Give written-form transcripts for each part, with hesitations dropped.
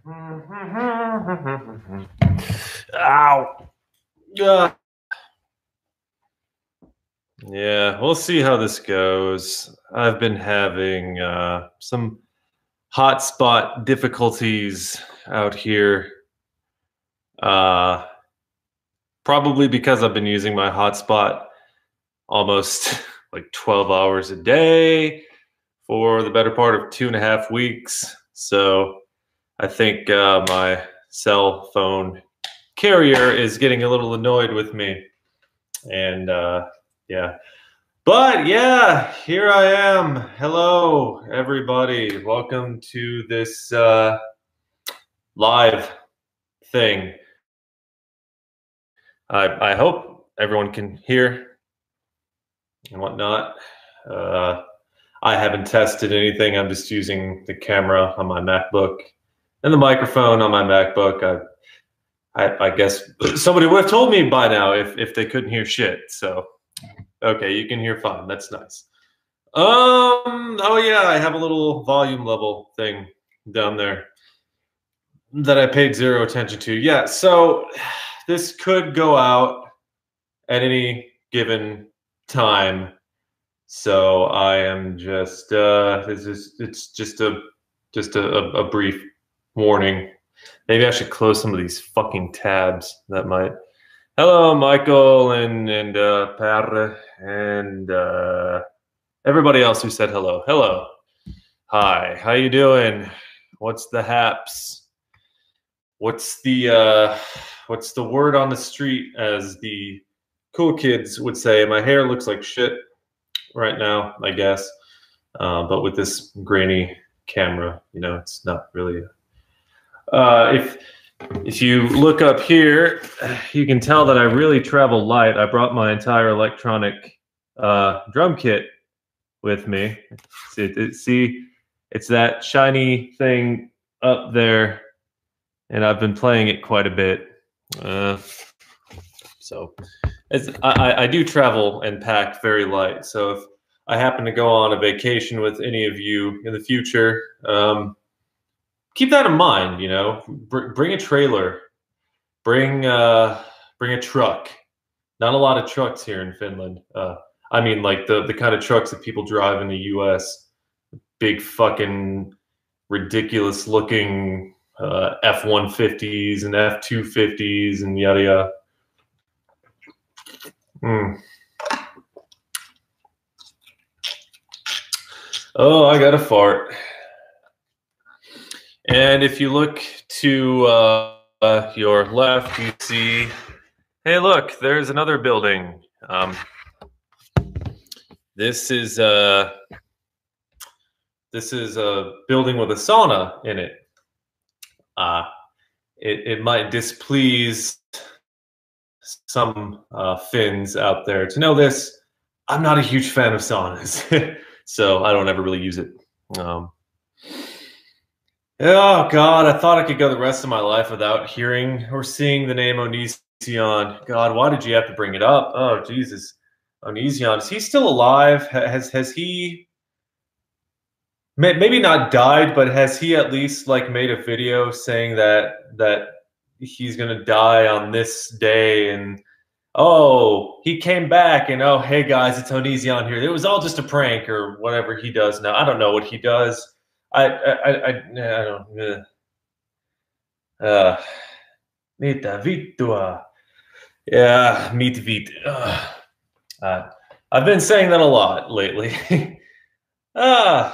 Ow. Yeah, we'll see how this goes. I've been having some hotspot difficulties out here. Probably because I've been using my hotspot almost like 12 hours a day for the better part of 2.5 weeks. So I think my cell phone carrier is getting a little annoyed with me. And yeah. But yeah, here I am. Hello, everybody. Welcome to this live thing. I hope everyone can hear and whatnot. I haven't tested anything. I'm just using the camera on my MacBook and the microphone on my MacBook. I guess somebody would have told me by now if they couldn't hear shit. So, okay, you can hear fine. That's nice. Oh yeah, I have a little volume level thing down there that I paid zero attention to. Yeah, so this could go out at any given time. So I am just it's just a brief warning. Maybe I should close some of these fucking tabs. That might. Hello, Michael and Per and everybody else who said hello. Hello. Hi. How you doing? What's the haps? What's the word on the street, as the cool kids would say? My hair looks like shit right now, I guess. But with this grainy camera, you know, it's not really. If you look up here, you can tell that I really travel light. I brought my entire electronic drum kit with me. See, it's that shiny thing up there, and I've been playing it quite a bit. So I do travel and pack very light. So if I happen to go on a vacation with any of you in the future, keep that in mind. You know, bring a trailer, bring a truck. Not a lot of trucks here in Finland. I mean, like the kind of trucks that people drive in the U.S. Big fucking ridiculous looking F-150s and F-250s and yada yada. Oh, I got a fart. And if you look to your left, you see, hey, look, there's another building. This is a building with a sauna in it. It might displease some Finns out there to know this. I'm not a huge fan of saunas, so I don't ever really use it. Oh God, I thought I could go the rest of my life without hearing or seeing the name Onision. God, why did you have to bring it up? Oh Jesus, Onision, is he still alive? Has he maybe not died, but has he at least like made a video saying that he's gonna die on this day, and oh, he came back, and oh, hey guys, it's Onision here. It was all just a prank or whatever he does now. I don't know what he does. I don't. Mitä vittua? Yeah, meat vit. I've been saying that a lot lately. What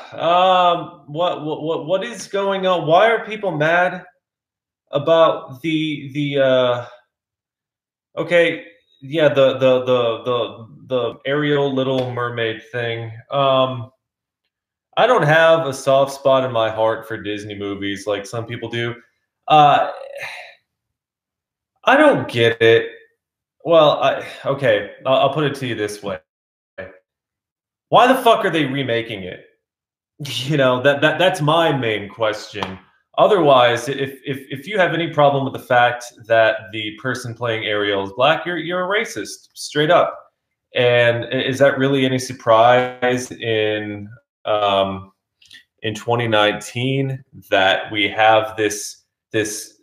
is going on? Why are people mad about the okay, yeah, the Ariel Little Mermaid thing. I don't have a soft spot in my heart for Disney movies like some people do. I don't get it. Well, okay, I'll put it to you this way. Why the fuck are they remaking it? You know, that's my main question. Otherwise, if you have any problem with the fact that the person playing Ariel is black, you're a racist, straight up. And is that really any surprise in 2019 that we have this this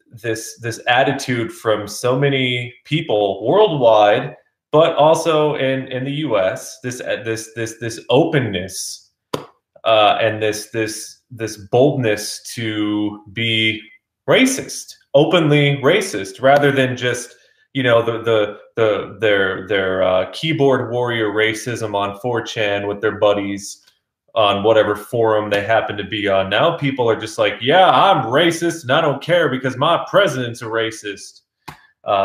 attitude from so many people worldwide, but also in the U.S. This openness and this boldness to be racist, openly racist, rather than just their keyboard warrior racism on 4chan with their buddies on whatever forum they happen to be on. Now people are just like, yeah, I'm racist and I don't care because my president's a racist.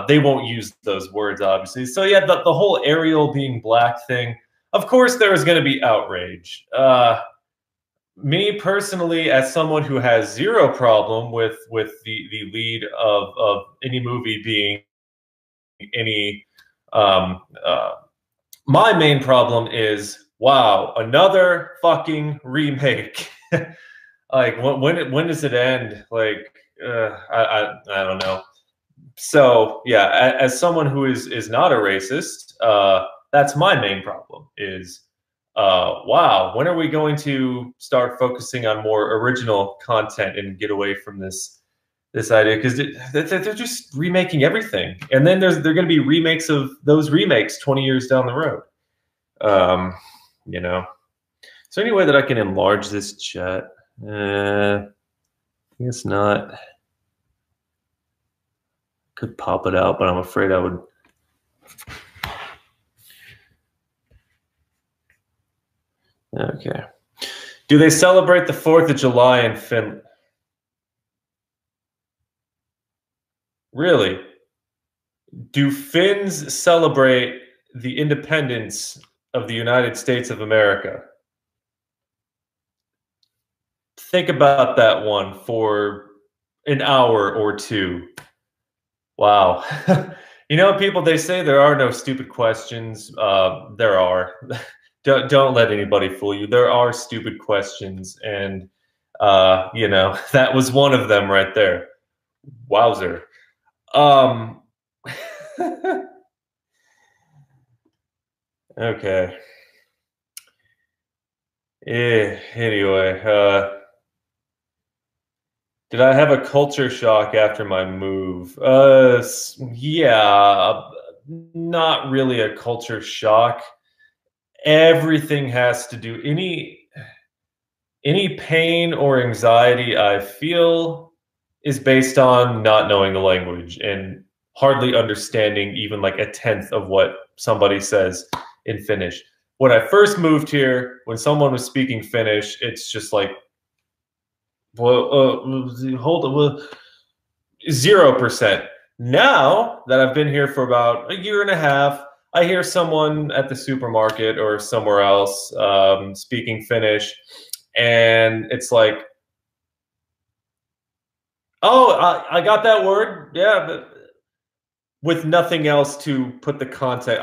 They won't use those words, obviously. So yeah, the whole Ariel being black thing, of course there is going to be outrage. Me personally, as someone who has zero problem with the lead of any movie being any my main problem is, wow, another fucking remake. Like when does it end? Like I don't know. So yeah, as someone who is not a racist, that's my main problem is wow, when are we going to start focusing on more original content and get away from this idea? Because they're just remaking everything, and then they're going to be remakes of those remakes 20 years down the road. You know, is there any way that I can enlarge this chat? I guess not. Could pop it out, but I'm afraid I would. Okay. Do they celebrate the 4th of July in Finland? Really? Do Finns celebrate the independence of the United States of America? Think about that one for an hour or two. Wow. You know, people, they say there are no stupid questions. There are. Don't let anybody fool you. There are stupid questions, and you know, that was one of them right there. Wowzer. Okay. Anyway, did I have a culture shock after my move? Yeah, not really a culture shock. Everything has to do any pain or anxiety I feel is based on not knowing the language and hardly understanding even like a tenth of what somebody says in Finnish. When I first moved here, when someone was speaking Finnish, it's just like, well, hold on, 0%. Now that I've been here for about a year and a half, I hear someone at the supermarket or somewhere else speaking Finnish, and it's like, oh, I got that word, yeah, but with nothing else to put the context.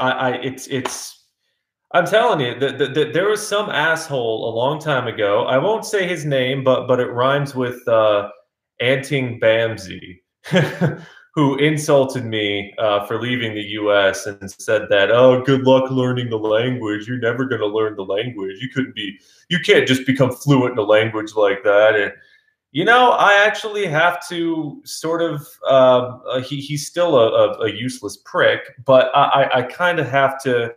I'm telling you, there was some asshole a long time ago. I won't say his name, but it rhymes with Anting Bamsey, who insulted me for leaving the U.S. and said that, oh, good luck learning the language. You're never going to learn the language. You can't just become fluent in a language like that. And you know, I actually have to sort of. He's still a useless prick, but I kind of have to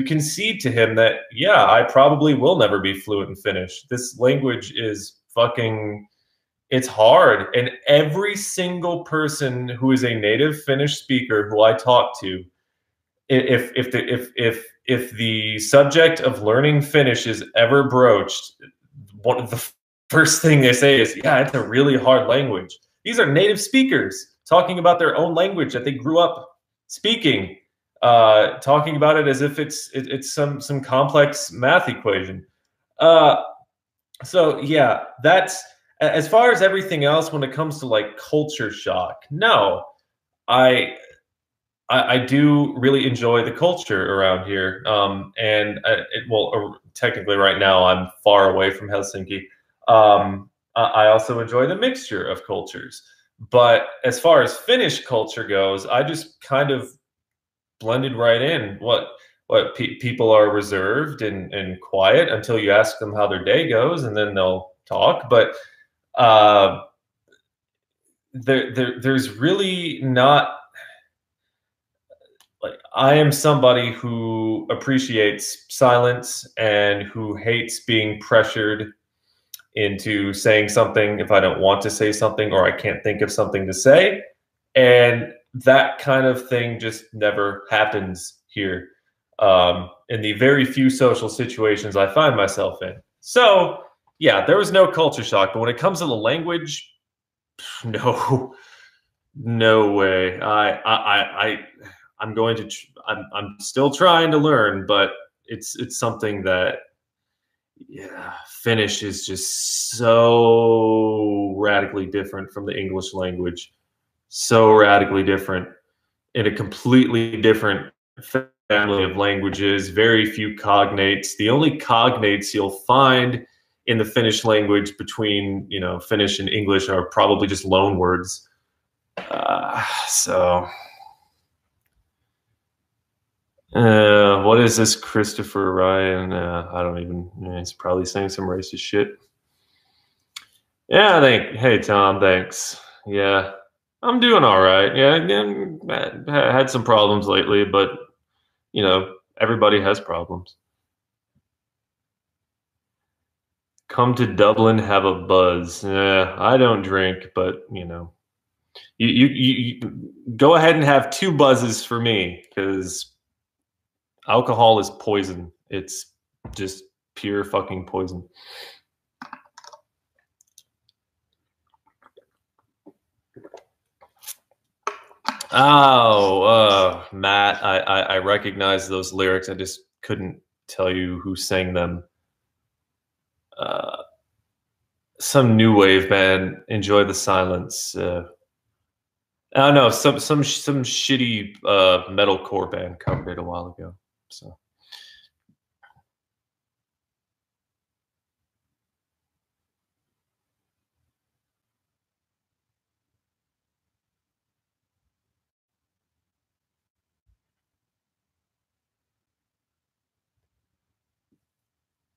concede to him that, yeah, I probably will never be fluent in Finnish. This language is fucking, it's hard. And every single person who is a native Finnish speaker who I talk to, if the subject of learning Finnish is ever broached, one of the first thing they say is, yeah, it's a really hard language. These are native speakers talking about their own language that they grew up speaking. Talking about it as if it's some complex math equation. So yeah, that's as far as everything else when it comes to like culture shock. No, I do really enjoy the culture around here. And technically right now I'm far away from Helsinki. I also enjoy the mixture of cultures. But as far as Finnish culture goes, I just kind of blended right in. People are reserved and quiet until you ask them how their day goes, and then they'll talk. But there's really not, like, I am somebody who appreciates silence and who hates being pressured into saying something if I don't want to say something or I can't think of something to say. And that kind of thing just never happens here, in the very few social situations I find myself in. So, yeah, there was no culture shock. But when it comes to the language, no, no way. I'm going to. I'm still trying to learn, but it's something that, yeah, Finnish is just so radically different from the English language. So radically different, in a completely different family of languages, very few cognates. The only cognates you'll find in the Finnish language between, Finnish and English are probably just loan words. What is this, Christopher Ryan? I don't even. He's probably saying some racist shit. Yeah, hey Tom, thanks. Yeah, I'm doing all right. Yeah, again, had some problems lately, but everybody has problems. Come to Dublin, have a buzz. Yeah, I don't drink, but you go ahead and have 2 buzzes for me, because alcohol is poison. It's just pure fucking poison. Oh, Matt, I recognize those lyrics. I just couldn't tell you who sang them. Some new wave band. Enjoy the silence. I don't know. Some shitty metalcore band covered it a while ago. So.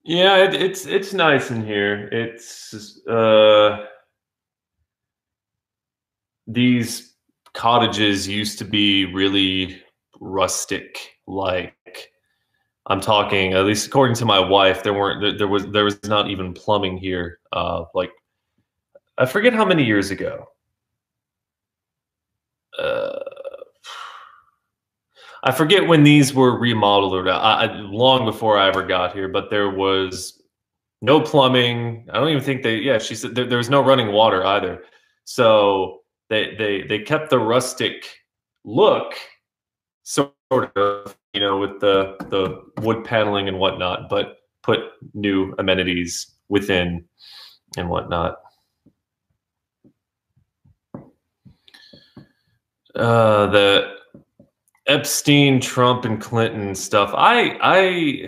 Yeah, it's nice in here. It's these cottages used to be really rustic. Like, I'm talking, at least according to my wife, there was not even plumbing here. Like, I forget how many years ago. Uh, I forget when these were remodeled, or long before I ever got here. But there was no plumbing. I don't even think they. Yeah, she said there was no running water either. So they kept the rustic look, sort of, with the wood paneling and whatnot, but put new amenities within and whatnot. The Epstein, Trump, and Clinton stuff. I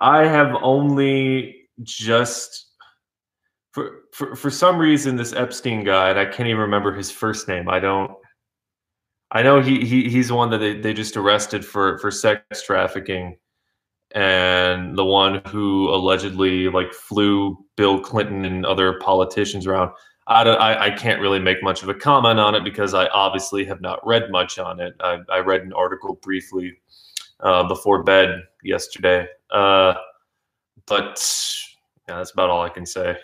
have only just, for some reason, this Epstein guy, and I can't even remember his first name. I know he's the one that they just arrested for sex trafficking, and the one who allegedly, like, flew Bill Clinton and other politicians around. I can't really make much of a comment on it because I obviously have not read much on it. I read an article briefly before bed yesterday, but yeah, that's about all I can say.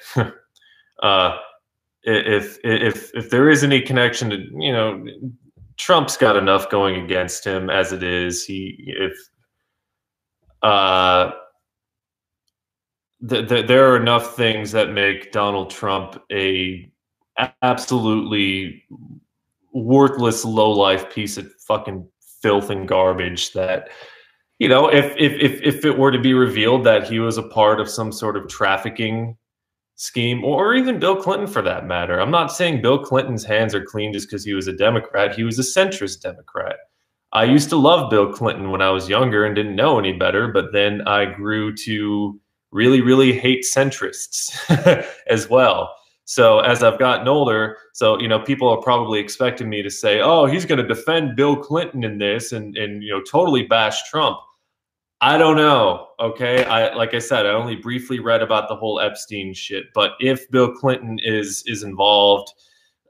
If there is any connection to, Trump's got enough going against him as it is. There are enough things that make Donald Trump a absolutely worthless, low-life piece of fucking filth and garbage that, if it were to be revealed that he was a part of some sort of trafficking scheme, or even Bill Clinton for that matter. I'm not saying Bill Clinton's hands are clean just because he was a Democrat. He was a centrist Democrat. I used to love Bill Clinton when I was younger and didn't know any better, but then I grew to really, really hate centrists as well. So as I've gotten older, people are probably expecting me to say, "Oh, he's going to defend Bill Clinton in this and totally bash Trump." I don't know. Okay. Like I said, I only briefly read about the whole Epstein shit, but if Bill Clinton is involved,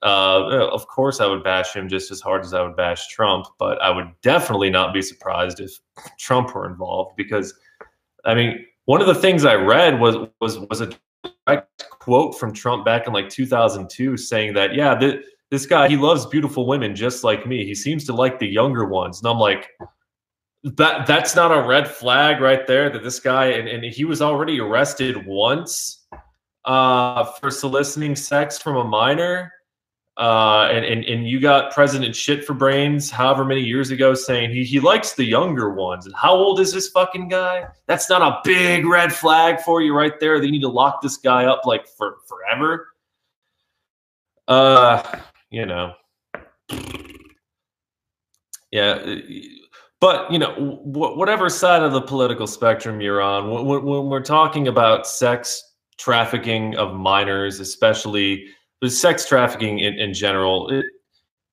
Of course, I would bash him just as hard as I would bash Trump, but I would definitely not be surprised if Trump were involved because, I mean, one of the things I read was a direct quote from Trump back in like 2002 saying that, yeah, this guy, he loves beautiful women just like me. He seems to like the younger ones. And I'm like, that's not a red flag right there that this guy, and he was already arrested once for soliciting sex from a minor. And you got President Shit for Brains however many years ago saying he likes the younger ones. And how old is this fucking guy? That's not a big red flag for you right there. They need to lock this guy up like for forever. You know, yeah. But you know, whatever side of the political spectrum you're on, when we're talking about sex trafficking of minors, especially the sex trafficking in general,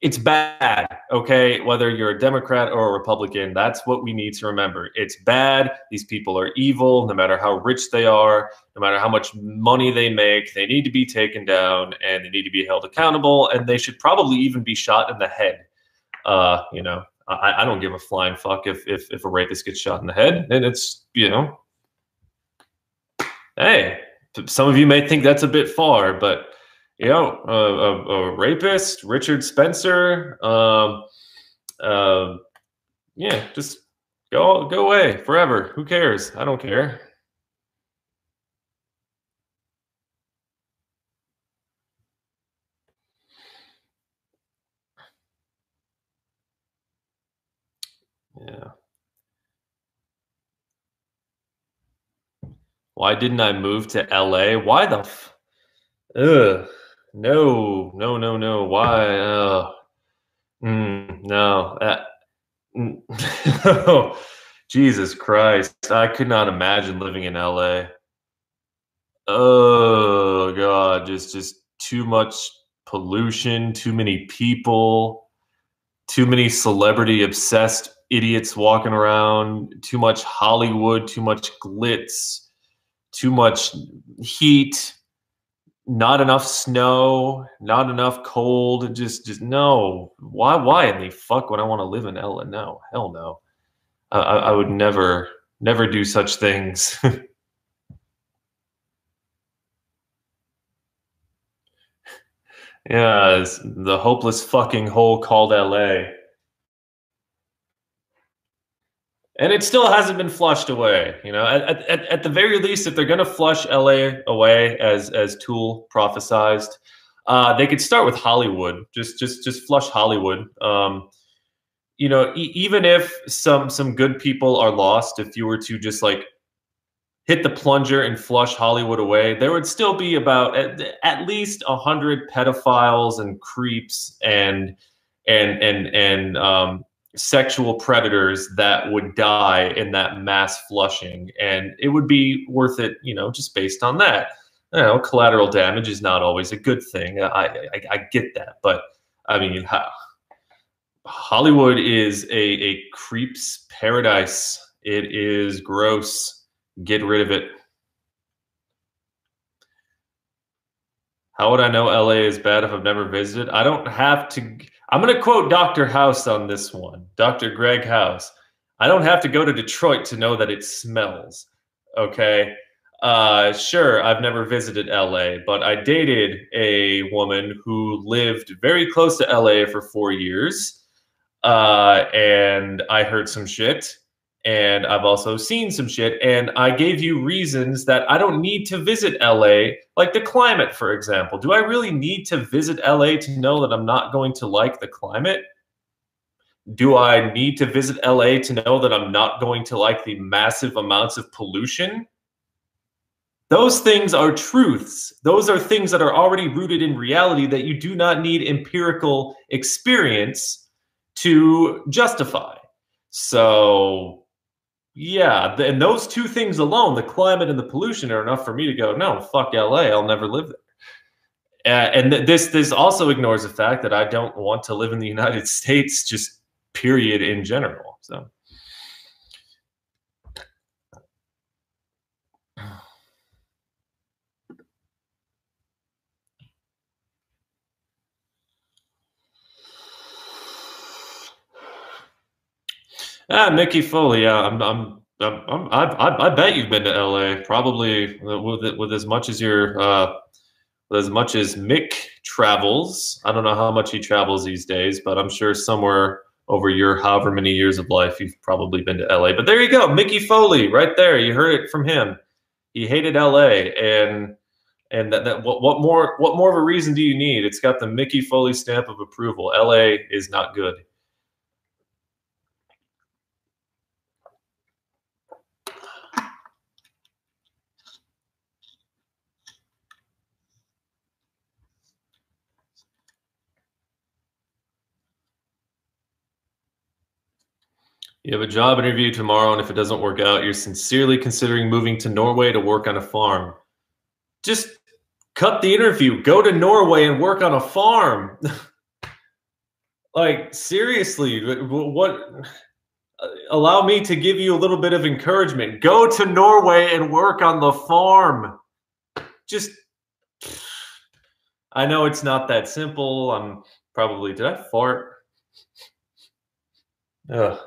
it's bad. Okay, whether you're a Democrat or a Republican, that's what we need to remember. It's bad. These people are evil. No matter how rich they are, no matter how much money they make, they need to be taken down and they need to be held accountable. And they should probably even be shot in the head. You know. I don't give a flying fuck if a rapist gets shot in the head. And it's, you know, hey, some of you may think that's a bit far, but, you know, a rapist, Richard Spencer, yeah, just go away forever. Who cares? I don't care. Yeah. Why didn't I move to LA? Why the ugh. No, no, no, no. Why? No. Oh, Jesus Christ. I could not imagine living in LA. Oh God, just too much pollution, too many people, too many celebrity obsessed idiots walking around, too much Hollywood, too much glitz, too much heat, not enough snow, not enough cold. Just no. Why in the fuck would I want to live in LA? No, hell no. I would never do such things. Yeah, it's the hopeless fucking hole called LA. And it still hasn't been flushed away. You know, at the very least, if they're going to flush LA away as Tool prophesized, they could start with Hollywood. Just flush Hollywood. You know, even if some good people are lost, if you were to just like hit the plunger and flush Hollywood away, there would still be about at least 100 pedophiles and creeps and sexual predators that would die in that mass flushing, and it would be worth it, you know, just based on that. You know, collateral damage is not always a good thing. I get that, but I mean, Hollywood is a creep's paradise. It is gross. Get rid of it. How would I know LA is bad if I've never visited? I don't have to. I'm going to quote Dr. House on this one, Dr. Greg House. I don't have to go to Detroit to know that it smells. Okay. Sure, I've never visited LA, but I dated a woman who lived very close to LA for 4 years. And I heard some shit. And I've also seen some shit. And I gave you reasons that I don't need to visit LA, like the climate, for example. Do I really need to visit LA to know that I'm not going to like the climate? Do I need to visit LA to know that I'm not going to like the massive amounts of pollution? Those things are truths. Those are things that are already rooted in reality that you do not need empirical experience to justify. So, yeah, and those two things alone, the climate and the pollution, are enough for me to go, no, fuck LA, I'll never live there. And this also ignores the fact that I don't want to live in the United States, just period in general. So. Mickey Foley. Yeah, I bet you've been to LA. Probably with as much as your with as much as Mick travels. I don't know how much he travels these days, but I'm sure somewhere over your however many years of life, you've probably been to LA. But there you go, Mickey Foley, right there. You heard it from him. He hated LA, and what more of a reason do you need? It's got the Mickey Foley stamp of approval. LA is not good. You have a job interview tomorrow, and if it doesn't work out, you're sincerely considering moving to Norway to work on a farm. Just cut the interview, go to Norway and work on a farm. Like, seriously, what? Allow me to give you a little bit of encouragement. Go to Norway and work on the farm. Just, I know it's not that simple. I'm probably, did I fart?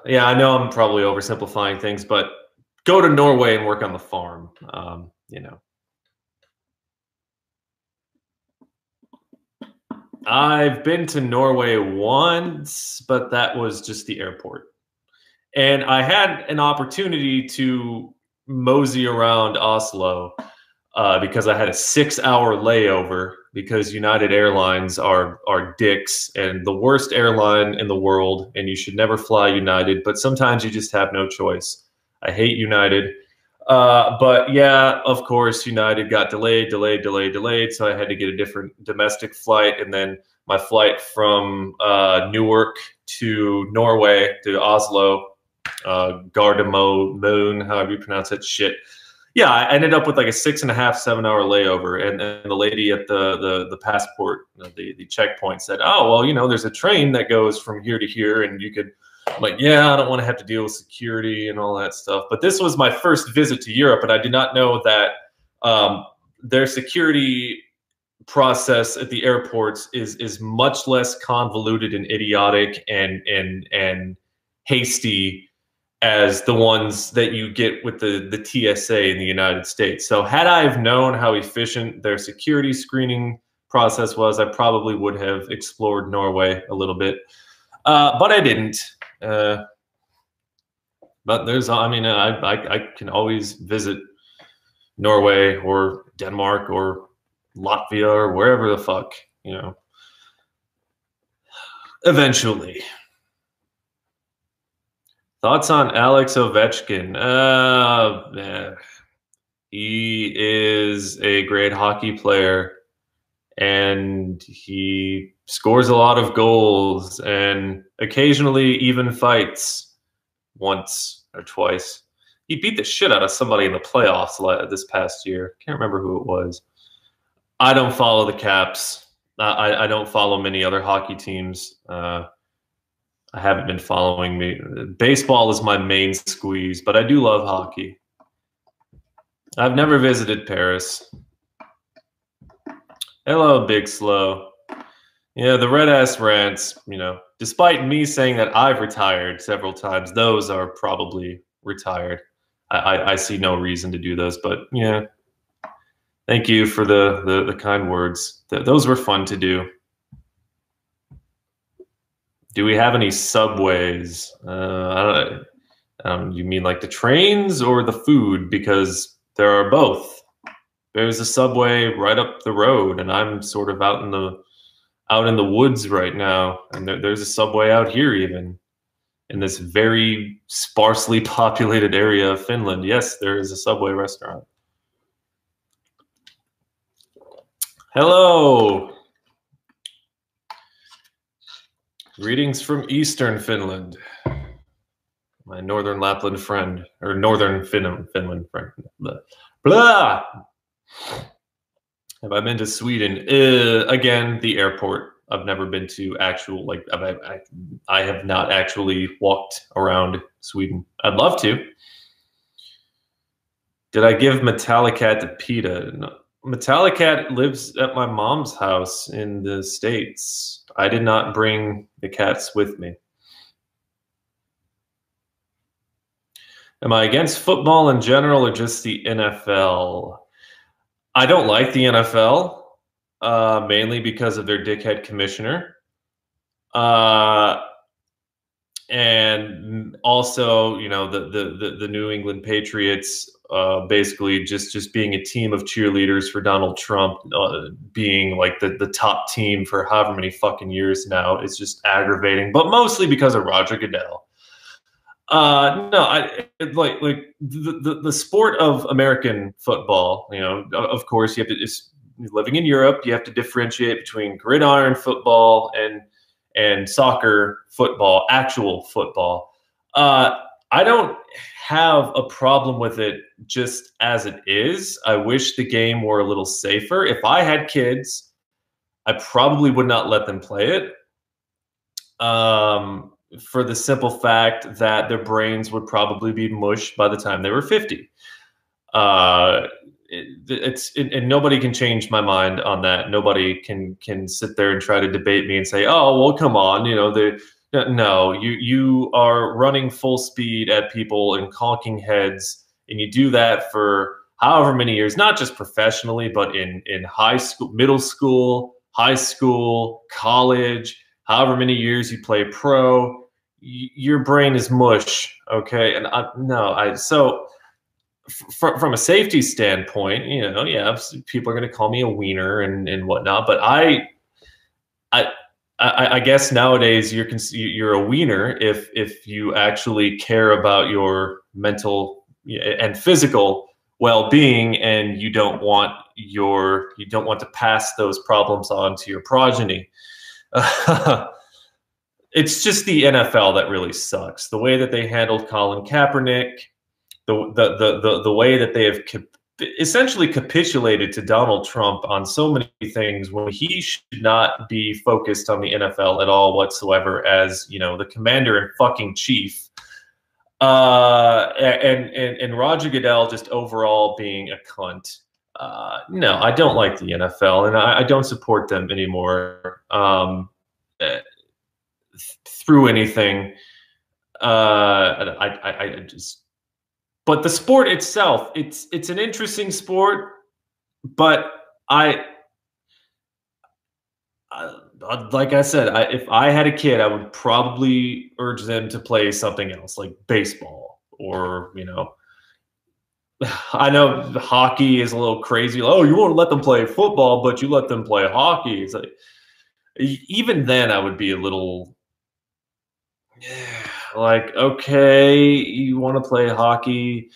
Yeah, I know I'm probably oversimplifying things, but go to Norway and work on the farm. You know, I've been to Norway once, but that was just the airport. And I had an opportunity to mosey around Oslo because I had a 6-hour layover because United Airlines are dicks and the worst airline in the world, and you should never fly United, but sometimes you just have no choice. I hate United. But yeah, of course, United got delayed, so I had to get a different domestic flight, and then my flight from Newark to Norway to Oslo, Gardermoen, however you pronounce that shit. Yeah, I ended up with like a 6.5, 7-hour layover, and the lady at the passport, the checkpoint said, "Oh, well, you know, there's a train that goes from here to here, and you could." I'm like, yeah, I don't want to have to deal with security and all that stuff. But this was my first visit to Europe, and I did not know that their security process at the airports is much less convoluted and idiotic and hasty as the ones that you get with the TSA in the United States. So had I have known how efficient their security screening process was, I probably would have explored Norway a little bit. But I didn't. But there's, I mean, I can always visit Norway or Denmark or Latvia or wherever the fuck, you know, eventually. Thoughts on Alex Ovechkin? He is a great hockey player, and he scores a lot of goals and occasionally even fights once or twice. He beat the shit out of somebody in the playoffs this past year. Can't remember who it was. I don't follow the Caps. I don't follow many other hockey teams. I haven't been following me. Baseball is my main squeeze, but I do love hockey. I've never visited Paris. Hello, Big Slow. Yeah, the red ass rants, you know, despite me saying that I've retired several times, those are probably retired. I see no reason to do those, but yeah. Thank you for the kind words. Those were fun to do. Do we have any subways? I don't. You mean like the trains or the food? Because there are both. There's a subway right up the road, and I'm sort of out in the woods right now. And there's a subway out here, even in this very sparsely populated area of Finland. Yes, there is a Subway restaurant. Hello. Greetings from Eastern Finland. My Northern Lapland friend, or Northern Finland friend. Blah. Blah. Have I been to Sweden? Again, the airport. I've never been to actual, like, I have not actually walked around Sweden. I'd love to. Did I give Metallicat to PETA? No. Metallicat lives at my mom's house in the States. I did not bring the cats with me. Am I against football in general or just the NFL? I don't like the NFL, mainly because of their dickhead commissioner. And also, you know, the New England Patriots basically just being a team of cheerleaders for Donald Trump, being like the top team for however many fucking years now is just aggravating, but mostly because of Roger Goodell. No, I like the sport of American football. You know, of course, you have to. It's, living in Europe, you have to differentiate between gridiron football and soccer football, actual football. I don't have a problem with it just as it is. I wish the game were a little safer. If I had kids, I probably would not let them play it. For the simple fact that their brains would probably be mush by the time they were 50. And nobody can change my mind on that. Nobody can sit there and try to debate me and say, "Oh, well, come on, you know, no, you are running full speed at people and conking heads, and you do that for however many years, not just professionally, but in high school, middle school, high school, college, however many years you play pro." Your brain is mush, okay? And so from a safety standpoint, you know, yeah, people are going to call me a wiener and whatnot, but I guess nowadays you're a wiener if you actually care about your mental and physical well-being, and you don't want to pass those problems on to your progeny. It's just the NFL that really sucks. The way that they handled Colin Kaepernick, the way that they have essentially capitulated to Donald Trump on so many things when he should not be focused on the NFL at all whatsoever, as, you know, the commander and fucking chief. And Roger Goodell just overall being a cunt. No, I don't like the NFL, and I don't support them anymore. Through anything. I just, but the sport itself, it's an interesting sport, but like I said, if I had a kid, I would probably urge them to play something else like baseball, or, you know, I know hockey is a little crazy. Oh, you won't let them play football, but you let them play hockey. It's like, even then I would be a little, like, okay, you want to play hockey,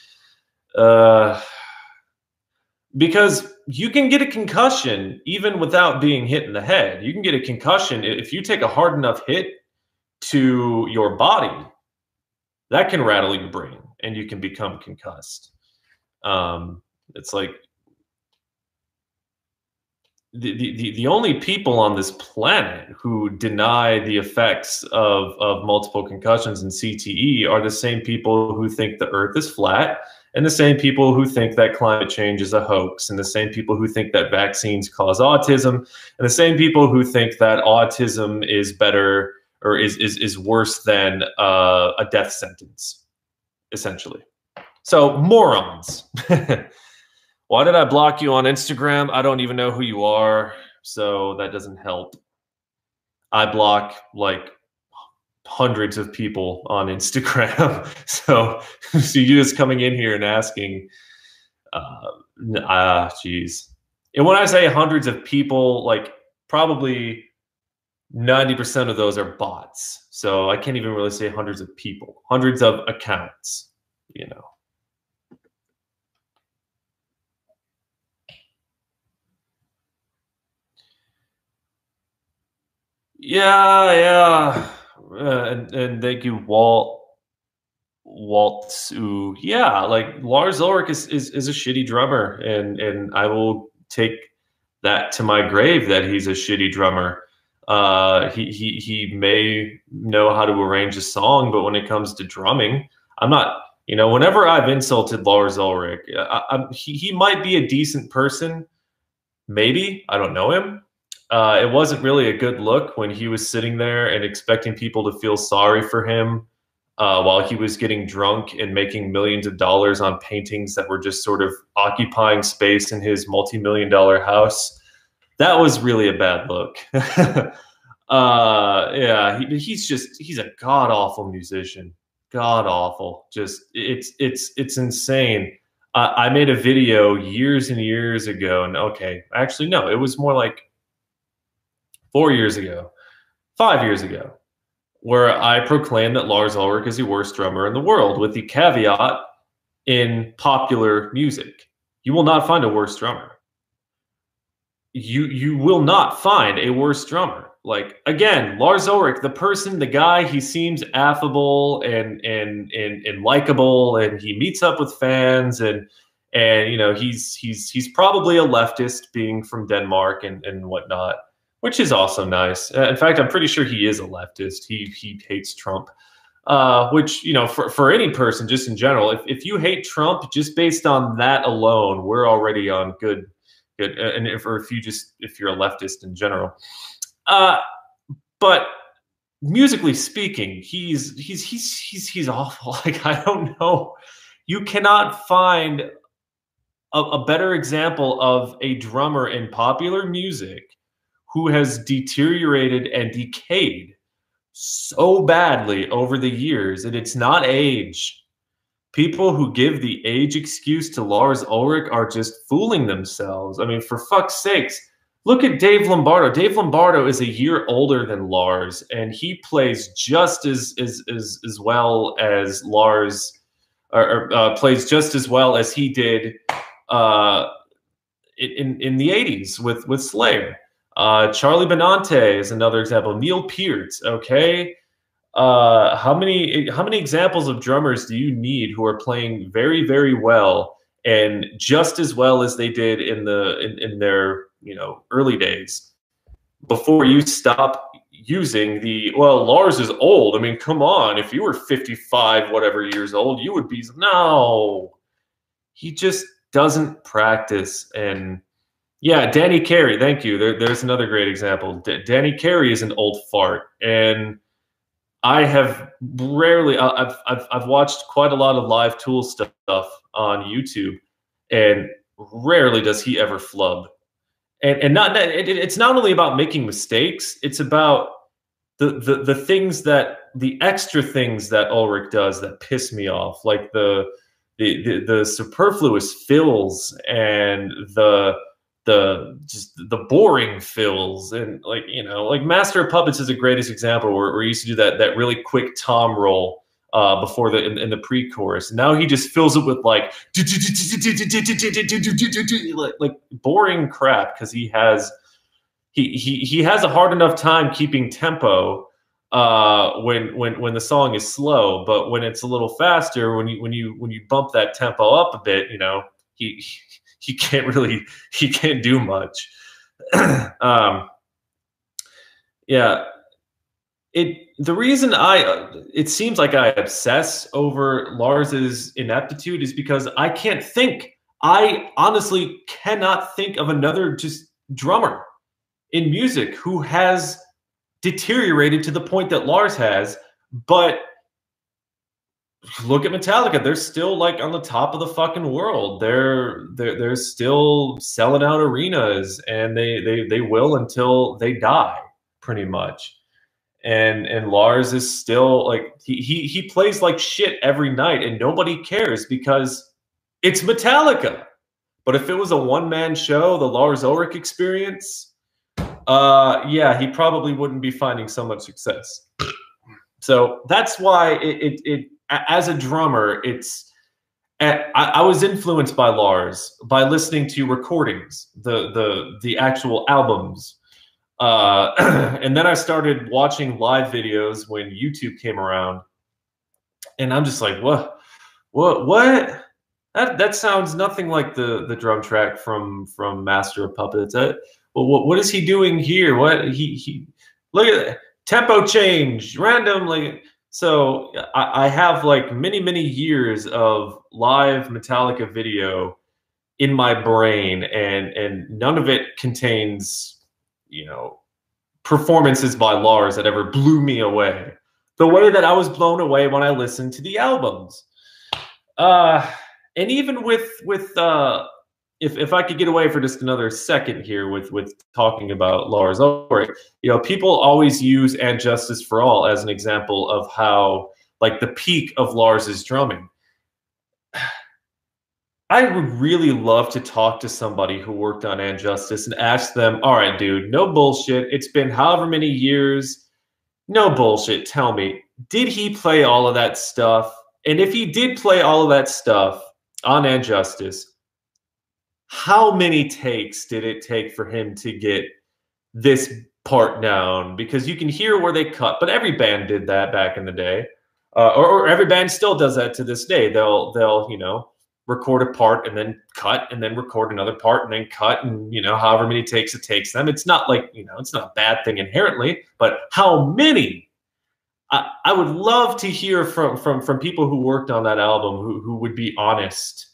because you can get a concussion even without being hit in the head. You can get a concussion if you take a hard enough hit to your body. That can rattle your brain, and you can become concussed. It's like the only people on this planet who deny the effects of multiple concussions and CTE are the same people who think the earth is flat, and the same people who think that climate change is a hoax, and the same people who think that vaccines cause autism, and the same people who think that autism is better or is worse than a death sentence, essentially. So morons. Why did I block you on Instagram? I don't even know who you are, so that doesn't help. I block like hundreds of people on Instagram. So you just coming in here and asking, geez. And when I say hundreds of people, like probably 90% of those are bots. So I can't even really say hundreds of people, hundreds of accounts, you know. Yeah. And thank you, Waltzu. Yeah, like Lars Ulrich is a shitty drummer, and I will take that to my grave that he's a shitty drummer. He may know how to arrange a song, but when it comes to drumming, I'm not. You know, whenever I've insulted Lars Ulrich, he might be a decent person. Maybe I don't know him. It wasn't really a good look when he was sitting there and expecting people to feel sorry for him while he was getting drunk and making millions of dollars on paintings that were just sort of occupying space in his multi-million-dollar house. That was really a bad look. Yeah, he's a god awful musician. God awful. Just it's insane. I made a video years and years ago, and okay, actually no, it was more like 4 years ago, 5 years ago, where I proclaimed that Lars Ulrich is the worst drummer in the world, with the caveat: in popular music, you will not find a worse drummer. You will not find a worse drummer. Like, again, Lars Ulrich, the person, the guy, he seems affable and likable, and he meets up with fans, and you know, he's probably a leftist, being from Denmark and whatnot, which is also nice. In fact, I'm pretty sure he is a leftist. He hates Trump. Which, you know, for any person, just in general, if you hate Trump just based on that alone, we're already on good. And if you're a leftist in general, but musically speaking, he's awful. Like, I don't know, you cannot find a better example of a drummer in popular music who has deteriorated and decayed so badly over the years, and it's not age. People who give the age excuse to Lars Ulrich are just fooling themselves. I mean, for fuck's sakes, look at Dave Lombardo. Dave Lombardo is a year older than Lars, and he plays just as well as Lars, or plays just as well as he did in the 80s with Slayer. Charlie Benante is another example. Neil Peart, okay? How many examples of drummers do you need who are playing very, very well, and just as well as they did in their, you know, early days, before you stop using the, well, Lars is old. I mean, come on, if you were 55 whatever years old, you would be. No, he just doesn't practice. And yeah, Danny Carey, thank you. There's another great example. Danny Carey is an old fart, and I have rarely. I've watched quite a lot of live Tool stuff on YouTube, and rarely does he ever flub. And it's not only about making mistakes; it's about the things, that the extra things that Ulrich does that piss me off, like the superfluous fills and just the boring fills. And, like, you know, like Master of Puppets is the greatest example, where he used to do that really quick tom roll before in the pre-chorus. Now he just fills it with like boring crap, because he has a hard enough time keeping tempo when the song is slow, but when it's a little faster, when you bump that tempo up a bit, you know, he can't do much. Yeah, the reason it seems like I obsess over Lars's ineptitude is because I honestly cannot think of another just drummer in music who has deteriorated to the point that Lars has. But look at Metallica; they're still like on the top of the fucking world. They're still selling out arenas, and they will until they die, pretty much. And Lars is still like, he plays like shit every night, and nobody cares because it's Metallica. But if it was a one-man show, the Lars Ulrich Experience, yeah, he probably wouldn't be finding so much success. So that's why as a drummer, I was influenced by Lars by listening to recordings, the actual albums. And then I started watching live videos when YouTube came around, and I'm just like, what? That sounds nothing like the drum track from Master of Puppets. What is he doing here? What he look at that tempo change randomly. So I have like many years of live Metallica video in my brain, and none of it contains, you know, performances by Lars that ever blew me away. the way that I was blown away when I listened to the albums. And even with if I could get away for just another second here with talking about Lars Ulrich, you know, people always use "And Justice for All" as an example of how, like, the peak of Lars's drumming. I would really love to talk to somebody who worked on "And Justice" and ask them, "All right, dude, no bullshit. It's been however many years. No bullshit. Tell me, did he play all of that stuff? And if he did play all of that stuff on "And Justice," how many takes did it take for him to get this part down? Because you can hear where they cut, but every band did that back in the day, or every band still does that to this day. They'll you know, record a part and then cut and then record another part and then cut, and you know, however many takes it takes them. It's not like, you know, it's not a bad thing inherently, but how many? I would love to hear from people who worked on that album who would be honest,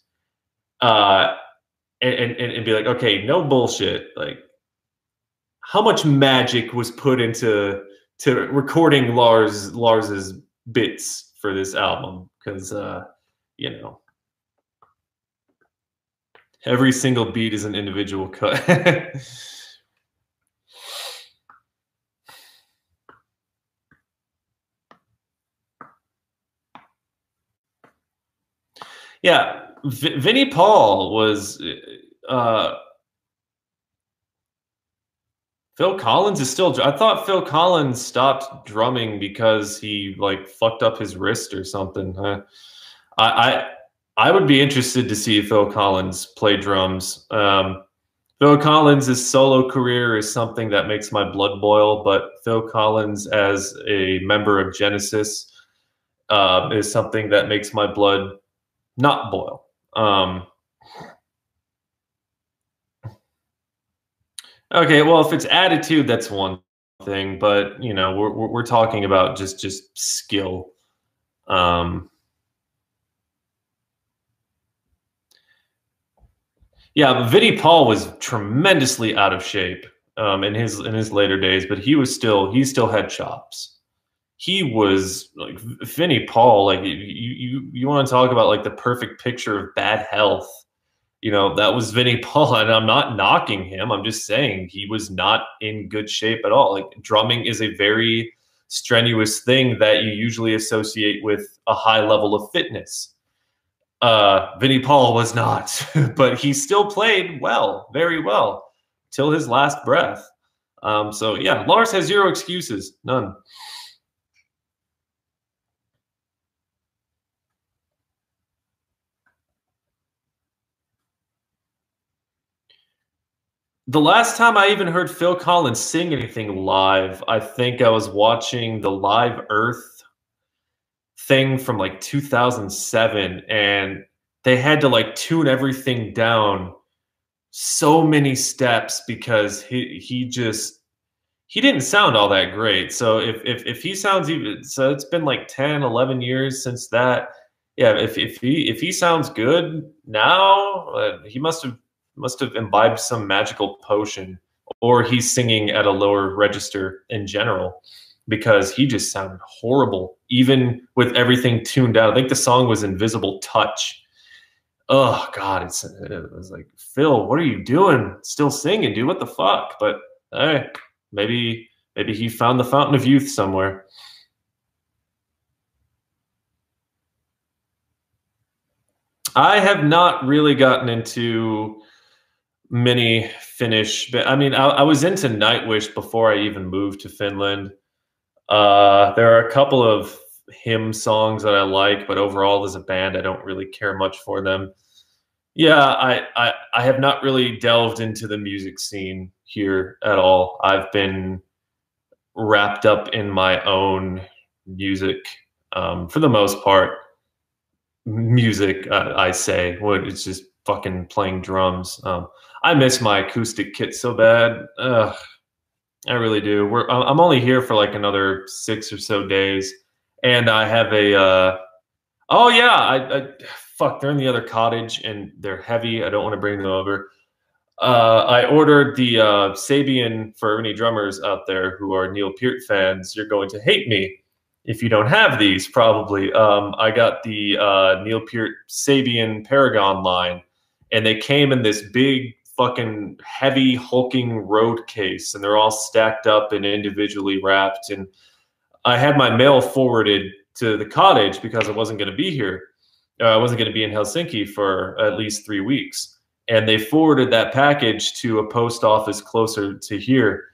and be like, okay, no bullshit. Like, how much magic was put into recording Lars's bits for this album? Because you know, every single beat is an individual cut. Yeah, Vinnie Paul was. Phil Collins is still. I thought Phil Collins stopped drumming because he, like, fucked up his wrist or something. I I would be interested to see Phil Collins play drums. Phil Collins' solo career is something that makes my blood boil, but Phil Collins as a member of Genesis is something that makes my blood not boil. Okay, well, if it's attitude, that's one thing, but you know, we're talking about just skill. Yeah, but Vinnie Paul was tremendously out of shape in his later days, but he still had chops. He was like Vinnie Paul. Like, you want to talk about like the perfect picture of bad health. You know, that was Vinnie Paul, and I'm not knocking him. I'm just saying he was not in good shape at all. Like, drumming is a very strenuous thing that you usually associate with a high level of fitness. Vinnie Paul was not, but he still played well, very well, till his last breath. So yeah, Lars has zero excuses, none. The last time I even heard Phil Collins sing anything live, I think I was watching the Live Earth thing from like 2007, and they had to like tune everything down so many steps because he didn't sound all that great. So if he sounds even, so it's been like 10, 11 years since that. Yeah, if he sounds good now, he must have imbibed some magical potion, or he's singing at a lower register in general, because he just sounded horrible even with everything tuned out. I think the song was Invisible Touch. Oh God, it was like, Phil, what are you doing? Still singing, dude? What the fuck? But hey, maybe he found the fountain of youth somewhere. I have not really gotten into many Finnish, but I mean, I was into Nightwish before I even moved to Finland. There are a couple of hymn songs that I like, but overall, as a band, I don't really care much for them. Yeah, I have not really delved into the music scene here at all. I've been wrapped up in my own music, for the most part. Music, I say, when it's just fucking playing drums. I miss my acoustic kit so bad. Ugh, I really do. I'm only here for like another 6 or so days, and I have a. Oh yeah, fuck. They're in the other cottage, and they're heavy. I don't want to bring them over. I ordered the Sabian for any drummers out there who are Neil Peart fans. You're going to hate me. if you don't have these, probably. I got the Neil Peart Sabian Paragon line, and they came in this big fucking heavy hulking road case, and they're all stacked up and individually wrapped. And I had my mail forwarded to the cottage because I wasn't going to be here. I wasn't going to be in Helsinki for at least 3 weeks. And they forwarded that package to a post office closer to here.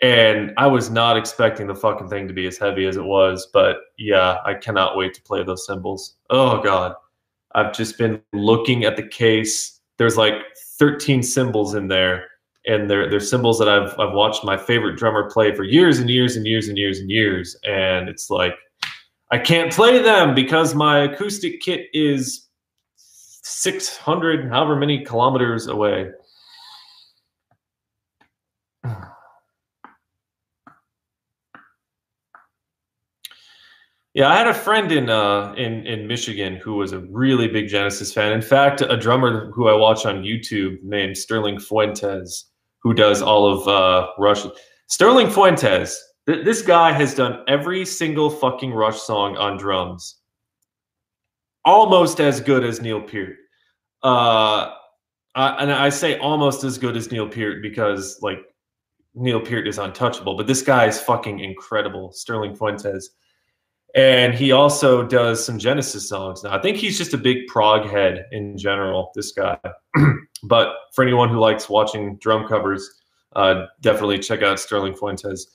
And I was not expecting the fucking thing to be as heavy as it was. But yeah, I cannot wait to play those cymbals. Oh, God. I've just been looking at the case. There's like 13 cymbals in there. And they're cymbals that I've watched my favorite drummer play for years and years and years and years and years. And it's like, I can't play them because my acoustic kit is 600, however many kilometers away. Yeah, I had a friend in Michigan who was a really big Genesis fan. In fact, a drummer who I watch on YouTube named Sterling Fuentes, who does all of Rush. Sterling Fuentes, this guy has done every single fucking Rush song on drums, almost as good as Neil Peart. And I say almost as good as Neil Peart because like Neil Peart is untouchable, but this guy is fucking incredible, Sterling Fuentes. And he also does some Genesis songs now. I think he's just a big prog head in general, this guy. But for anyone who likes watching drum covers, definitely check out Sterling Fuentes.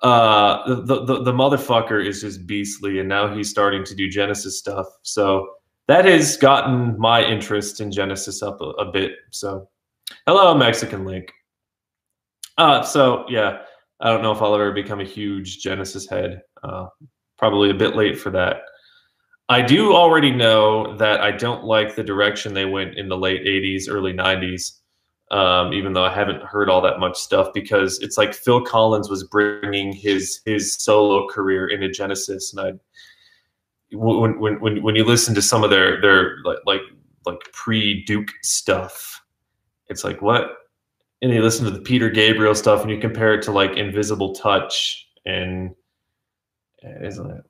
The motherfucker is just beastly, and now he's starting to do Genesis stuff. So that has gotten my interest in Genesis up a bit. So hello, Mexican Link. So yeah, I don't know if I'll ever become a huge Genesis head. Probably a bit late for that. I do already know that I don't like the direction they went in the late 80s, early 90s. Even though I haven't heard all that much stuff, because it's like Phil Collins was bringing his solo career into Genesis, and when you listen to some of their like pre-Duke stuff, it's like what? And you listen to the Peter Gabriel stuff, and you compare it to like Invisible Touch, and it's like,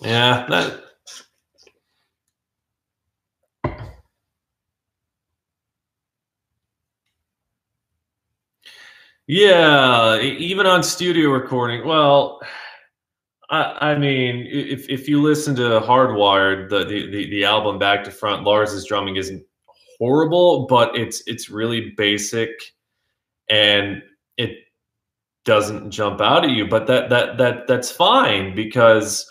yeah, that. Yeah, even on studio recording. Well, I mean, if you listen to Hardwired, the album back to front, Lars's drumming isn't horrible, but it's really basic, and it doesn't jump out at you. But that's fine, because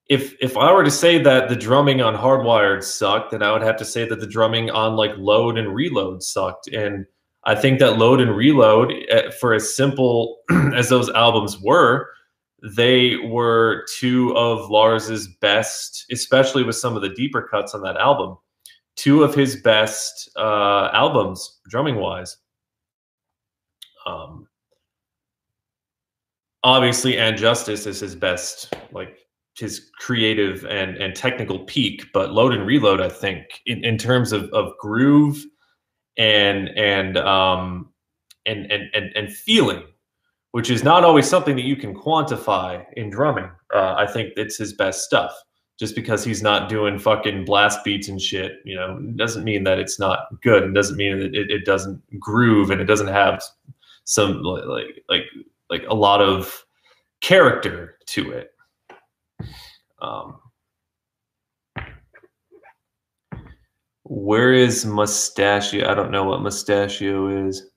if I were to say that the drumming on Hardwired sucked, then I would have to say that the drumming on like Load and Reload sucked. And I think that Load and Reload, for as simple as those albums were, they were two of Lars's best, especially with some of the deeper cuts on that album, two of his best albums, drumming wise. Obviously, And Justice is his best, like his creative and technical peak, but Load and Reload, I think, in terms of groove and feeling, which is not always something that you can quantify in drumming. I think it's his best stuff. Just because he's not doing fucking blast beats and shit, you know, doesn't mean that it's not good. It doesn't mean that it doesn't groove, and it doesn't have some like a lot of character to it. Where is Mustachio? I don't know what Mustachio is.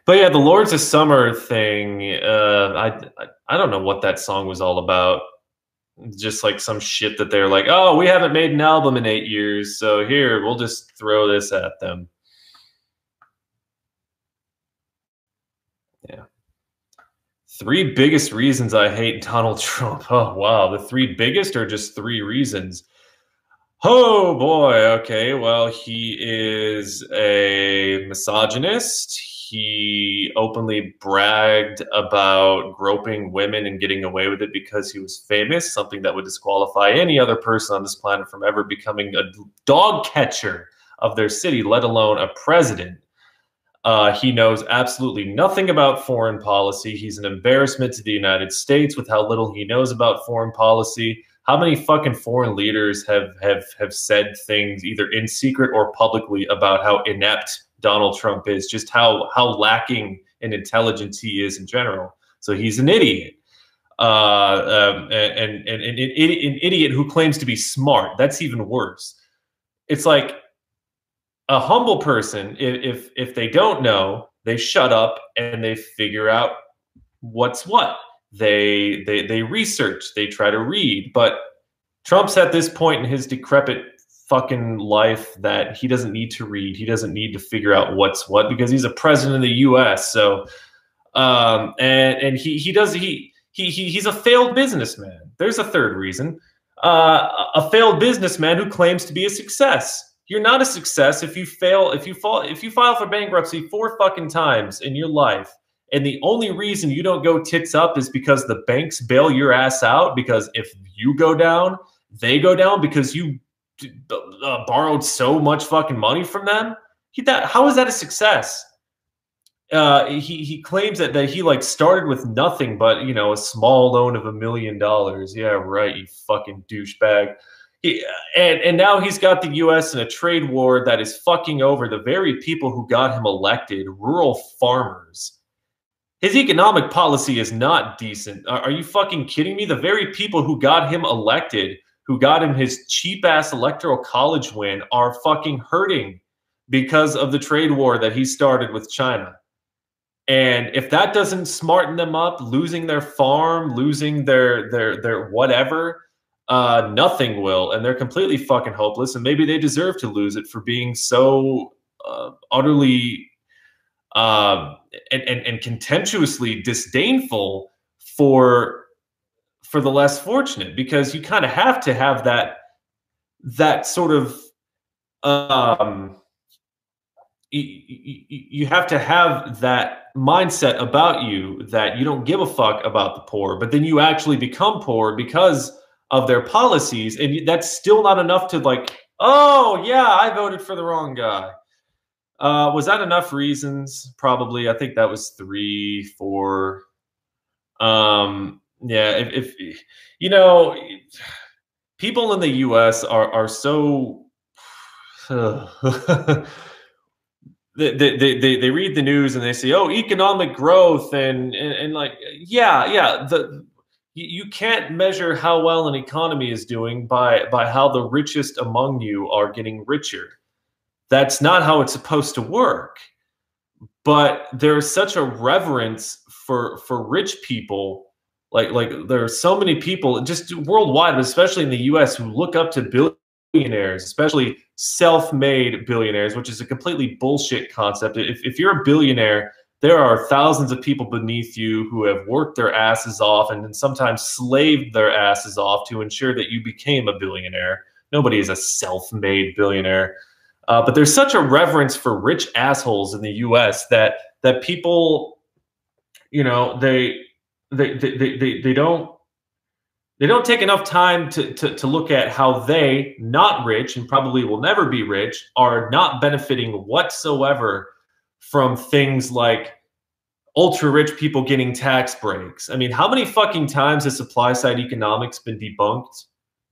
But yeah, the Lords of Summer thing, I don't know what that song was all about. Just like some shit that they're like, oh, we haven't made an album in 8 years, so here, we'll just throw this at them. Yeah. 3 biggest reasons I hate Donald Trump. Oh, wow. The 3 biggest, or just 3 reasons? Oh, boy. Okay. Well, he is a misogynist. He openly bragged about groping women and getting away with it because he was famous, something that would disqualify any other person on this planet from ever becoming a dog catcher, of their city, let alone a president. He knows absolutely nothing about foreign policy. He's an embarrassment to the United States with how little he knows about foreign policy. How many fucking foreign leaders have said things either in secret or publicly about how inept Donald Trump is, just how lacking in intelligence he is in general. So he's an idiot. And an idiot who claims to be smart. That's even worse. It's like a humble person, if they don't know, they shut up and they figure out what's what. They research, they try to read. But Trump's at this point in his decrepit fucking life that he doesn't need to read. He doesn't need to figure out what's what because he's a president of the U.S. So and he's a failed businessman. There's a third reason. A failed businessman who claims to be a success. You're not a success if you file for bankruptcy 4 fucking times in your life. And the only reason you don't go tits up is because the banks bail your ass out. Because if you go down, they go down because you borrowed so much fucking money from them. How is that a success? He claims that he like started with nothing but, you know, a small loan of $1 million. Yeah, right, you fucking douchebag. And now he's got the U.S. in a trade war that is fucking over the very people who got him elected, rural farmers. His economic policy is not decent. Are you fucking kidding me? The very people who got him elected, who got him his cheap-ass electoral college win, are fucking hurting because of the trade war that he started with China. And if that doesn't smarten them up, losing their farm, losing their whatever, nothing will. And they're completely fucking hopeless. And maybe they deserve to lose it for being so utterly and contemptuously disdainful for the less fortunate, because you kind of have to have that sort of you have to have that mindset about you that you don't give a fuck about the poor, but then you actually become poor because of their policies. And that's still not enough to like, oh yeah, I voted for the wrong guy. Was that enough reasons? Probably. I think that was 3, 4. Yeah, if you know, people in the US are so they read the news and they say, oh, economic growth and like, yeah, you can't measure how well an economy is doing by how the richest among you are getting richer. That's not how it's supposed to work. But there's such a reverence for rich people. Like there are so many people just worldwide, but especially in the US, who look up to billionaires, especially self-made billionaires, which is a completely bullshit concept. If you're a billionaire, there are thousands of people beneath you who have worked their asses off and then sometimes slaved their asses off to ensure that you became a billionaire. Nobody is a self-made billionaire. But there's such a reverence for rich assholes in the U.S. that people, you know, they don't take enough time to look at how they, not rich and probably will never be rich, are not benefiting whatsoever from things like ultra rich people getting tax breaks. I mean, how many fucking times has supply side economics been debunked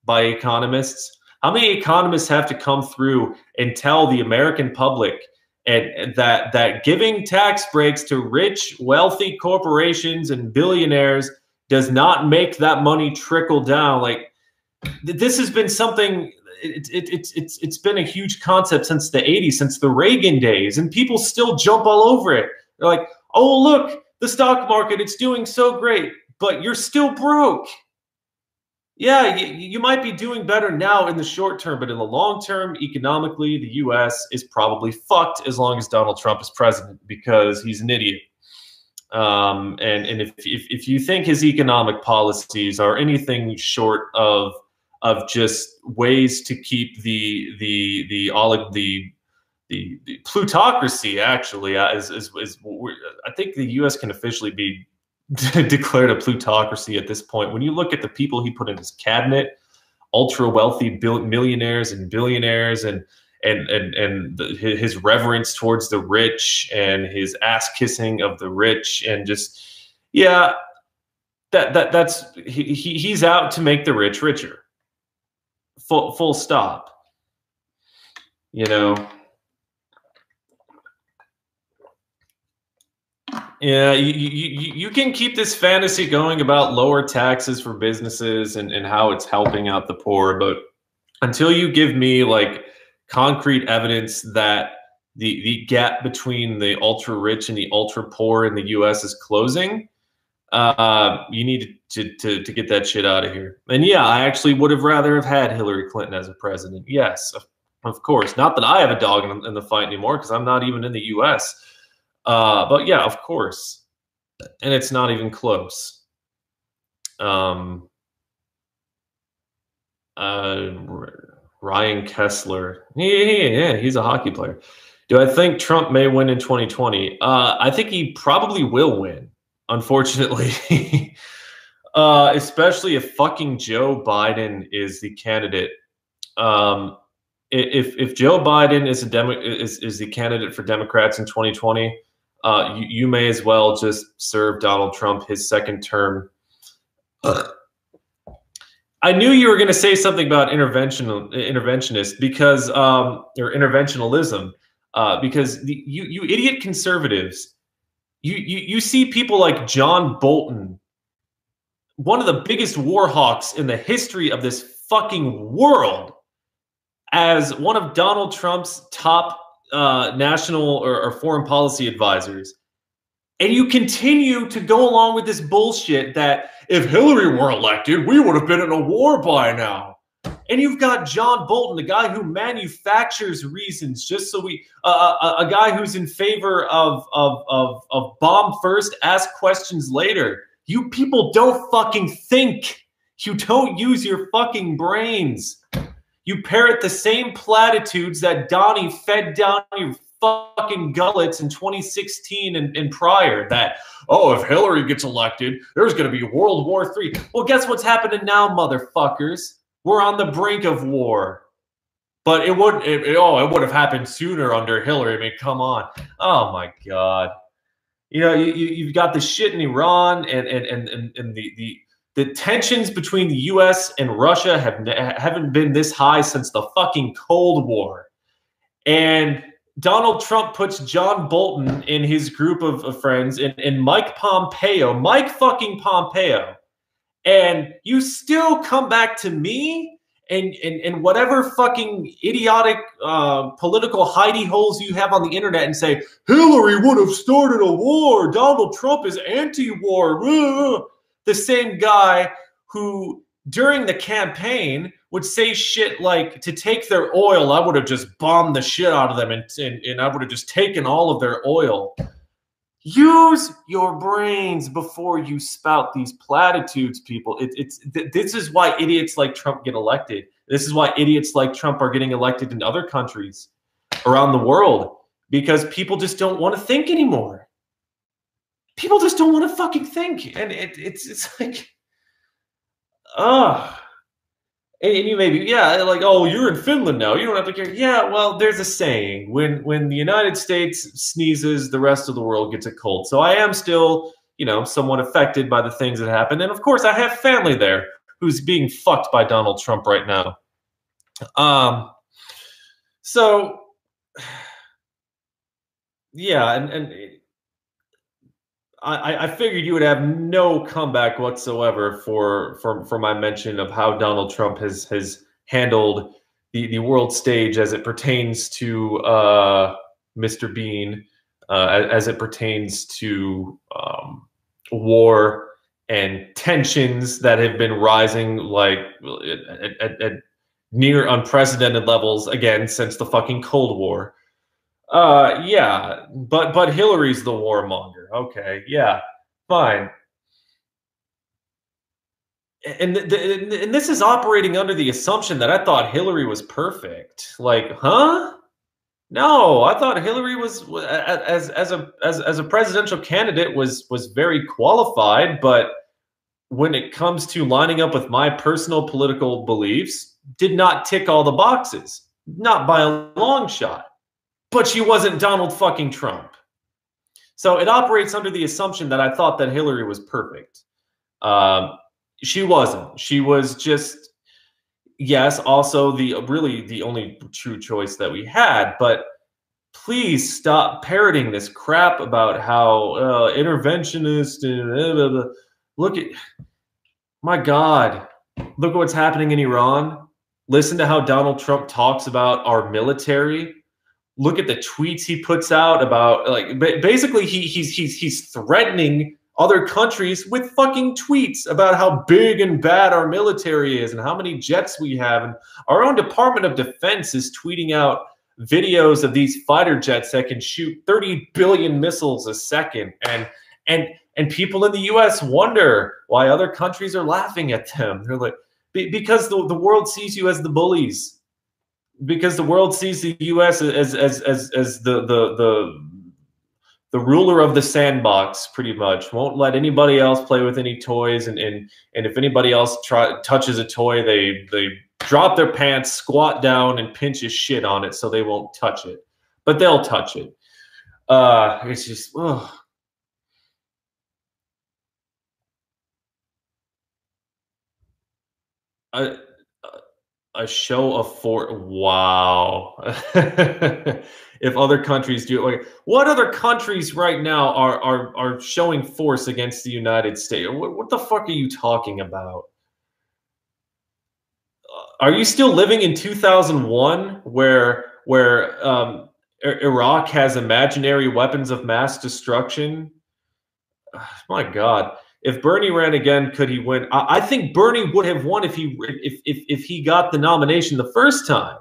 by economists? How many economists have to come through and tell the American public and that giving tax breaks to rich, wealthy corporations and billionaires does not make that money trickle down? Like, this has been something. It's been a huge concept since the 80s, since the Reagan days, and people still jump all over it. They're like, oh, look, the stock market, it's doing so great, but you're still broke. Yeah, you might be doing better now in the short term, but in the long term, economically, the U.S. is probably fucked as long as Donald Trump is president, because he's an idiot. And if you think his economic policies are anything short of just ways to keep the plutocracy, actually, I think the U.S. can officially be declared a plutocracy at this point. When you look at the people he put in his cabinet, ultra wealthy millionaires and billionaires, and his reverence towards the rich and his ass kissing of the rich, and just, yeah, that's he's out to make the rich richer. Full stop. You know. Yeah, you can keep this fantasy going about lower taxes for businesses and how it's helping out the poor, but until you give me like concrete evidence that the gap between the ultra rich and the ultra poor in the U.S. is closing, you need to get that shit out of here. And yeah, I actually would have rather have had Hillary Clinton as a president. Yes, of course. Not that I have a dog in the fight anymore, because I'm not even in the U.S. But yeah, of course. And it's not even close. Ryan Kessler. Yeah, he's a hockey player. Do I think Trump may win in 2020? I think he probably will win, unfortunately. Especially if fucking Joe Biden is the candidate. If Joe Biden is the candidate for Democrats in 2020, you may as well just serve Donald Trump his second term. I knew you were going to say something about interventionist because or interventionalism, because you idiot conservatives, you see people like John Bolton, one of the biggest war hawks in the history of this fucking world, as one of Donald Trump's top national or foreign policy advisors. And you continue to go along with this bullshit that if Hillary were elected, we would have been in a war by now. And you've got John Bolton, the guy who manufactures reasons just so we, a guy who's in favor of bomb first, ask questions later. You people don't fucking think. You don't use your fucking brains. You parrot the same platitudes that Donnie fed down your fucking gullets in 2016 and prior, that, oh, if Hillary gets elected, there's going to be World War III. Well, guess what's happening now, motherfuckers? We're on the brink of war. But it would have happened sooner under Hillary. I mean, come on. Oh, my God. You know, you've got the shit in Iran and the tensions between the U.S. and Russia haven't been this high since the fucking Cold War. And Donald Trump puts John Bolton in his group of friends and Mike fucking Pompeo. And you still come back to me and whatever fucking idiotic political hidey holes you have on the internet and say, Hillary would have started a war. Donald Trump is anti-war. The same guy who, during the campaign, would say shit like, to take their oil, I would have just bombed the shit out of them and I would have just taken all of their oil. Use your brains before you spout these platitudes, people. This is why idiots like Trump get elected. This is why idiots like Trump are getting elected in other countries around the world, because people just don't want to think anymore. People just don't want to fucking think. And it's like, and you may be, yeah, like, oh, you're in Finland now, you don't have to care. Yeah, well, there's a saying, when the United States sneezes, the rest of the world gets a cold. So I am still, you know, somewhat affected by the things that happen. And of course, I have family there who's being fucked by Donald Trump right now. So, yeah, and I figured you would have no comeback whatsoever for my mention of how Donald Trump has handled the world stage as it pertains to Mr. Bean, as it pertains to war and tensions that have been rising like at near unprecedented levels again since the fucking Cold War. Yeah, but Hillary's the warmonger. Okay, yeah, fine. And this is operating under the assumption that I thought Hillary was perfect. Like, huh? No, I thought Hillary was as a presidential candidate was very qualified, but when it comes to lining up with my personal political beliefs, did not tick all the boxes. not by a long shot. But she wasn't Donald fucking Trump. So it operates under the assumption that I thought that Hillary was perfect. She wasn't. She was just, yes, also really the only true choice that we had. But please stop parroting this crap about how interventionist and blah, blah, blah. Look at, my God, look at what's happening in Iran. Listen to how Donald Trump talks about our military. Look at the tweets he puts out about, like, basically he's threatening other countries with fucking tweets about how big and bad our military is and how many jets we have. And our own Department of Defense is tweeting out videos of these fighter jets that can shoot 30 billion missiles a second. And people in the US wonder why other countries are laughing at them. They're like, because the world sees you as the bullies. Because the world sees the U.S. as the ruler of the sandbox, pretty much. Won't let anybody else play with any toys, and if anybody else touches a toy, they drop their pants, squat down, and pinch a shit on it so they won't touch it. But they'll touch it. It's just, ugh. A show of force. Wow. If other countries do it, like, what other countries right now are showing force against the United States? What the fuck are you talking about? Are you still living in 2001 where Iraq has imaginary weapons of mass destruction? My God. If Bernie ran again, could he win? I think Bernie would have won if he got the nomination the first time.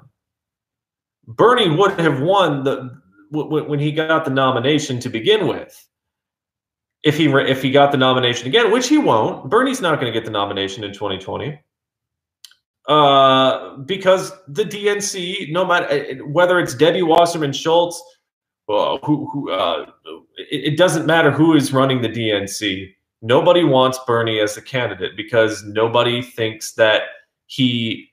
Bernie would have won when he got the nomination to begin with. If he got the nomination again, which he won't. Bernie's not going to get the nomination in 2020. Because the DNC, no matter whether it's Debbie Wasserman Schultz, it doesn't matter who is running the DNC. Nobody wants Bernie as a candidate because nobody thinks that he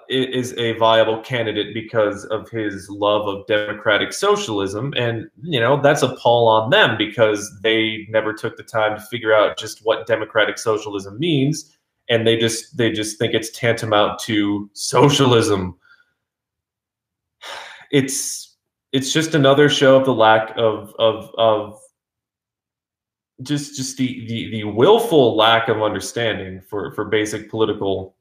is a viable candidate because of his love of democratic socialism. And, you know, that's a pall on them because they never took the time to figure out just what democratic socialism means. And they just think it's tantamount to socialism. It's just another show of the lack of just the willful lack of understanding for basic political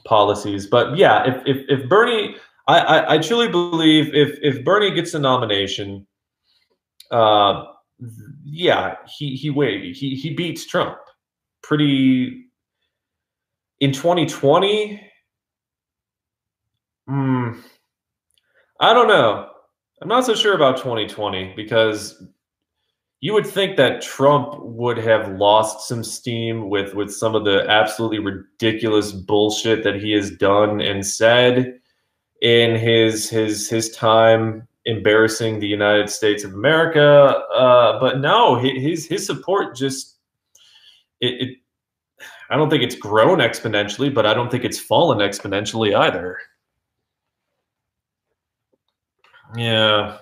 policies. But yeah, if Bernie, I truly believe if Bernie gets a nomination, yeah, he beats Trump pretty in 2020. I don't know. I'm not so sure about 2020 because you would think that Trump would have lost some steam with some of the absolutely ridiculous bullshit that he has done and said in his time embarrassing the United States of America. But no, his support just I don't think it's grown exponentially, but I don't think it's fallen exponentially either. Yeah.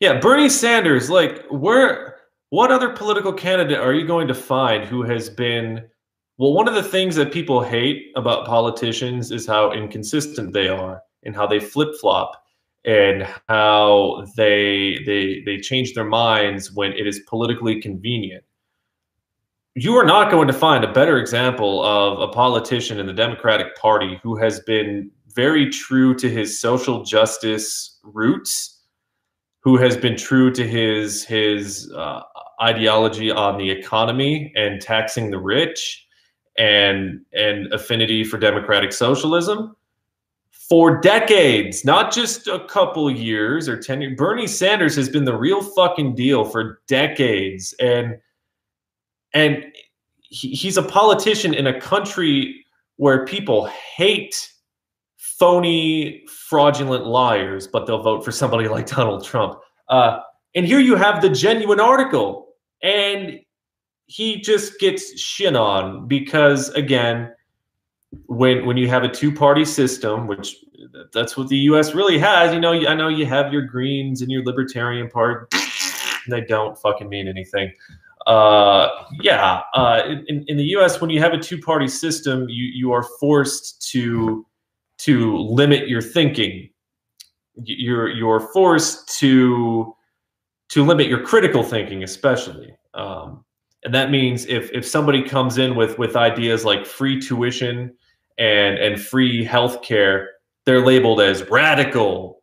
Yeah, Bernie Sanders, like, what other political candidate are you going to find who has been, well, one of the things that people hate about politicians is how inconsistent they are and how they flip-flop and how they change their minds when it is politically convenient. You are not going to find a better example of a politician in the Democratic Party who has been very true to his social justice roots, who has been true to his ideology on the economy and taxing the rich and affinity for democratic socialism for decades, not just a couple years or 10 years. Bernie Sanders has been the real fucking deal for decades. And he's a politician in a country where people hate phony, fraudulent liars, but they'll vote for somebody like Donald Trump. And here you have the genuine article, and he just gets shit on because, again, when you have a two-party system, which that's what the U.S. really has. You know, I know you have your Greens and your Libertarian Party. They don't fucking mean anything. Yeah, in the U.S., when you have a two-party system, you are forced to limit your thinking. You're forced to limit your critical thinking, especially. And that means if somebody comes in with ideas like free tuition and free healthcare, they're labeled as radical.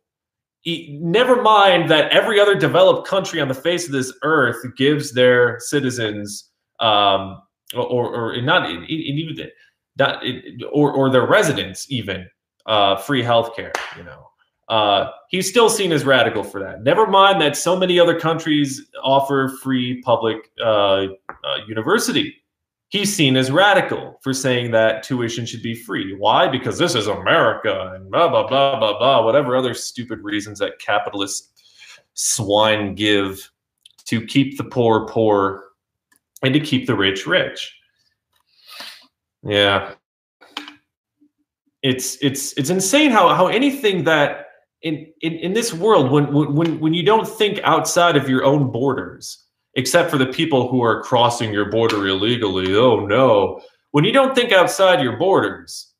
Never mind that every other developed country on the face of this earth gives their citizens, or not even not, or their residents even, free healthcare. You know, he's still seen as radical for that. Never mind that so many other countries offer free public university. He's seen as radical for saying that tuition should be free. Why? Because this is America and blah, blah, blah, blah, blah, whatever other stupid reasons that capitalist swine give to keep the poor poor and to keep the rich rich. Yeah. It's insane how anything that in this world, when you don't think outside of your own borders, except for the people who are crossing your border illegally. Oh no. When you don't think outside your borders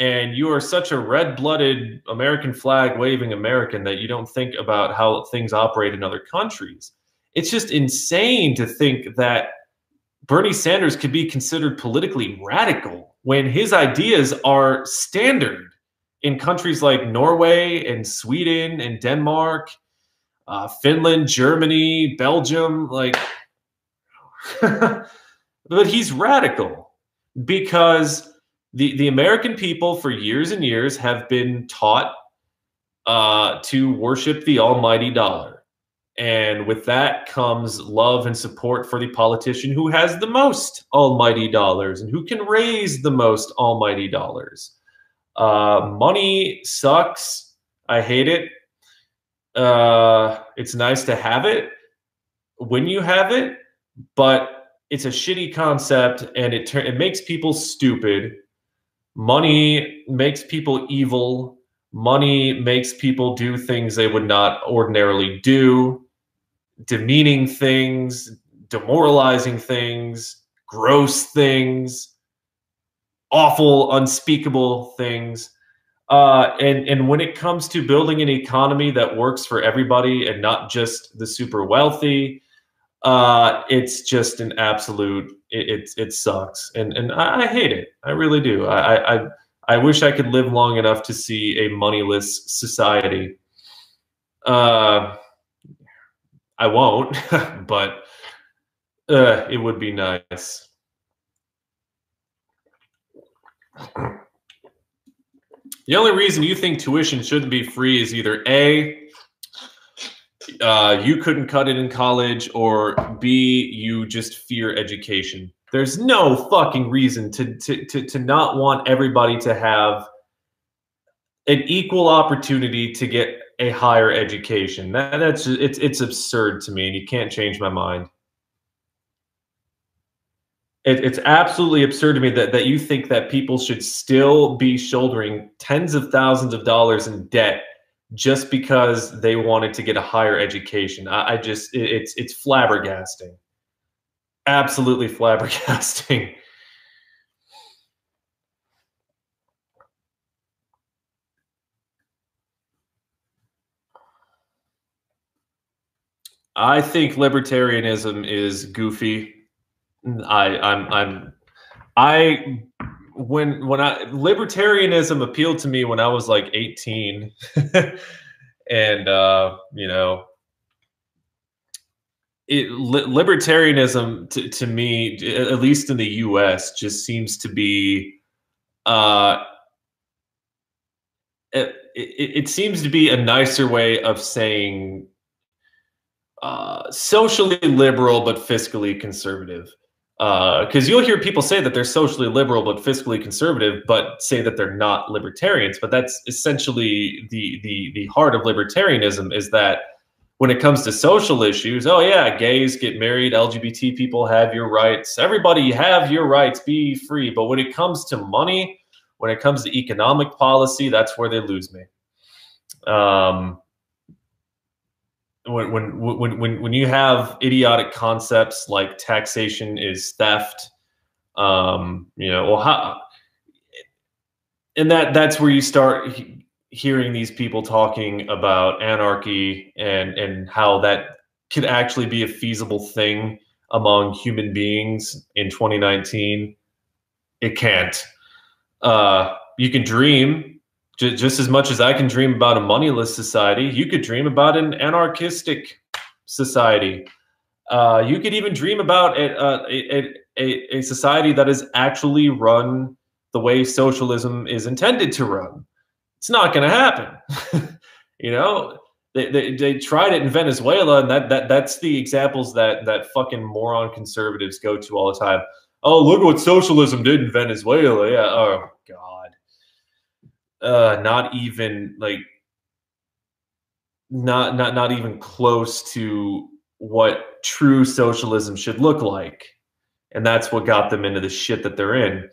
and you are such a red-blooded American flag waving American that you don't think about how things operate in other countries, it's just insane to think that Bernie Sanders could be considered politically radical when his ideas are standard in countries like Norway and Sweden and Denmark, Finland, Germany, Belgium, like, but he's radical because the American people for years and years have been taught to worship the almighty dollar. And with that comes love and support for the politician who has the most almighty dollars and who can raise the most almighty dollars. Money sucks. I hate it. It's nice to have it when you have it, but it's a shitty concept and it makes people stupid. Money makes people evil. Money makes people do things they would not ordinarily do, demeaning things, demoralizing things, gross things, awful, unspeakable things. And when it comes to building an economy that works for everybody and not just the super wealthy, it's just an absolute, it sucks. And I hate it. I really do. I wish I could live long enough to see a moneyless society. I won't, but it would be nice. The only reason you think tuition shouldn't be free is either A, you couldn't cut it in college, or B, you just fear education. There's no fucking reason to not want everybody to have an equal opportunity to get a higher education. It's absurd to me, and you can't change my mind. It's absolutely absurd to me that you think that people should still be shouldering tens of thousands of dollars in debt just because they wanted to get a higher education. It's flabbergasting. Absolutely flabbergasting. I think libertarianism is goofy. Libertarianism appealed to me when I was like 18. And you know, libertarianism to me, at least in the US, just seems to be it seems to be a nicer way of saying socially liberal but fiscally conservative. Because you'll hear people say that they're socially liberal but fiscally conservative, but say that they're not libertarians. But that's essentially the heart of libertarianism, is that when it comes to social issues, oh yeah, gays get married, LGBT people have your rights, everybody have your rights, be free. But when it comes to money, when it comes to economic policy, that's where they lose me. When you have idiotic concepts like taxation is theft, and that's where you start hearing these people talking about anarchy and how that could actually be a feasible thing among human beings in 2019. It can't. You can dream just as much as I can dream about a moneyless society. You could dream about an anarchistic society. You could even dream about a society that is actually run the way socialism is intended to run. It's not going to happen. They tried it in Venezuela, and that's the examples that fucking moron conservatives go to all the time. Oh, look what socialism did in Venezuela. Yeah. Oh God. Not even like not even close to what true socialism should look like. And that's what got them into the shit that they're in.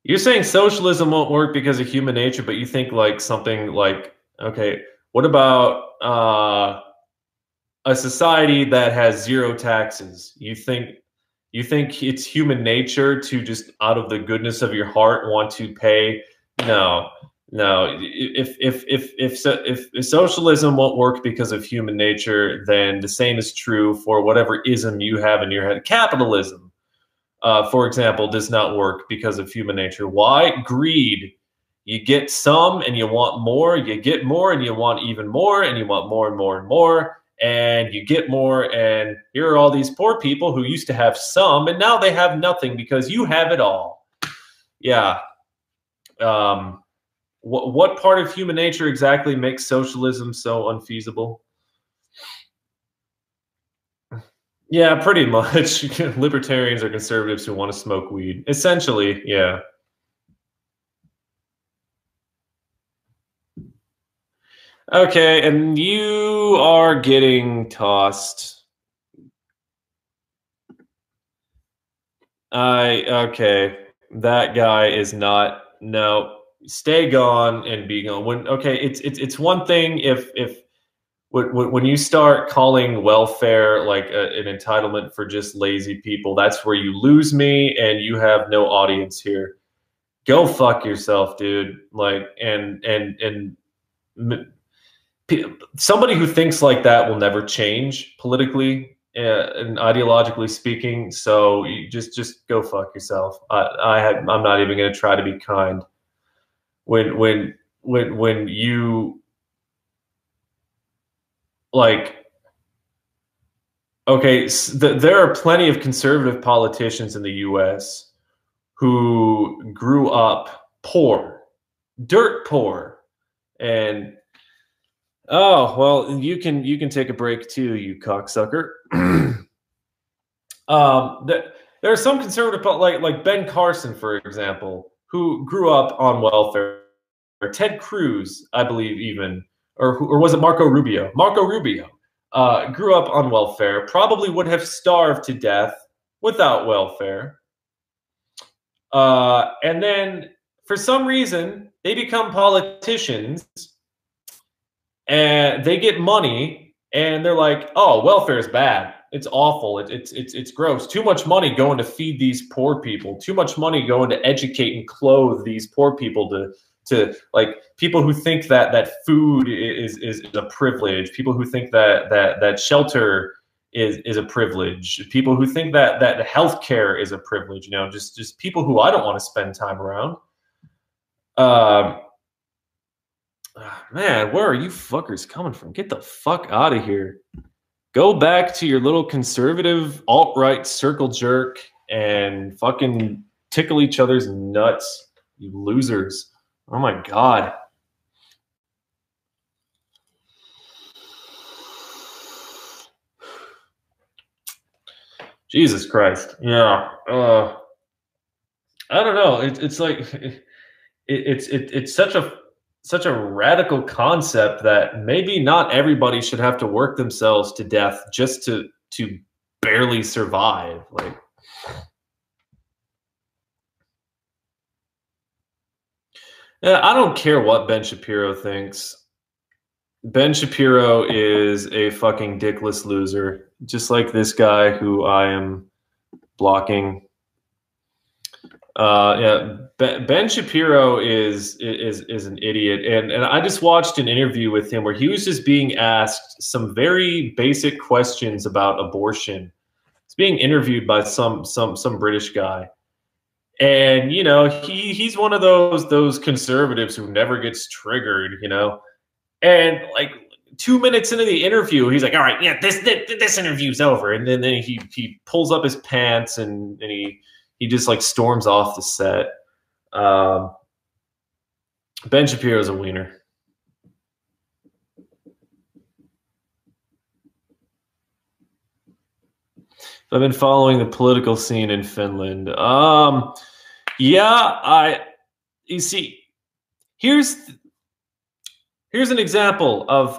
You're saying socialism won't work because of human nature, but you think like something like, okay, what about a society that has zero taxes? You think it's human nature to just out of the goodness of your heart want to pay? No. If socialism won't work because of human nature, then the same is true for whatever ism you have in your head. Capitalism, for example, does not work because of human nature. Why? Greed. You get some and you want more. You get more and you want even more, and you want more and more and more. And you get more, and here are all these poor people who used to have some, and now they have nothing because you have it all. Yeah. What part of human nature exactly makes socialism so unfeasible? Yeah, pretty much. Libertarians are conservatives who want to smoke weed. Essentially, yeah. Okay, and you are getting tossed. Okay. That guy is not. No. Stay gone and be gone. It's one thing if when you start calling welfare like an entitlement for just lazy people, that's where you lose me, and you have no audience here. Go fuck yourself, dude. Like, somebody who thinks like that will never change politically and ideologically speaking. So you just go fuck yourself. I'm not even going to try to be kind. When you like, okay, there are plenty of conservative politicians in the U.S. who grew up poor, dirt poor, and oh well, you can take a break too, you cocksucker. There are some conservative, like Ben Carson, for example, who grew up on welfare. Ted Cruz, I believe, even, or was it Marco Rubio? Marco Rubio grew up on welfare. Probably would have starved to death without welfare. And then, for some reason, they become politicians, and they get money, and they're like, "Oh, welfare is bad. It's awful. It's gross. Too much money going to feed these poor people. Too much money going to educate and clothe these poor people to like people who think that food is a privilege. People who think that shelter is a privilege. People who think that healthcare is a privilege. Just people who I don't want to spend time around." Man, where are you fuckers coming from? Get the fuck out of here. Go back to your little conservative alt-right circle jerk and fucking tickle each other's nuts, you losers. Oh my God. Jesus Christ. Yeah. I don't know. It's like it's such a such a radical concept that maybe not everybody should have to work themselves to death just to barely survive. Like, yeah, I don't care what Ben Shapiro thinks. Ben Shapiro is a fucking dickless loser, just like this guy who I am blocking. Yeah, Ben Shapiro is an idiot, and I just watched an interview with him where he was just being asked some very basic questions about abortion. He's being interviewed by some British guy, and you know he's one of those conservatives who never gets triggered, you know, and like 2 minutes into the interview, he's like, "All right, yeah, this interview's over," and then he pulls up his pants and he just like storms off the set. Ben Shapiro's a wiener. I've been following the political scene in Finland. Yeah, you see, here's an example of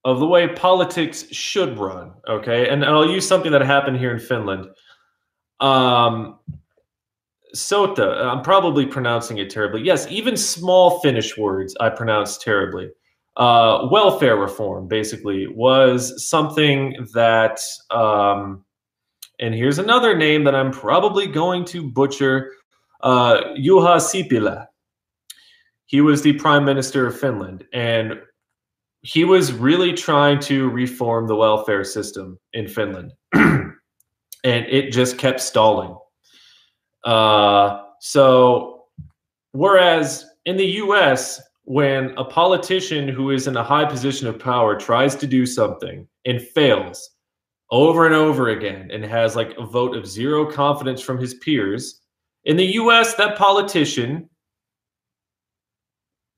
the way politics should run. Okay, and I'll use something that happened here in Finland. Sota, I'm probably pronouncing it terribly. Yes, even small Finnish words I pronounce terribly. Welfare reform, basically, was something that, and here's another name that I'm probably going to butcher, Juha Sipilä. He was the prime minister of Finland, and he was really trying to reform the welfare system in Finland. And it just kept stalling. So whereas in the US, when a politician who is in a high position of power tries to do something and fails over and over again and has like a vote of zero confidence from his peers, in the US, that politician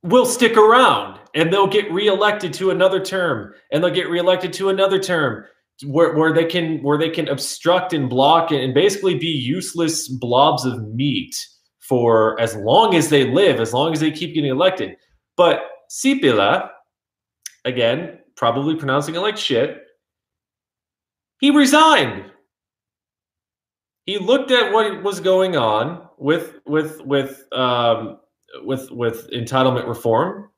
will stick around and they'll get reelected to another term, and they'll get reelected to another term, where they can obstruct and block and basically be useless blobs of meat for as long as they live, as long as they keep getting elected. But Sipilä, again, probably pronouncing it like shit, he resigned. He looked at what was going on with entitlement reform,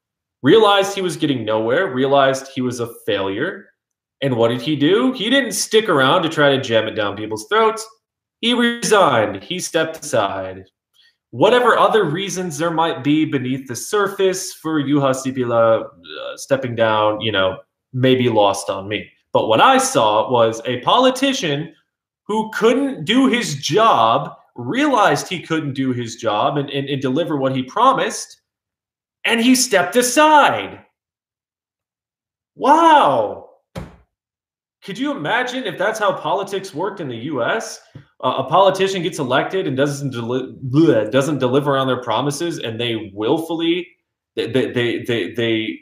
realized he was getting nowhere, realized he was a failure. And what did he do? He didn't stick around to try to jam it down people's throats. He resigned. He stepped aside. Whatever other reasons there might be beneath the surface for Juha Sipilä stepping down, you know, maybe lost on me. But what I saw was a politician who couldn't do his job, realized he couldn't do his job and deliver what he promised, and he stepped aside. Wow. Could you imagine if that's how politics worked in the U.S.? A politician gets elected and doesn't deliver on their promises, and they willfully they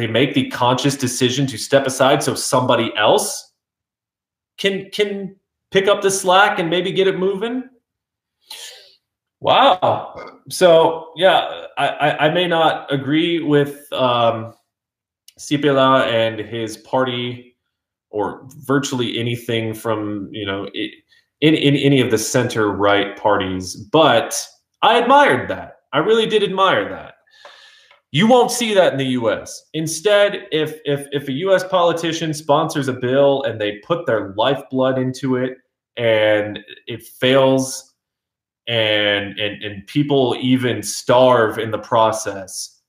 make the conscious decision to step aside so somebody else can pick up the slack and maybe get it moving. Wow. So yeah, I may not agree with Sipilä and his party, or virtually anything from, you know, in any of the center right parties, but I admired that. I really did admire that. You won't see that in the U.S. Instead, if a U.S. politician sponsors a bill and they put their lifeblood into it and it fails, and people even starve in the process,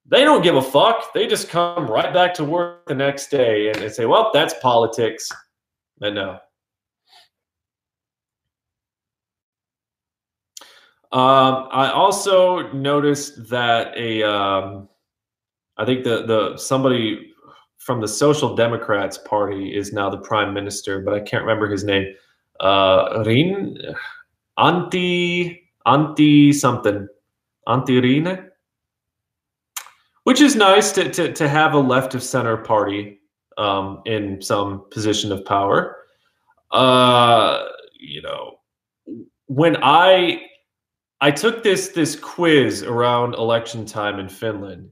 they don't give a fuck. They just come right back to work the next day and say, well, that's politics. And no. I also noticed that I think somebody from the Social Democrats Party is now the prime minister, but I can't remember his name. Antti Rinne, which is nice to have a left of center party in some position of power. You know, when I I took this quiz around election time in Finland,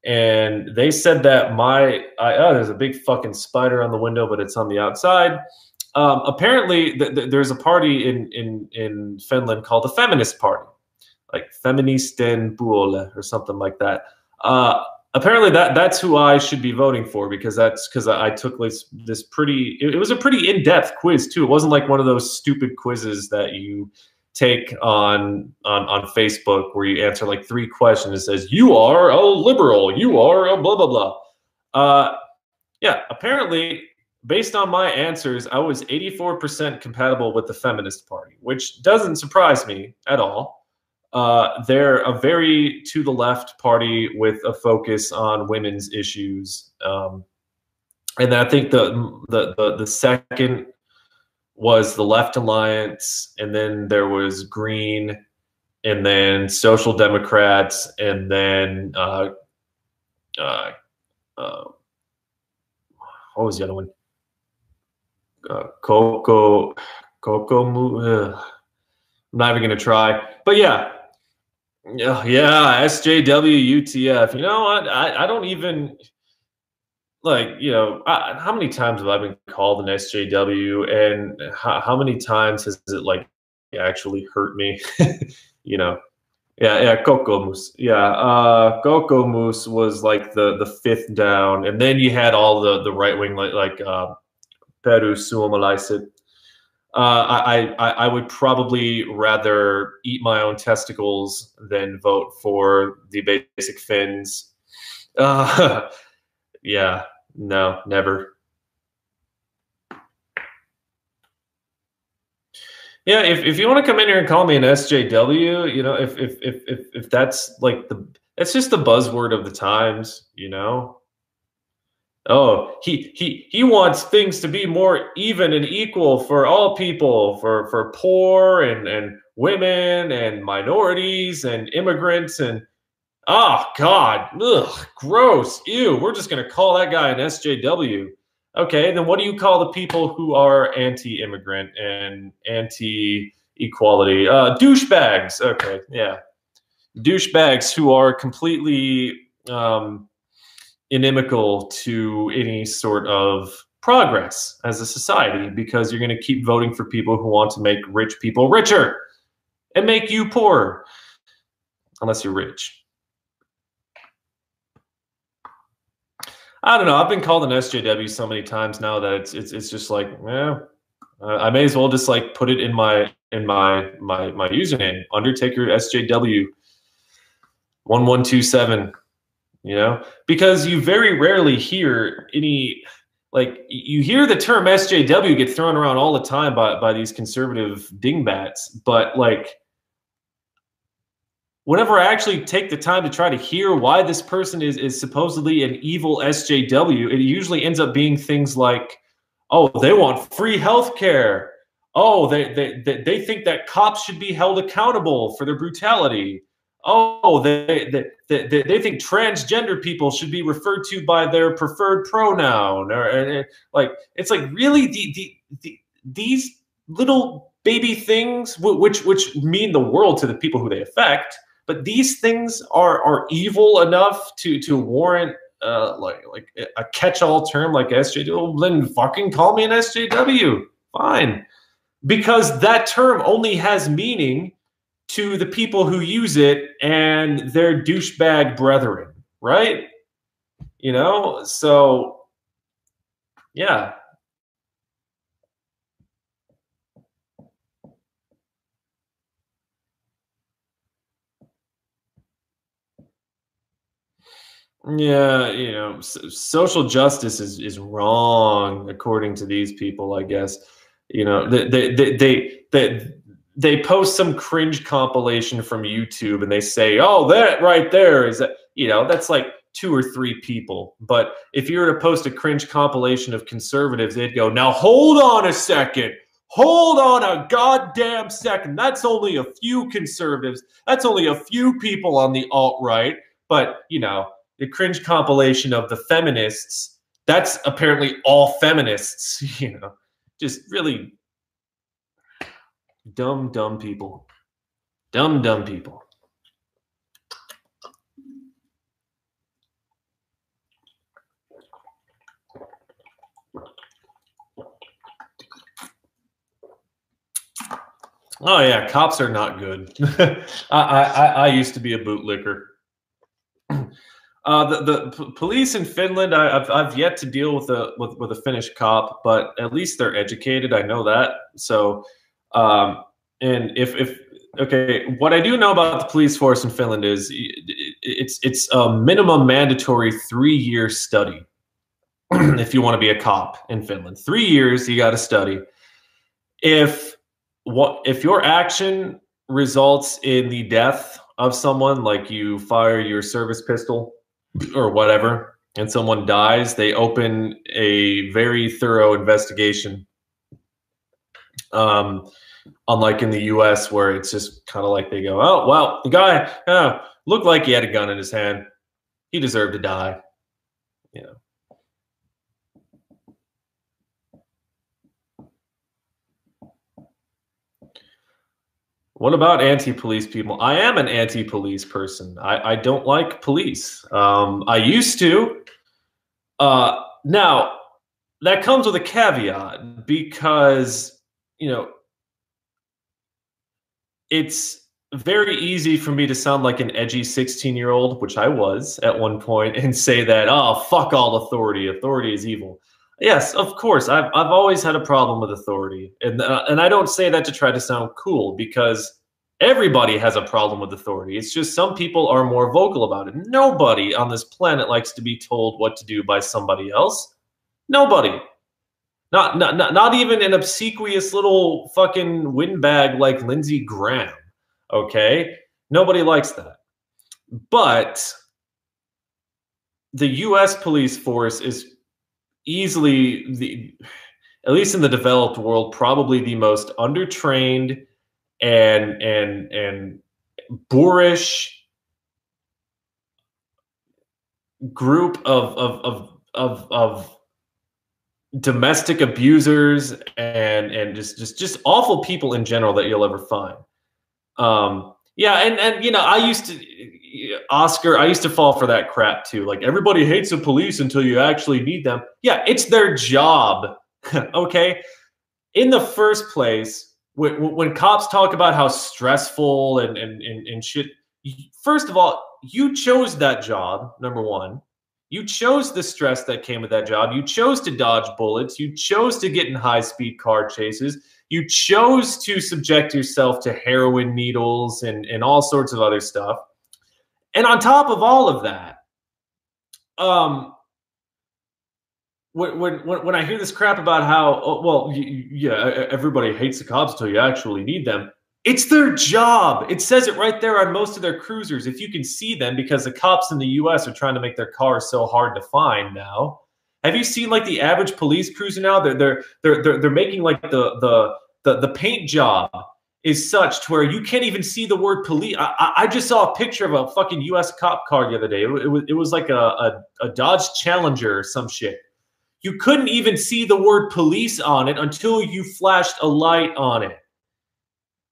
and they said that there's a big fucking spider on the window, but it's on the outside. Apparently, there's a party in Finland called the Feminist Party, like Feministen Puole or something like that. Uh, Apparently, that's who I should be voting for, because I took this pretty. It was a pretty in-depth quiz too. It wasn't like one of those stupid quizzes that you take on Facebook where you answer like 3 questions. It says you are a liberal, you are a blah blah blah. Yeah, apparently, based on my answers, I was 84% compatible with the Feminist Party, which doesn't surprise me at all. They're a very to the left party with a focus on women's issues, and I think the second was the Left Alliance, and then there was Green, and then Social Democrats, and then what was the other one? Coco. I'm not even gonna try, but yeah, SJW UTF. You know what? I don't even like. How many times have I been called an SJW, and how many times has it like actually hurt me? you know. Yeah, Coco Moose. Yeah, Coco Moose was like the 5th down, and then you had all the right wing like Peru Suomalaiset. I would probably rather eat my own testicles than vote for the basic Finns. Yeah, no, never. Yeah, if you want to come in here and call me an SJW, if that's like that's just the buzzword of the times, Oh, he wants things to be more even and equal for all people, for poor and women and minorities and immigrants and God, ugh, gross, ew. We're just gonna call that guy an SJW. Okay, then what do you call the people who are anti-immigrant and anti-equality? Douchebags. Okay, yeah, douchebags who are completely inimical to any sort of progress as a society, because you're going to keep voting for people who want to make rich people richer and make you poorer, unless you're rich. I don't know. I've been called an SJW so many times now that it's just like, I may as well just like put it in my username, Undertaker SJW 1127. Because you very rarely hear any, like, you hear the term SJW get thrown around all the time by these conservative dingbats, but like, whenever I actually take the time to try to hear why this person is supposedly an evil SJW, it usually ends up being things like, oh, they want free healthcare. Oh, they think that cops should be held accountable for their brutality. Oh, they think transgender people should be referred to by their preferred pronoun, or like, it's like, really these little baby things, which mean the world to the people who they affect, but these things are evil enough to warrant like a catch-all term like SJW. Well, then fucking call me an SJW, fine, because that term only has meaning to the people who use it and their douchebag brethren, right? So yeah. Yeah, social justice is wrong according to these people, I guess. They post some cringe compilation from YouTube and they say, "Oh, that right there is that's like 2 or 3 people." But if you were to post a cringe compilation of conservatives, they'd go, "Now hold on a second. Hold on a goddamn second. That's only a few conservatives. That's only a few people on the alt-right." But, the cringe compilation of the feminists, that's apparently all feminists, just really dumb people. Dumb, dumb people. Oh yeah, cops are not good. I used to be a bootlicker. The police in Finland, I've yet to deal with a Finnish cop, but at least they're educated. I know that. So, and if okay, what I do know about the police force in Finland is it's a minimum mandatory 3-year study if you want to be a cop in Finland. 3 years you got to study. If your action results in the death of someone, like you fire your service pistol or whatever, and someone dies, they open a very thorough investigation. Unlike in the U.S., where it's just kind of like they go, "Oh, well, the guy looked like he had a gun in his hand. He deserved to die." You know. What about anti-police people? I am an anti-police person. I don't like police. I used to. Now, that comes with a caveat because, you know, it's very easy for me to sound like an edgy 16-year-old, which I was at one point, and say that, oh, fuck all authority. Authority is evil. Yes, of course. I've always had a problem with authority, and I don't say that to try to sound cool, because everybody has a problem with authority. It's just some people are more vocal about it. Nobody on this planet likes to be told what to do by somebody else. Nobody. Not even an obsequious little fucking windbag like Lindsey Graham. Okay, nobody likes that. But the U.S. police force is easily at least in the developed world, probably the most undertrained and boorish group of domestic abusers and just awful people in general that you'll ever find. Yeah, and you know, I used to fall for that crap too. Like, everybody hates the police until you actually need them. Yeah, it's their job. Okay? In the first place, when cops talk about how stressful and shit, first of all, you chose that job, number one. You chose the stress that came with that job. You chose to dodge bullets. You chose to get in high-speed car chases. You chose to subject yourself to heroin needles and all sorts of other stuff. And on top of all of that, when I hear this crap about how, oh, well, yeah, everybody hates the cops until you actually need them. It's their job. It says it right there on most of their cruisers, if you can see them, because the cops in the U.S. are trying to make their cars so hard to find now. Have you seen like the average police cruiser now? They're making like the paint job is such to where you can't even see the word police. I just saw a picture of a fucking U.S. cop car the other day. It was like a Dodge Challenger or some shit. You couldn't even see the word police on it until you flashed a light on it.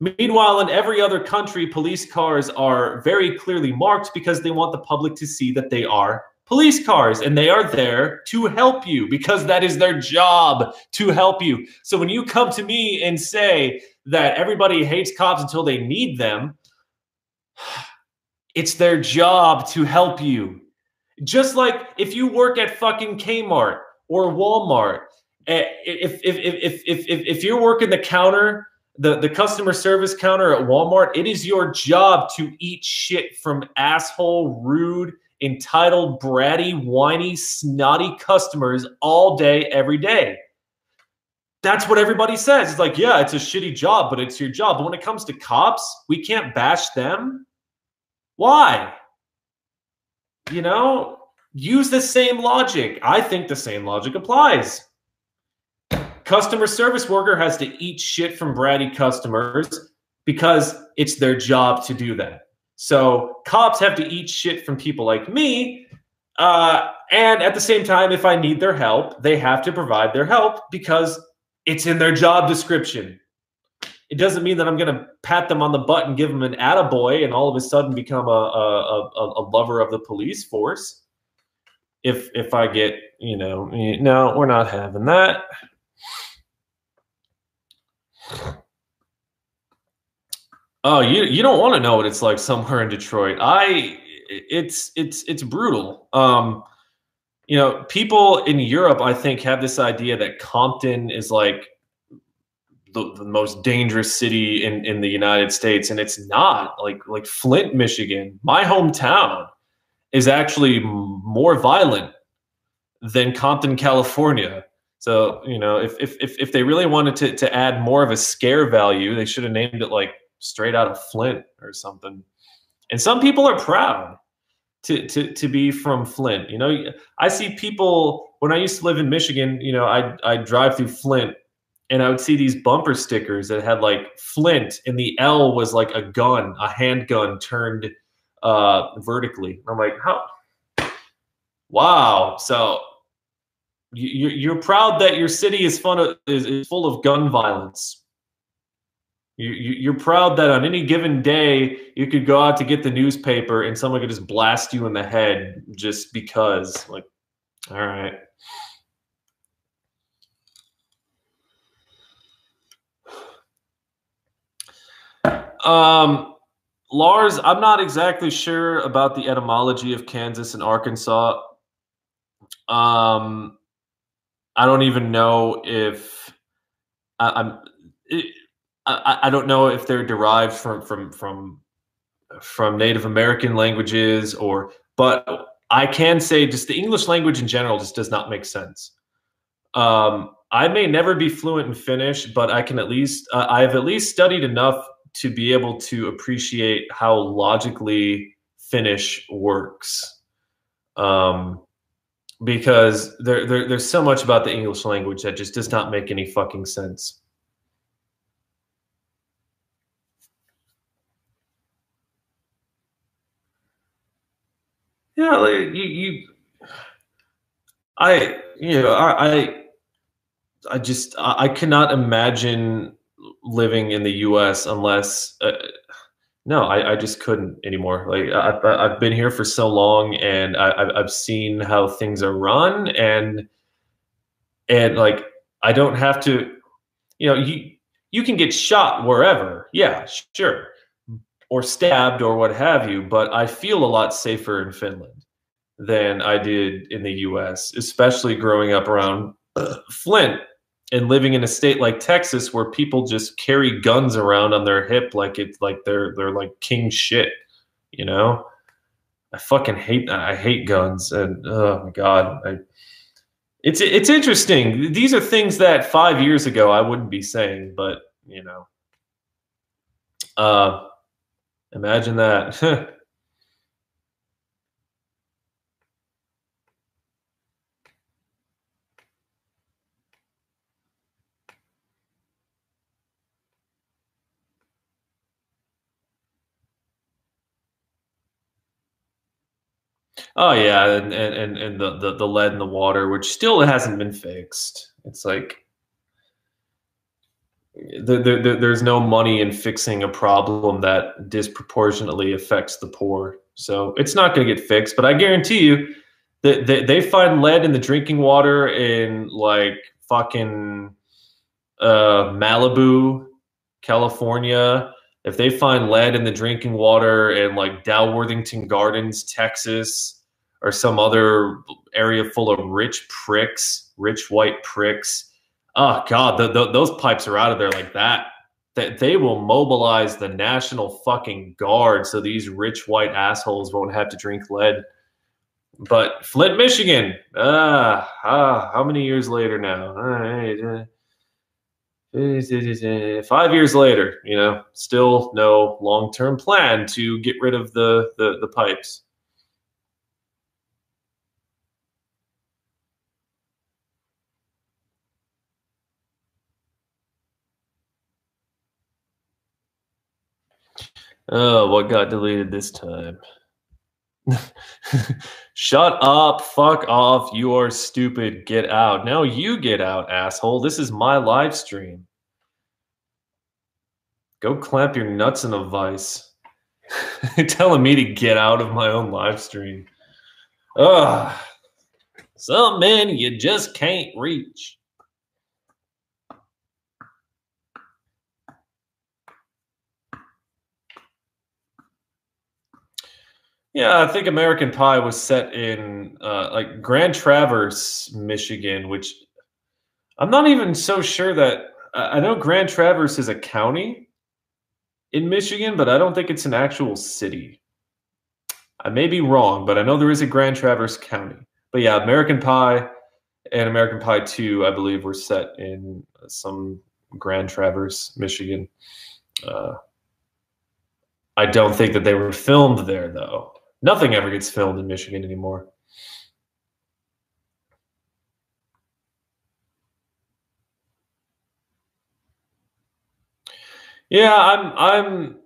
Meanwhile, in every other country, police cars are very clearly marked because they want the public to see that they are police cars, and they are there to help you because that is their job, to help you. So when you come to me and say that everybody hates cops until they need them, it's their job to help you. Just like if you work at fucking Kmart or Walmart, if you're working the counter, the customer service counter at Walmart, it is your job to eat shit from asshole, rude, entitled, bratty, whiny, snotty customers all day, every day. That's what everybody says. It's like, yeah, it's a shitty job, but it's your job. But when it comes to cops, we can't bash them. Why? You know, use the same logic. I think the same logic applies. Customer service worker has to eat shit from bratty customers because it's their job to do that. So cops have to eat shit from people like me. And at the same time, if I need their help, they have to provide their help because it's in their job description. it doesn't mean that I'm going to pat them on the butt and give them an attaboy and all of a sudden become a lover of the police force. If I get, no, we're not having that. Oh, you don't want to know what it's like somewhere in Detroit. It's brutal. People in Europe, I think, have this idea that Compton is like the most dangerous city in the United States, and it's not. Like Flint, Michigan, my hometown, is actually more violent than Compton, California. So, if they really wanted to add more of a scare value, they should have named it like Straight Out of Flint or something. And some people are proud to be from Flint. I see people, when I used to live in Michigan, I'd drive through Flint and I would see these bumper stickers that had like Flint, and the L was like a gun, a handgun turned vertically. I'm like, how? Wow. So you're proud that your city is full of gun violence. You're proud that on any given day you could go out to get the newspaper and someone could just blast you in the head just because. Like, all right. Lars, I'm not exactly sure about the etymology of Kansas and Arkansas. I don't even know if I don't know if they're derived from Native American languages, but I can say just the English language in general just does not make sense. I may never be fluent in Finnish, but I can I've at least studied enough to be able to appreciate how logically Finnish works. Because there's so much about the English language that just does not make any fucking sense. Yeah, like I cannot imagine living in the U.S. unless no, I just couldn't anymore. Like I've been here for so long, and I've seen how things are run, and like I don't have to. You can get shot wherever, yeah, sure, or stabbed or what have you. But I feel a lot safer in Finland than I did in the U.S., especially growing up around Flint and living in a state like Texas where people just carry guns around on their hip like it's like they're like king shit. I fucking hate that. I hate guns, and oh my god, it's interesting. These are things that 5 years ago I wouldn't be saying, but imagine that. Oh yeah, and the lead in the water, which still hasn't been fixed. It's like there's no money in fixing a problem that disproportionately affects the poor. So it's not going to get fixed. But I guarantee you that they find lead in the drinking water in like fucking Malibu, California. If they find lead in the drinking water in like Dalworthington Gardens, Texas, or some other area full of rich white pricks, oh god, those pipes are out of there like that. That they will mobilize the National fucking Guard so these rich white assholes won't have to drink lead. But Flint, Michigan, how many years later now? All right. 5 years later, still no long-term plan to get rid of the pipes. Oh, what got deleted this time? Shut up, fuck off, you are stupid, get out. Now you get out, asshole. This is my live stream. Go clamp your nuts in a vice. Telling me to get out of my own live stream. Ugh. Some men you just can't reach. Yeah, I think American Pie was set in like Grand Traverse, Michigan, which I'm not even so sure that I know Grand Traverse is a county in Michigan, but I don't think it's an actual city. I may be wrong, but I know there is a Grand Traverse County. But yeah, American Pie and American Pie 2, I believe, were set in some Grand Traverse, Michigan. I don't think that they were filmed there, though. Nothing ever gets filmed in Michigan anymore. Yeah, I'm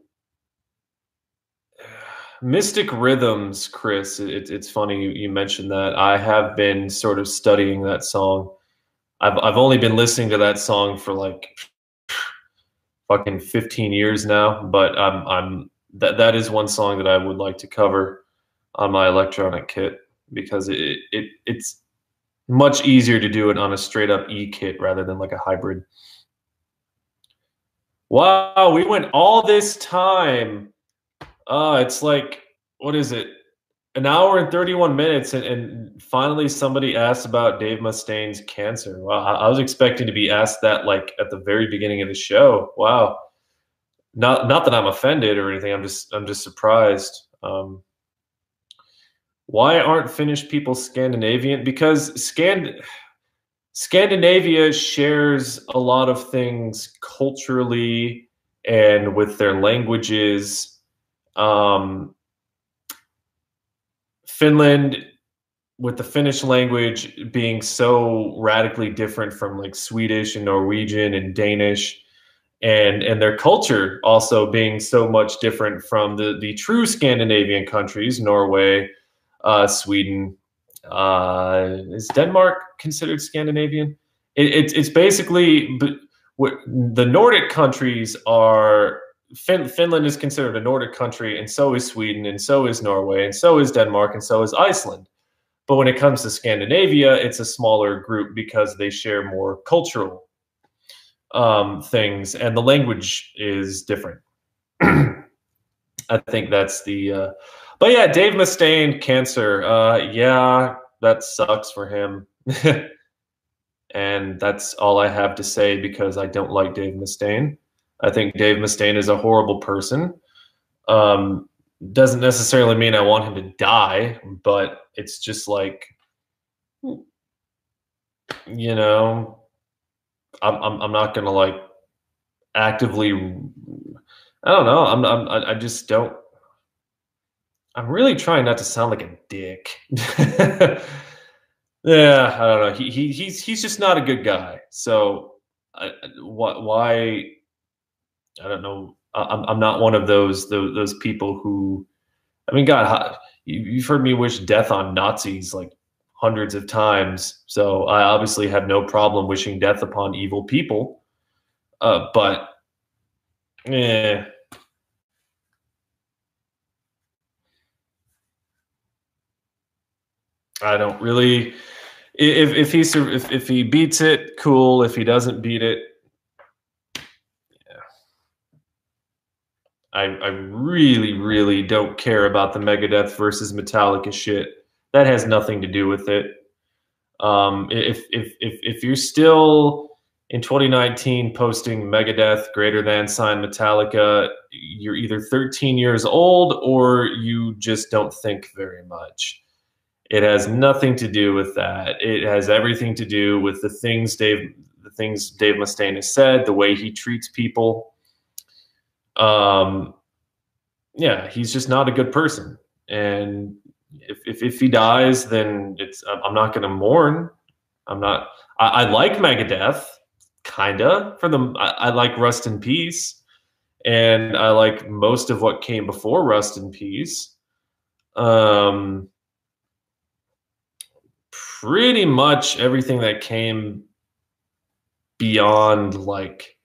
Mystic Rhythms, Chris. It's funny you mentioned that. I have been sort of studying that song. I've only been listening to that song for like fucking 15 years now, but that is one song that I would like to cover on my electronic kit because it's much easier to do it on a straight up E kit rather than like a hybrid. Wow, we went all this time. It's like, what is it? An hour and 31 minutes, and finally somebody asked about Dave Mustaine's cancer. Wow, I was expecting to be asked that like at the very beginning of the show. Wow. Not that I'm offended or anything. I'm just surprised. Why aren't Finnish people Scandinavian? Because Scandinavia shares a lot of things culturally and with their languages. Finland, with the Finnish language being so radically different from like Swedish and Norwegian and Danish, and their culture also being so much different from the true Scandinavian countries, Norway, Sweden. Is Denmark considered Scandinavian? It's basically the Nordic countries are. Finland is considered a Nordic country, and so is Sweden, and so is Norway, and so is Denmark, and so is Iceland. But when it comes to Scandinavia, it's a smaller group because they share more cultural things, and the language is different. I think that's the. But yeah, Dave Mustaine, cancer. Yeah, that sucks for him. And that's all I have to say because I don't like Dave Mustaine. I think Dave Mustaine is a horrible person. Doesn't necessarily mean I want him to die, but it's just like, you know, I'm not gonna like actively. I don't know. I just don't. I'm really trying not to sound like a dick. Yeah, I don't know. He's just not a good guy. So, why? I don't know. I'm not one of those people who. I mean, God, you've heard me wish death on Nazis like hundreds of times. So I obviously have no problem wishing death upon evil people. But, eh, I don't really. If he beats it, cool. If he doesn't beat it, I really, really don't care about the Megadeth versus Metallica shit. That has nothing to do with it. If you're still in 2019 posting Megadeth greater than sign Metallica, you're either 13 years old or you just don't think very much. It has nothing to do with that. It has everything to do with the things Dave Mustaine has said, the way he treats people. Yeah, he's just not a good person. And if he dies, then I'm not going to mourn. I'm not. I like Megadeth, kinda. For them, I like Rust in Peace, and I like most of what came before Rust in Peace. Pretty much everything that came beyond, like,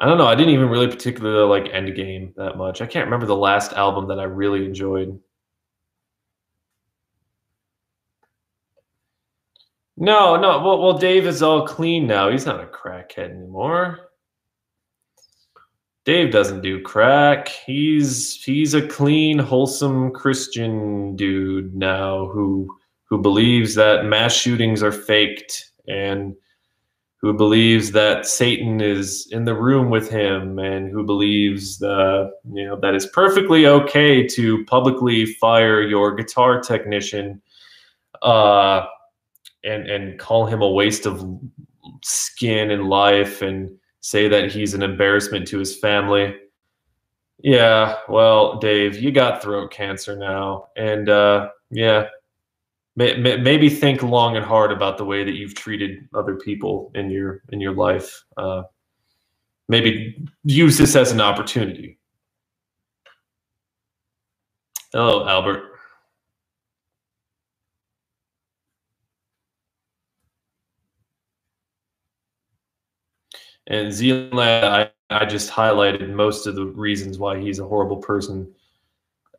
I don't know. I didn't even really particularly like Endgame that much. I can't remember the last album that I really enjoyed. No, no. Well, Dave is all clean now. He's not a crackhead anymore. Dave doesn't do crack. He's a clean, wholesome Christian dude now who believes that mass shootings are faked and who believes that Satan is in the room with him and who believes that it's perfectly okay to publicly fire your guitar technician uh, and call him a waste of skin and life and say that he's an embarrassment to his family. Yeah, well, Dave, you got throat cancer now, and yeah, maybe think long and hard about the way that you've treated other people in your life. Maybe use this as an opportunity. Hello, Albert. And Zealand, I just highlighted most of the reasons why he's a horrible person.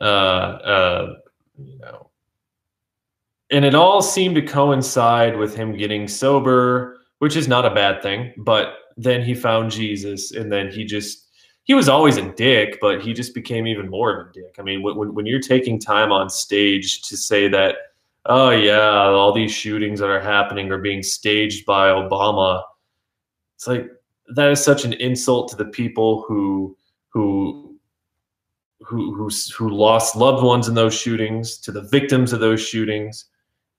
You know, and it all seemed to coincide with him getting sober, which is not a bad thing. But then he found Jesus, and then he was always a dick, but he just became even more of a dick. I mean, when you're taking time on stage to say that, oh yeah, all these shootings that are happening are being staged by Obama, it's like that is such an insult to the people who who lost loved ones in those shootings, to the victims of those shootings.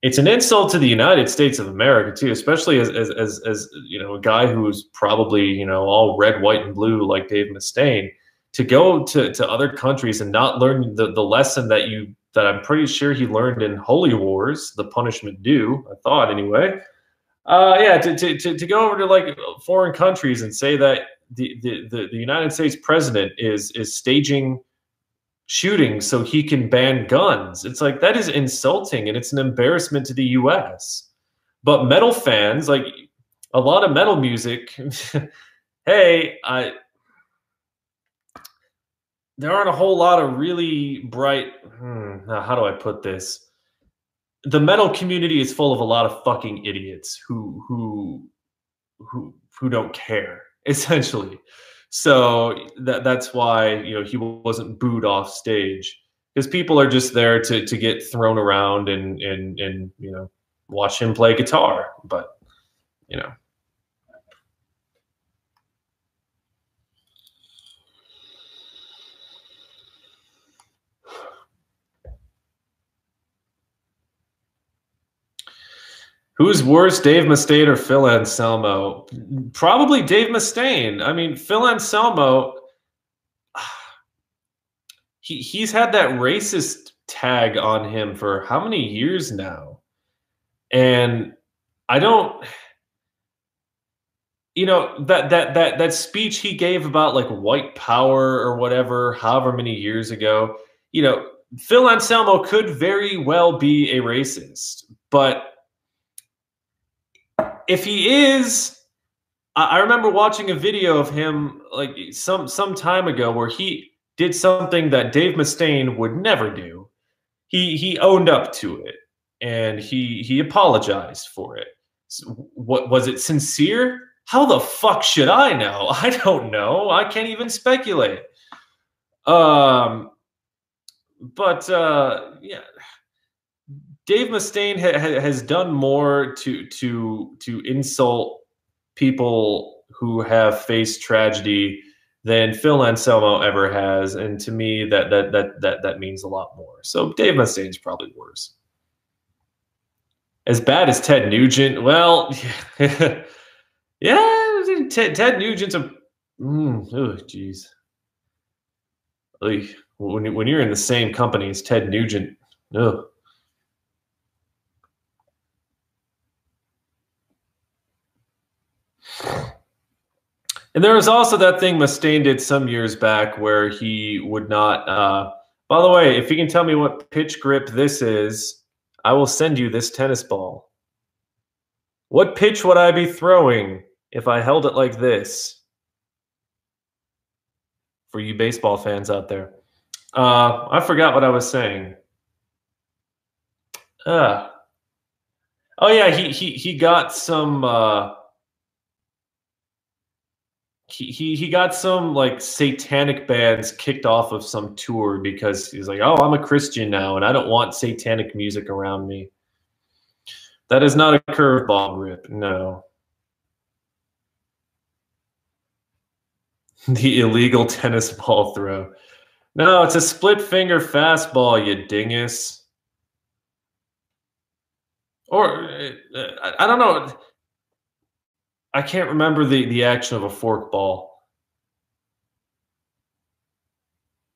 It's an insult to the United States of America too, especially as a guy who's probably all red, white, and blue like Dave Mustaine, to go to other countries and not learn the lesson that I'm pretty sure he learned in Holy Wars, The Punishment Due. I thought anyway. Yeah, to go over to like foreign countries and say that the United States president is staging shootings so he can ban guns. It's like that is insulting and it's an embarrassment to the US. But metal fans, like a lot of metal music, hey, there aren't a whole lot of really bright how do I put this? The metal community is full of a lot of fucking idiots who don't care, essentially. So that's why he wasn't booed off stage, because people are just there to get thrown around and watch him play guitar. But who's worse, Dave Mustaine or Phil Anselmo? Probably Dave Mustaine. I mean, Phil Anselmo, he's had that racist tag on him for how many years now? And I don't, that speech he gave about like white power or whatever, however many years ago, Phil Anselmo could very well be a racist, but if he is, I remember watching a video of him like some time ago where he did something that Dave Mustaine would never do. He owned up to it and he apologized for it. So, what was it, sincere? How the fuck should I know? I don't know. I can't even speculate. But yeah, Dave Mustaine has done more to insult people who have faced tragedy than Phil Anselmo ever has, and to me, that means a lot more. So Dave Mustaine's probably worse. As bad as Ted Nugent, well, yeah, Ted Nugent's a oh jeez. When you're in the same company as Ted Nugent, ugh. And there was also that thing Mustaine did some years back where he would not. By the way, if you can tell me what pitch grip this is, I will send you this tennis ball. What pitch would I be throwing if I held it like this? for you baseball fans out there. I forgot what I was saying. Oh yeah, he got some. He got some like satanic bands kicked off of some tour because he's like, oh, I'm a Christian now and I don't want satanic music around me. That is not a curveball rip, no. The illegal tennis ball throw. No, it's a split finger fastball, you dingus. Or I don't know. I can't remember the action of a fork ball.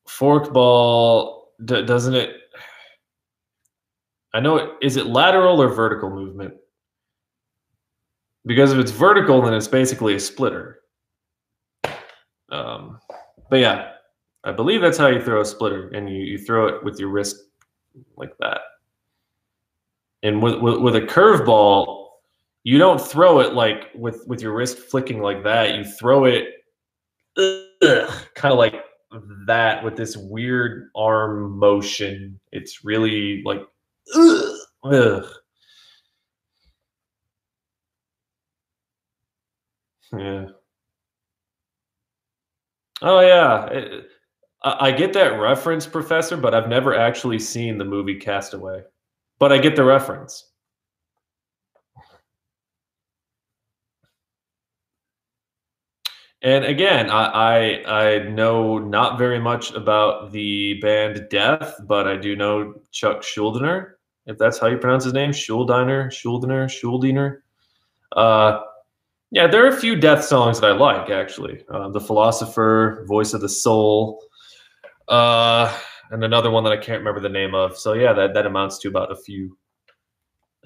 Fork ball, doesn't it? I know it. Is it lateral or vertical movement? Because if it's vertical, then it's basically a splitter. But yeah, I believe that's how you throw a splitter, and you throw it with your wrist like that. And with a curveball, you don't throw it like with your wrist flicking like that. You throw it kind of like that with this weird arm motion. It's really like ugh. Yeah. Oh yeah. I get that reference, Professor, but I've never actually seen the movie Castaway. But I get the reference. And again, I know not very much about the band Death, but I do know Chuck Schuldiner, if that's how you pronounce his name, Schuldiner. Uh, yeah, there are a few Death songs that I like actually. The Philosopher, Voice of the Soul, and another one that I can't remember the name of. So yeah, that amounts to about a few.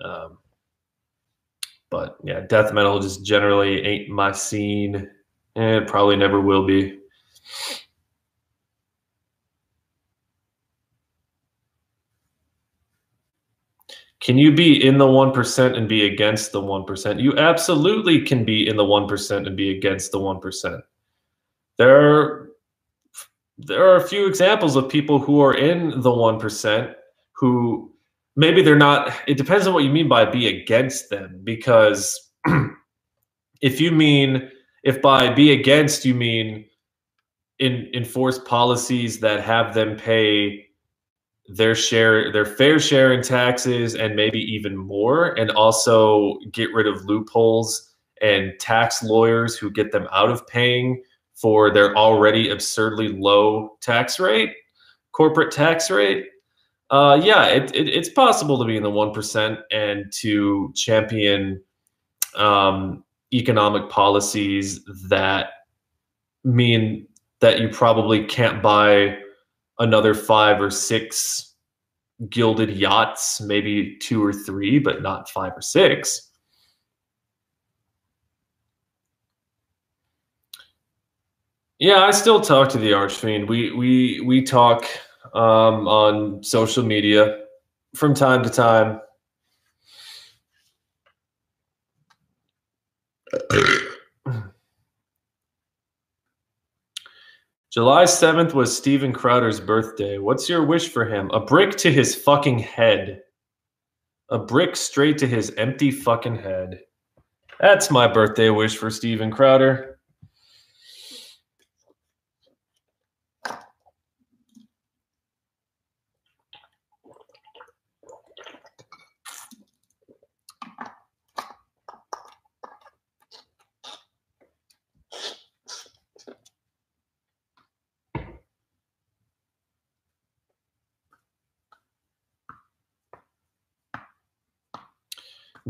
Um, but yeah, death metal just generally ain't my scene. And it probably never will be. Can you be in the 1% and be against the 1%? You absolutely can be in the 1% and be against the 1%. There are a few examples of people who are in the 1% who maybe they're not. It depends on what you mean by be against them, because if by be against you mean enforce policies that have them pay their fair share in taxes and maybe even more, and also get rid of loopholes and tax lawyers who get them out of paying for their already absurdly low corporate tax rate. Yeah, it's possible to be in the 1% and to champion economic policies that mean that you probably can't buy another 5 or 6 gilded yachts, maybe 2 or 3, but not 5 or 6. Yeah, I still talk to the Archfiend. We talk on social media from time to time. July 7th was Steven Crowder's birthday. What's your wish for him? A brick to his fucking head. A brick straight to his empty fucking head. That's my birthday wish for Steven Crowder.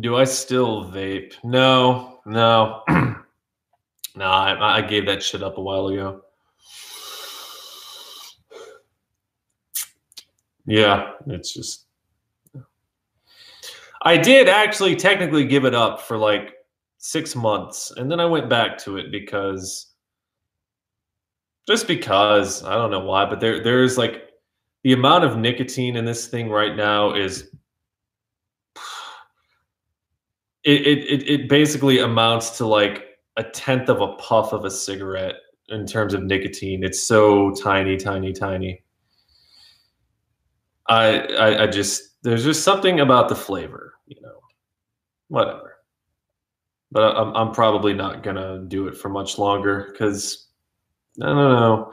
Do I still vape? No. No, I gave that shit up a while ago. Yeah, it's just. I did actually technically give it up for like 6 months, and then I went back to it because. Just because, I don't know why, but there's like the amount of nicotine in this thing right now is. It basically amounts to like a tenth of a puff of a cigarette. in terms of nicotine. It's so tiny, tiny, tiny. I just, there's just something about the flavor, whatever. But I'm probably not gonna do it for much longer because I don't know.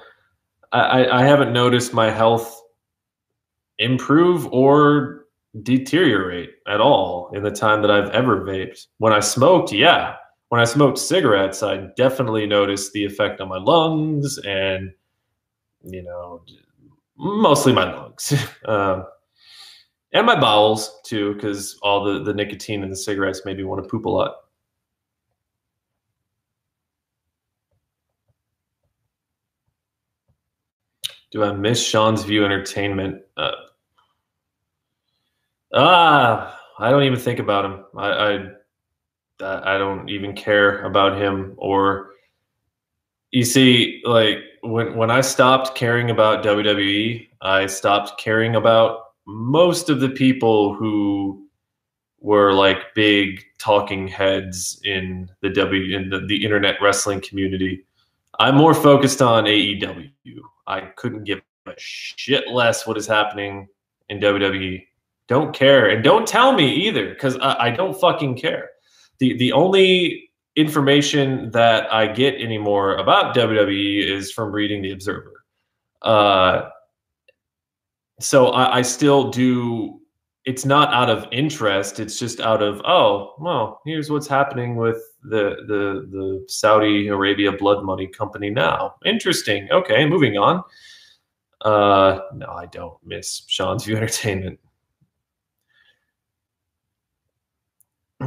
I haven't noticed my health improve or deteriorate at all in the time that I've ever vaped. When I smoked, yeah. When I smoked cigarettes, I definitely noticed the effect on my lungs and, mostly my lungs. And my bowels too, because all the nicotine in the cigarettes made me want to poop a lot. Do I miss Sean's View Entertainment? I don't even think about him. I don't even care about him. Or you see, like when I stopped caring about WWE, I stopped caring about most of the people who were like big talking heads in the internet wrestling community. I'm more focused on AEW. I couldn't give a shit less what is happening in WWE. Don't care, and don't tell me either, because I don't fucking care. The only information that I get anymore about WWE is from reading the Observer. So I still do. It's not out of interest. It's just out of, oh, well, here's what's happening with the Saudi Arabia blood money company now. Interesting. Okay, moving on. No, I don't miss Sean's View Entertainment.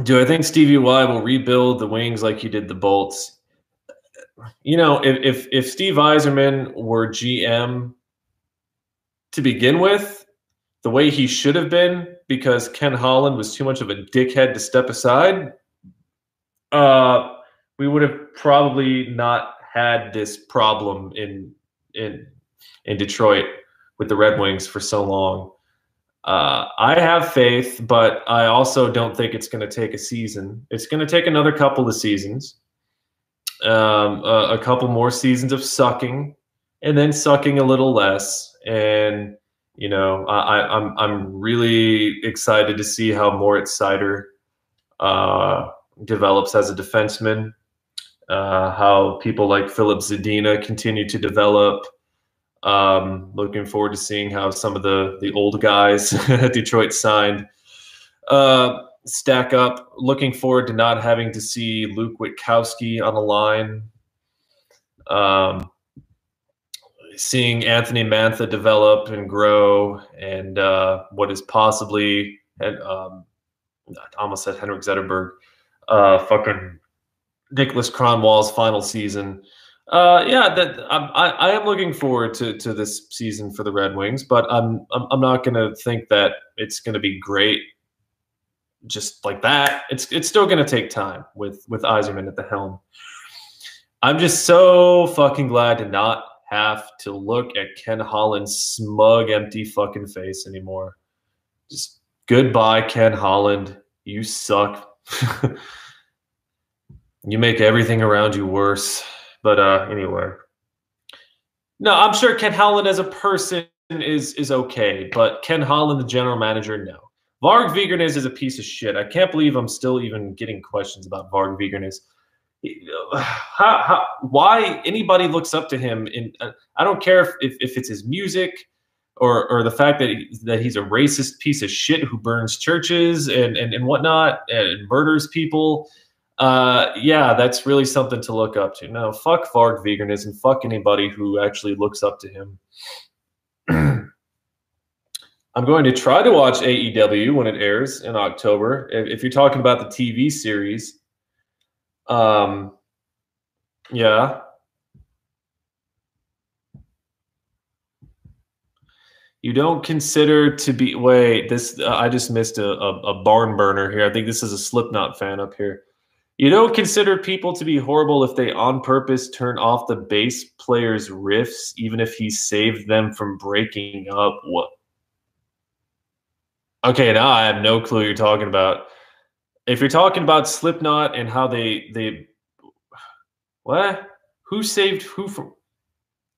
Do I think Stevie Y will rebuild the wings like he did the bolts? If Steve Eiserman were GM to begin with, the way he should have been, because Ken Holland was too much of a dickhead to step aside, we would have probably not had this problem in Detroit with the Red Wings for so long. I have faith, but I also don't think it's going to take a season. It's going to take another couple of seasons, a couple more seasons of sucking, and then sucking a little less. And I'm really excited to see how Moritz Seider develops as a defenseman. How people like Philip Zadina continue to develop. Looking forward to seeing how some of the old guys Detroit signed stack up. Looking forward to not having to see Luke Witkowski on the line. Seeing Anthony Mantha develop and grow, and what is possibly, and I almost said Henrik Zetterberg, fucking Nicholas Cronwall's final season. I am looking forward to this season for the Red Wings, but I'm not going to think that it's going to be great just like that. It's still going to take time with Yzerman at the helm. I'm just so fucking glad to not have to look at Ken Holland's smug, empty fucking face anymore. Just goodbye, Ken Holland. You suck. You make everything around you worse. But anyway. No, I'm sure Ken Holland as a person is okay, but Ken Holland, the general manager, no. Varg Vikernes is a piece of shit. I can't believe I'm still even getting questions about Varg Vikernes. Why anybody looks up to him? I don't care if it's his music or the fact that he's a racist piece of shit who burns churches and whatnot and murders people. Yeah, that's really something to look up to. No, fuck Varg Vikernes and fuck anybody who actually looks up to him. I'm going to try to watch AEW when it airs in October. If you're talking about the TV series, yeah. You don't consider to be, wait, this, I just missed a barn burner here. I think this is a Slipknot fan up here. You don't consider people to be horrible if they on purpose turn off the bass player's riffs, even if he saved them from breaking up. What? Okay, now I have no clue what you're talking about. If you're talking about Slipknot and how they what? Who saved who from?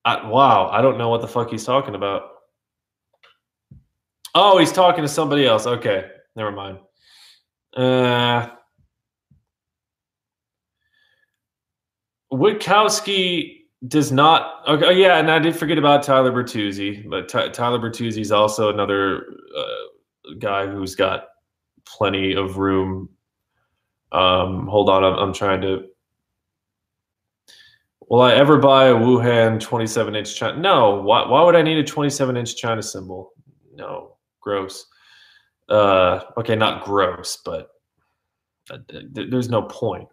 Wow, I don't know what the fuck he's talking about. Oh, he's talking to somebody else. Okay, never mind. Witkowski does not. Okay, yeah, and I did forget about Tyler Bertuzzi, but Tyler Bertuzzi is also another guy who's got plenty of room. Hold on, I'm trying to. Will I ever buy a Wuhan 27-inch China? No. Why would I need a 27-inch China symbol? No, gross. Okay, not gross, but there's no point.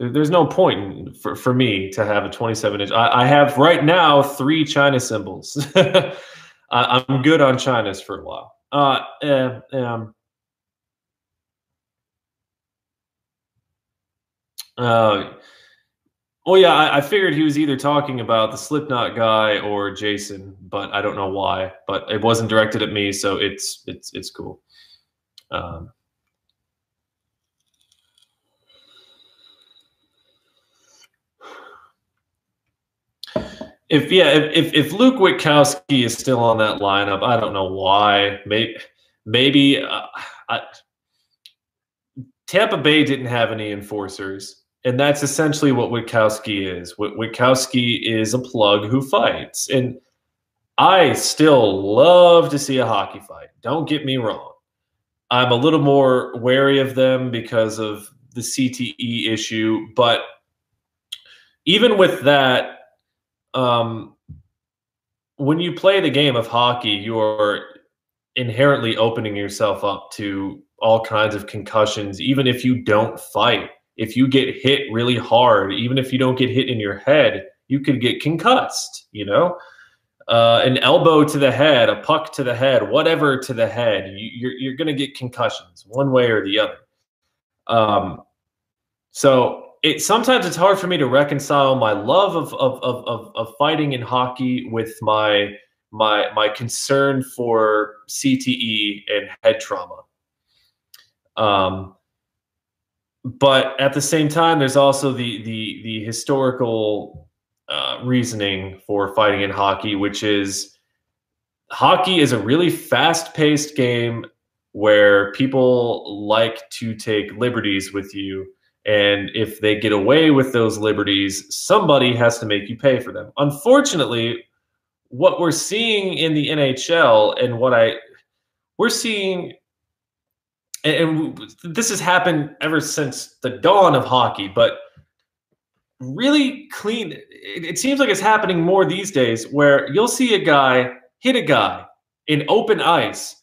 There's no point for me to have a 27-inch. I have right now 3 China symbols. I'm good on China's for a while. Well, yeah, I figured he was either talking about the Slipknot guy or Jason, but I don't know why. But it wasn't directed at me, so it's cool. If Luke Witkowski is still on that lineup, I don't know why. Maybe Tampa Bay didn't have any enforcers. And that's essentially what Witkowski is. Witkowski is a plug who fights. And I still love to see a hockey fight. Don't get me wrong. I'm a little more wary of them because of the CTE issue. But even with that, when you play the game of hockey, you are inherently opening yourself up to all kinds of concussions, even if you don't fight. If you get hit really hard, even if you don't get hit in your head, you could get concussed, you know? An elbow to the head, a puck to the head, whatever to the head, you're going to get concussions one way or the other. So sometimes it's hard for me to reconcile my love of fighting in hockey with my concern for CTE and head trauma. But at the same time, there's also the historical reasoning for fighting in hockey, which is hockey is a really fast-paced game where people like to take liberties with you. And if they get away with those liberties, somebody has to make you pay for them. Unfortunately, what we're seeing in the NHL and we're seeing, and this has happened ever since the dawn of hockey, but really clean. It seems like it's happening more these days where you'll see a guy hit a guy in open ice,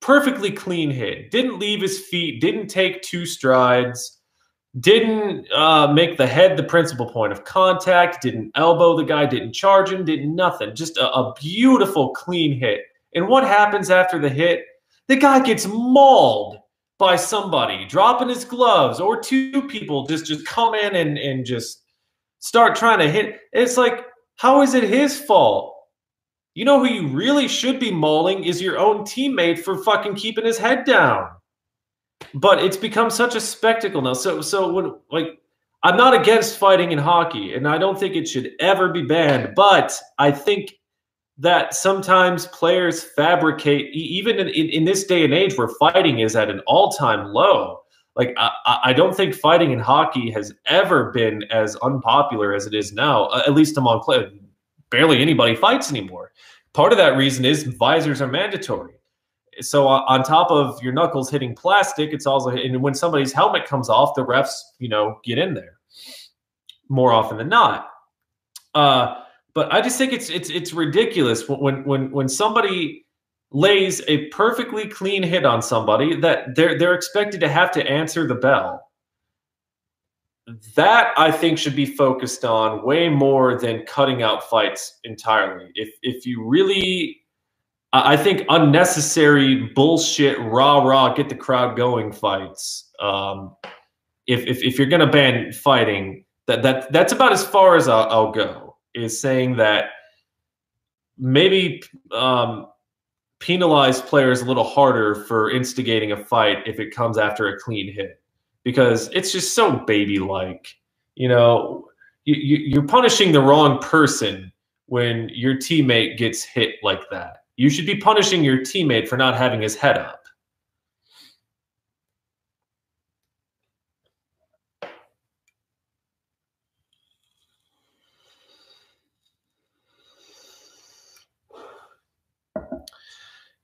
perfectly clean hit, didn't leave his feet, didn't take 2 strides, didn't make the head the principal point of contact, didn't elbow the guy, didn't charge him, did nothing. Just a beautiful, clean hit. And what happens after the hit? The guy gets mauled by somebody, dropping his gloves, or 2 people just come in and just start trying to hit. It's like, how is it his fault? You know who you really should be mauling is your own teammate for fucking keeping his head down. But it's become such a spectacle now. So when, like, I'm not against fighting in hockey, and I don't think it should ever be banned. But I think that sometimes players fabricate, even in this day and age where fighting is at an all-time low. Like, I don't think fighting in hockey has ever been as unpopular as it is now, at least among players. Barely anybody fights anymore. Part of that reason is visors are mandatory. So on top of your knuckles hitting plastic, it's also, and when somebody's helmet comes off, the refs, get in there more often than not. But I just think it's ridiculous when somebody lays a perfectly clean hit on somebody that they're expected to have to answer the bell. That, I think, should be focused on way more than cutting out fights entirely. If you really, I think unnecessary bullshit, rah, get the crowd going fights. If you're going to ban fighting, that's about as far as I'll go, is saying that maybe penalize players a little harder for instigating a fight if it comes after a clean hit. Because it's just so baby-like, you're punishing the wrong person when your teammate gets hit like that. You should be punishing your teammate for not having his head up.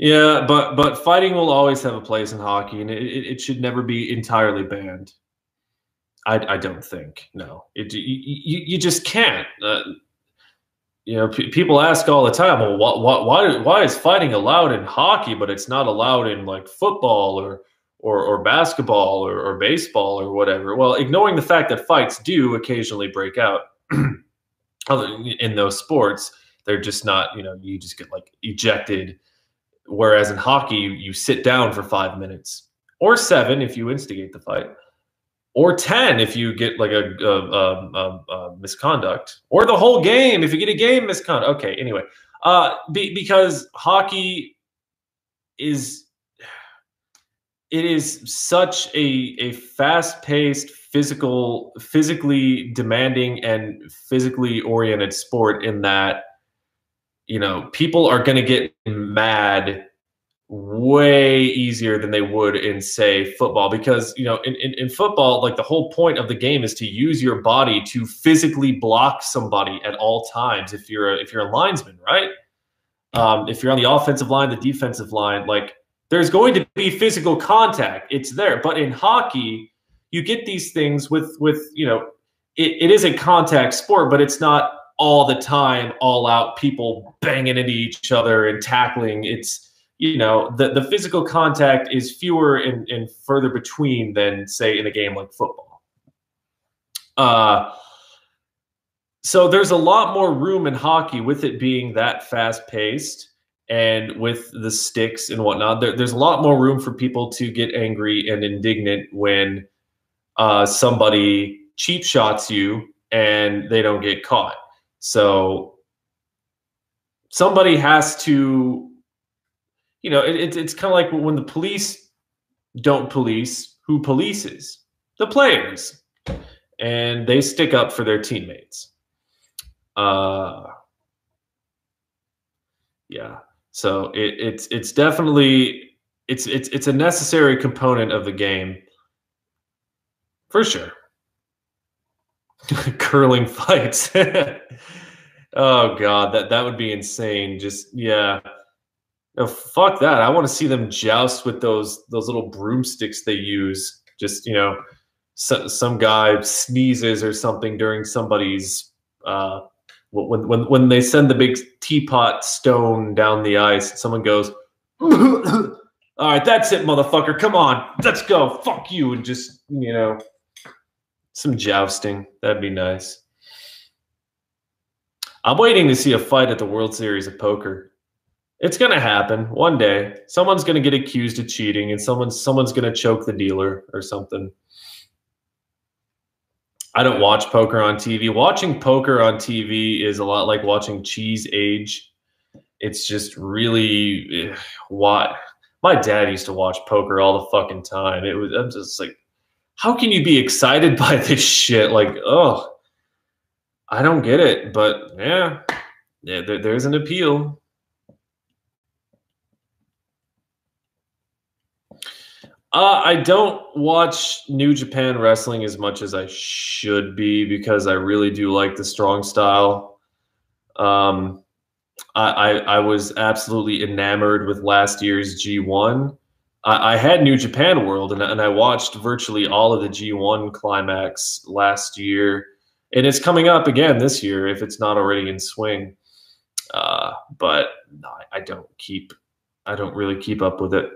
Yeah, but fighting will always have a place in hockey, and it should never be entirely banned. I don't think. No, you just can't. People ask all the time, well, why is fighting allowed in hockey, but it's not allowed in like football or basketball or baseball or whatever? Well, ignoring the fact that fights do occasionally break out in those sports, they're just not. You just get like ejected. Whereas in hockey, you sit down for 5 minutes, or 7 if you instigate the fight, or 10 if you get like a misconduct, or the whole game if you get a game misconduct. Okay, anyway, because hockey is such a fast-paced, physically demanding, and physically oriented sport in that people are going to get mad way easier than they would in, say, football, because in football, like, the whole point of the game is to use your body to physically block somebody at all times. If you're a linesman, right? If you're on the offensive line, the defensive line, like, there's going to be physical contact. It's there. But in hockey, you get these things with it is a contact sport, but it's not all the time, all out people banging into each other and tackling. It's, the physical contact is fewer and further between than, say, in a game like football. So there's a lot more room in hockey, with it being that fast paced and with the sticks and whatnot. There's a lot more room for people to get angry and indignant when somebody cheap shots you and they don't get caught. So somebody has to, it's kind of like when the police don't police, who polices? The players. And they stick up for their teammates. Yeah. So it's definitely, it's a necessary component of the game, for sure. Curling fights. Oh God, that would be insane. Just, yeah. No, fuck that. I want to see them joust with those little broomsticks they use. Just, some guy sneezes or something during somebody's when they send the big teapot stone down the ice, someone goes, all right, that's it, motherfucker. Come on, let's go. Fuck you. And just, some jousting. That'd be nice. I'm waiting to see a fight at the World Series of Poker. It's going to happen one day. Someone's going to get accused of cheating, and someone's going to choke the dealer or something. I don't watch poker on TV. Watching poker on TV is a lot like watching cheese age. It's just really what my dad used to watch poker all the fucking time. I'm just like, how can you be excited by this shit? Like, oh, I don't get it. But yeah, there's an appeal. I don't watch New Japan Wrestling as much as I should be, because I really do like the strong style. I was absolutely enamored with last year's G1. I had New Japan World, and I watched virtually all of the G1 climax last year, and it's coming up again this year if it's not already in swing. But no, I don't really keep up with it.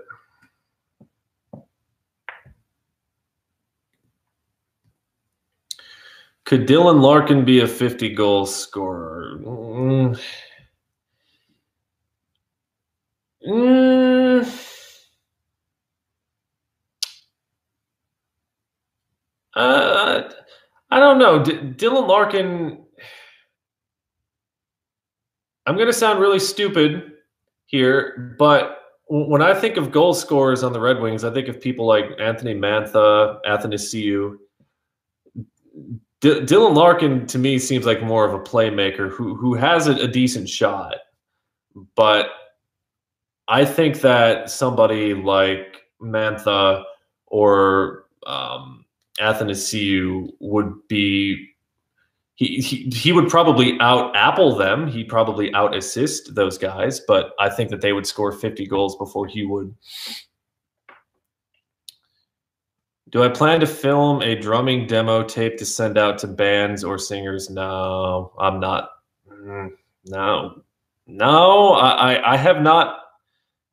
Could Dylan Larkin be a 50-goal scorer? I don't know. Dylan Larkin, I'm going to sound really stupid here, but when I think of goal scorers on the Red Wings, I think of people like Anthony Mantha, Athanasiou. Dylan Larkin to me seems like more of a playmaker who has a decent shot, but I think that somebody like Mantha or Athanasiou would be he would probably out Apple them. He'd probably out assist those guys, but I think that they would score 50 goals before he would. Do I plan to film a drumming demo tape to send out to bands or singers? No, I'm not. No, I have not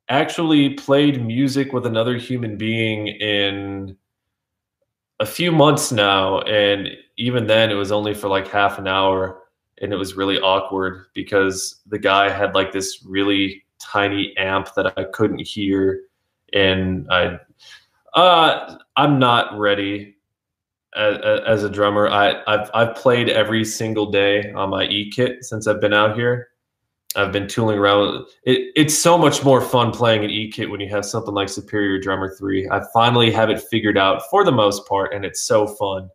actually played music with another human being in a few months now, and even then it was only for like half an hour, and it was really awkward because the guy had like this really tiny amp that I couldn't hear, and I'm not ready as a drummer. I've played every single day on my E-kit since I've been out here. I've been tooling around. It's so much more fun playing an E-kit when you have something like Superior Drummer 3. I finally have it figured out for the most part, and it's so fun.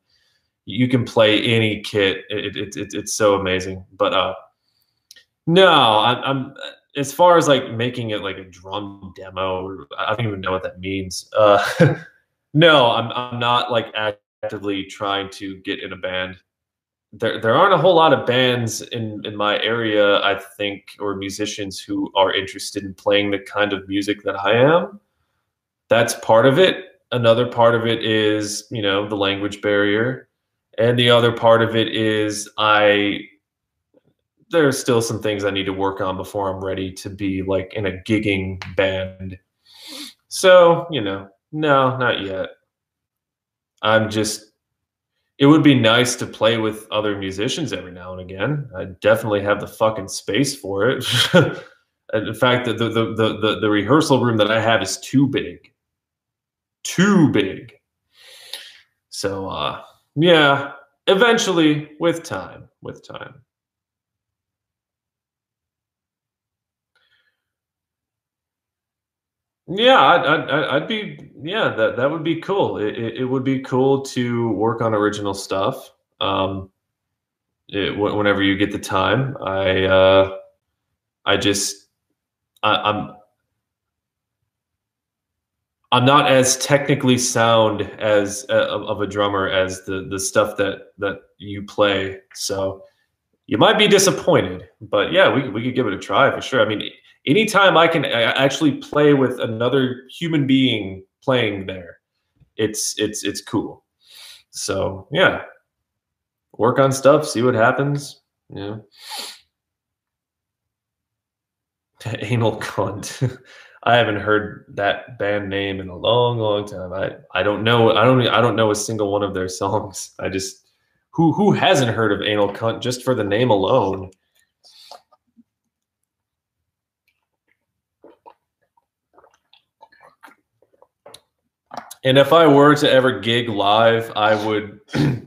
You can play any kit. It's so amazing. But no, I'm as far as like making it like a drum demo, or I don't even know what that means. No, I'm not like actively trying to get in a band. There aren't a whole lot of bands in my area, I think, or musicians who are interested in playing the kind of music that I am. That's part of it. Another part of it is, you know, the language barrier. And the other part of it is there are still some things I need to work on before I'm ready to be like in a gigging band. So, you know, no, not yet. It would be nice to play with other musicians every now and again. I definitely have the fucking space for it. In fact, the rehearsal room that I have is too big. Too big. So yeah, eventually with time. Yeah, I'd be, yeah, that would be cool. It would be cool to work on original stuff. Whenever you get the time, I just I, I'm not as technically sound as of a drummer as the stuff that you play. So you might be disappointed, but yeah, we could give it a try for sure. I mean, anytime I can actually play with another human being playing there, it's cool. So yeah, work on stuff, see what happens. Yeah, anal cunt. I haven't heard that band name in a long time. I don't know. I don't know a single one of their songs. I just who hasn't heard of anal cunt just for the name alone? And if I were to ever gig live, I would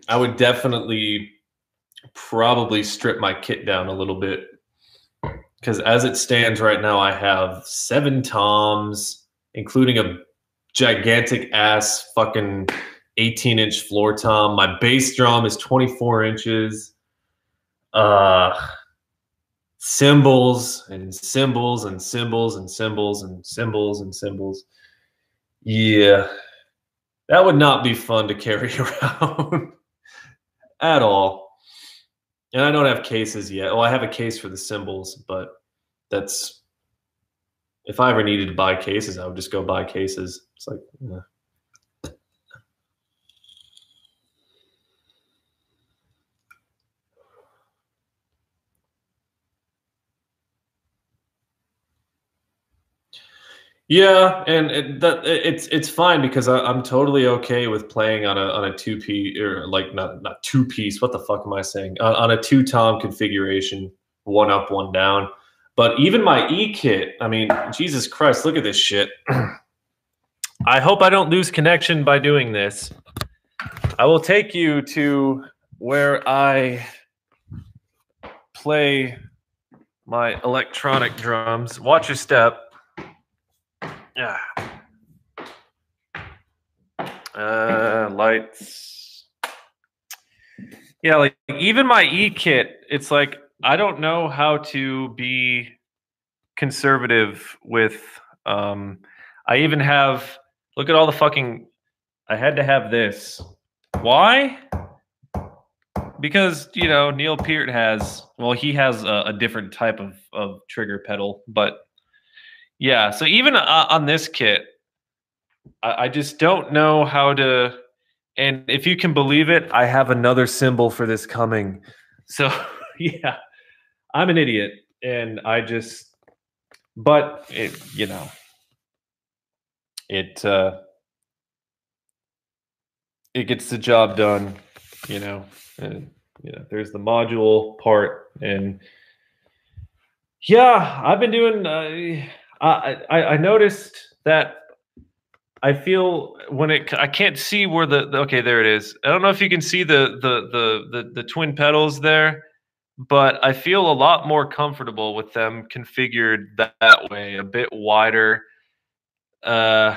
I would definitely probably strip my kit down a little bit, because as it stands right now, I have 7 toms, including a gigantic ass fucking 18-inch floor tom. My bass drum is 24 inches. Cymbals and cymbals and cymbals and cymbals and cymbals and cymbals. Yeah, that would not be fun to carry around at all. And I don't have cases yet. Oh, I have a case for the cymbals, but that's if I ever needed to buy cases, I would just go buy cases. It's like, yeah. Yeah, and it's fine because I'm totally okay with playing on a 2 piece, or like not 2 piece. What the fuck am I saying? On a 2 tom configuration, 1 up, 1 down. But even my E kit, I mean, Jesus Christ, look at this shit. I hope I don't lose connection by doing this. I will take you to where I play my electronic drums. Watch your step. Yeah. Lights. Yeah, like even my E kit, it's like I don't know how to be conservative with I even have look at all the fucking I had to have this. Why? Because, you know, Neil Peart has well, he has a different type of trigger pedal, but yeah, so even on this kit, I just don't know how to and if you can believe it, I have another symbol for this coming. So, yeah, I'm an idiot and I just but it, you know, it it gets the job done, you know. And you know, there's the module part, and yeah, I've been doing. I noticed that I feel when it I can't see where the okay there it is. I don't know if you can see the twin pedals there, but I feel a lot more comfortable with them configured that way, a bit wider. Uh,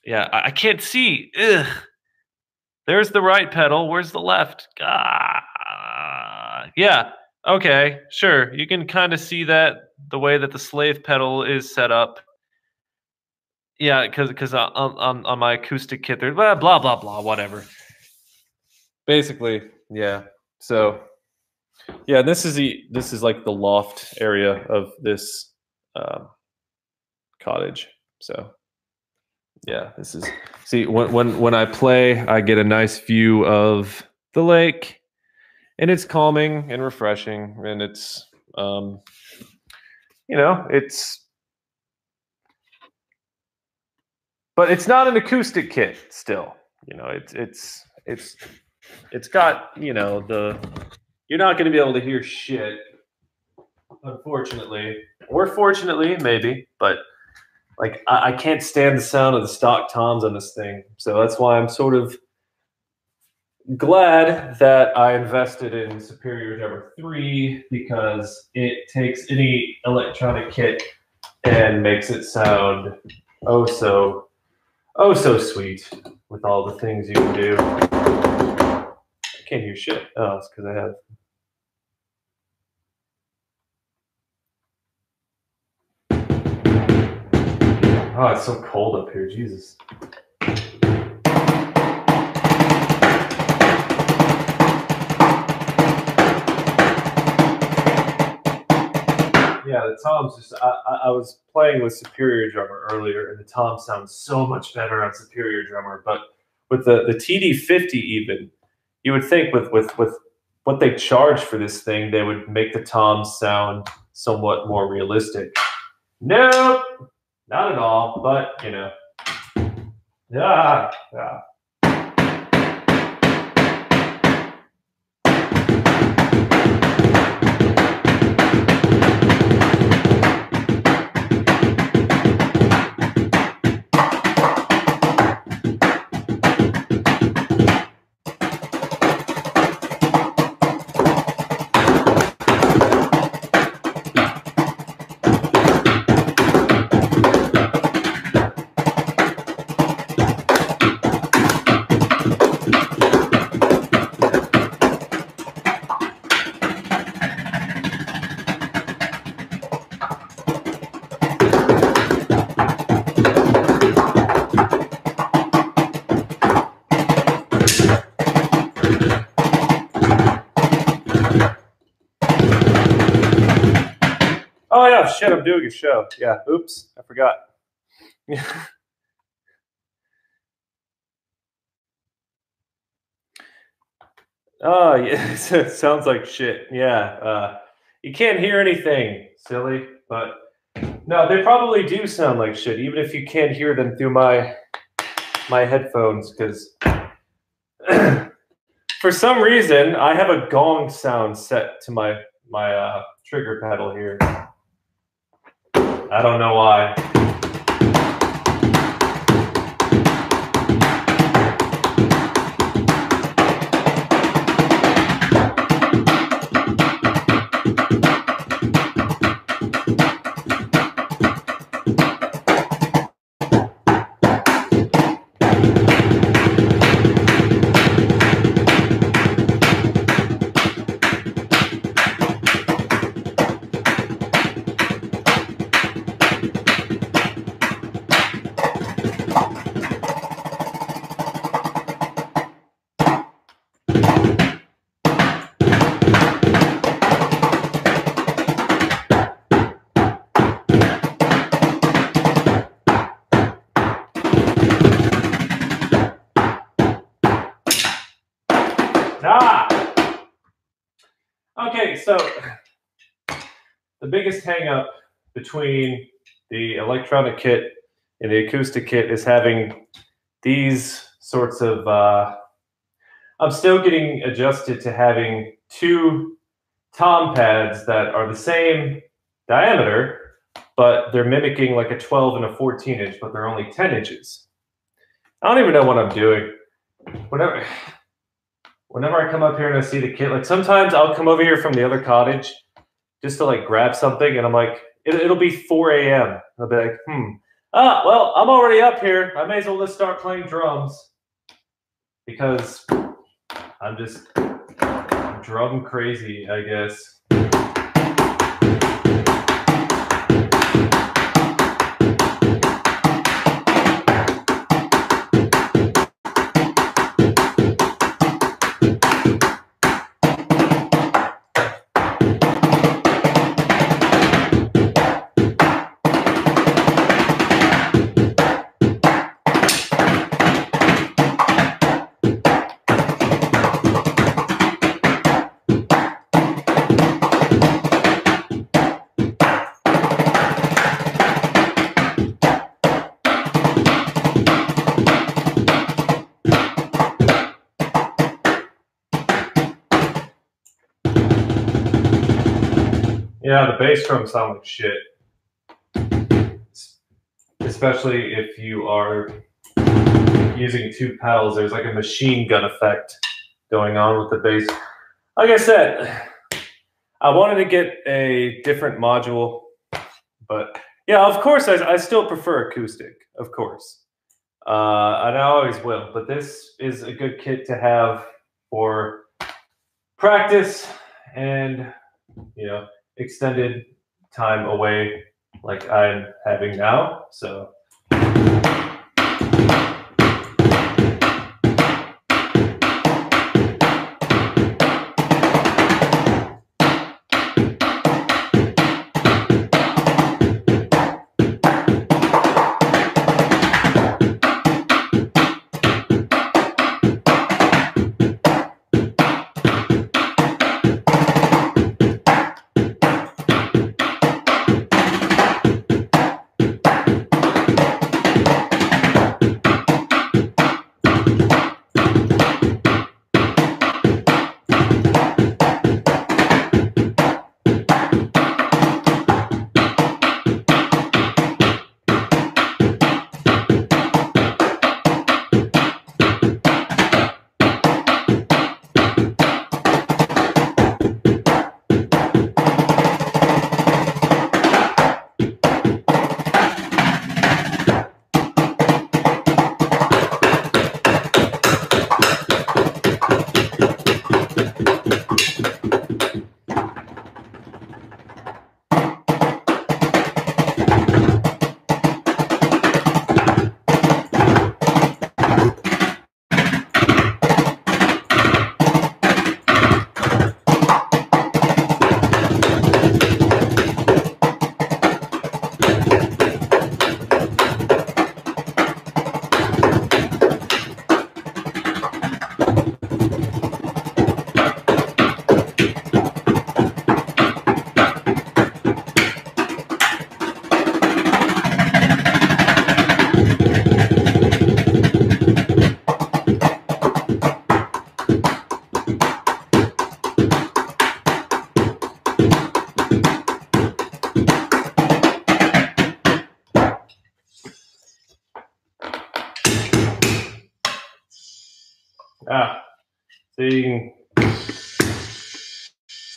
yeah, I can't see. Ugh. There's the right pedal. Where's the left? Yeah. Okay. Sure. You can kind of see that the way that the slave pedal is set up. Yeah, because on my acoustic kit, there's blah blah blah blah whatever. Basically, yeah. So yeah, this is like the loft area of this cottage. So yeah, this is see when I play, I get a nice view of the lake. And it's calming and refreshing, and it's you know but it's not an acoustic kit still, you know. It's got, you know, the you're not going to be able to hear shit, unfortunately, or fortunately maybe, but like I can't stand the sound of the stock toms on this thing, so that's why I'm sort of glad that I invested in Superior Drummer 3, because it takes any electronic kit and makes it sound oh so sweet with all the things you can do. I can't hear shit. Oh, it's because I have. Oh, it's so cold up here. Jesus. Yeah, the toms just. I was playing with Superior Drummer earlier, and the tom sounds so much better on Superior Drummer. But with the TD50, even you would think with what they charge for this thing, they would make the toms sound somewhat more realistic. Nope, not at all. But you know, yeah, yeah. Oh yeah, shit! I'm doing a show. Yeah, oops, I forgot. Oh yeah, it sounds like shit. Yeah, you can't hear anything, silly. But no, they probably do sound like shit, even if you can't hear them through my headphones. Because for some reason, I have a gong sound set to my trigger pedal here. I don't know why. so the biggest hang up between the electronic kit and the acoustic kit is having these sorts of, I'm still getting adjusted to having two tom pads that are the same diameter, but they're mimicking like a 12 and a 14 inch, but they're only 10 inches. I don't even know what I'm doing. Whenever I come up here and I see the kit, like sometimes I'll come over here from the other cottage just to like grab something, and I'm like, it'll be 4 a.m. I'll be like, well, I'm already up here. I may as well just start playing drums because I'm just drum crazy, I guess. Yeah, the bass drums sound like shit. Especially if you are using two pedals. There's like a machine gun effect going on with the bass. Like I said, I wanted to get a different module, but yeah, of course, I still prefer acoustic, of course. And I always will, but this is a good kit to have for practice and, you know, extended time away like I'm having now. So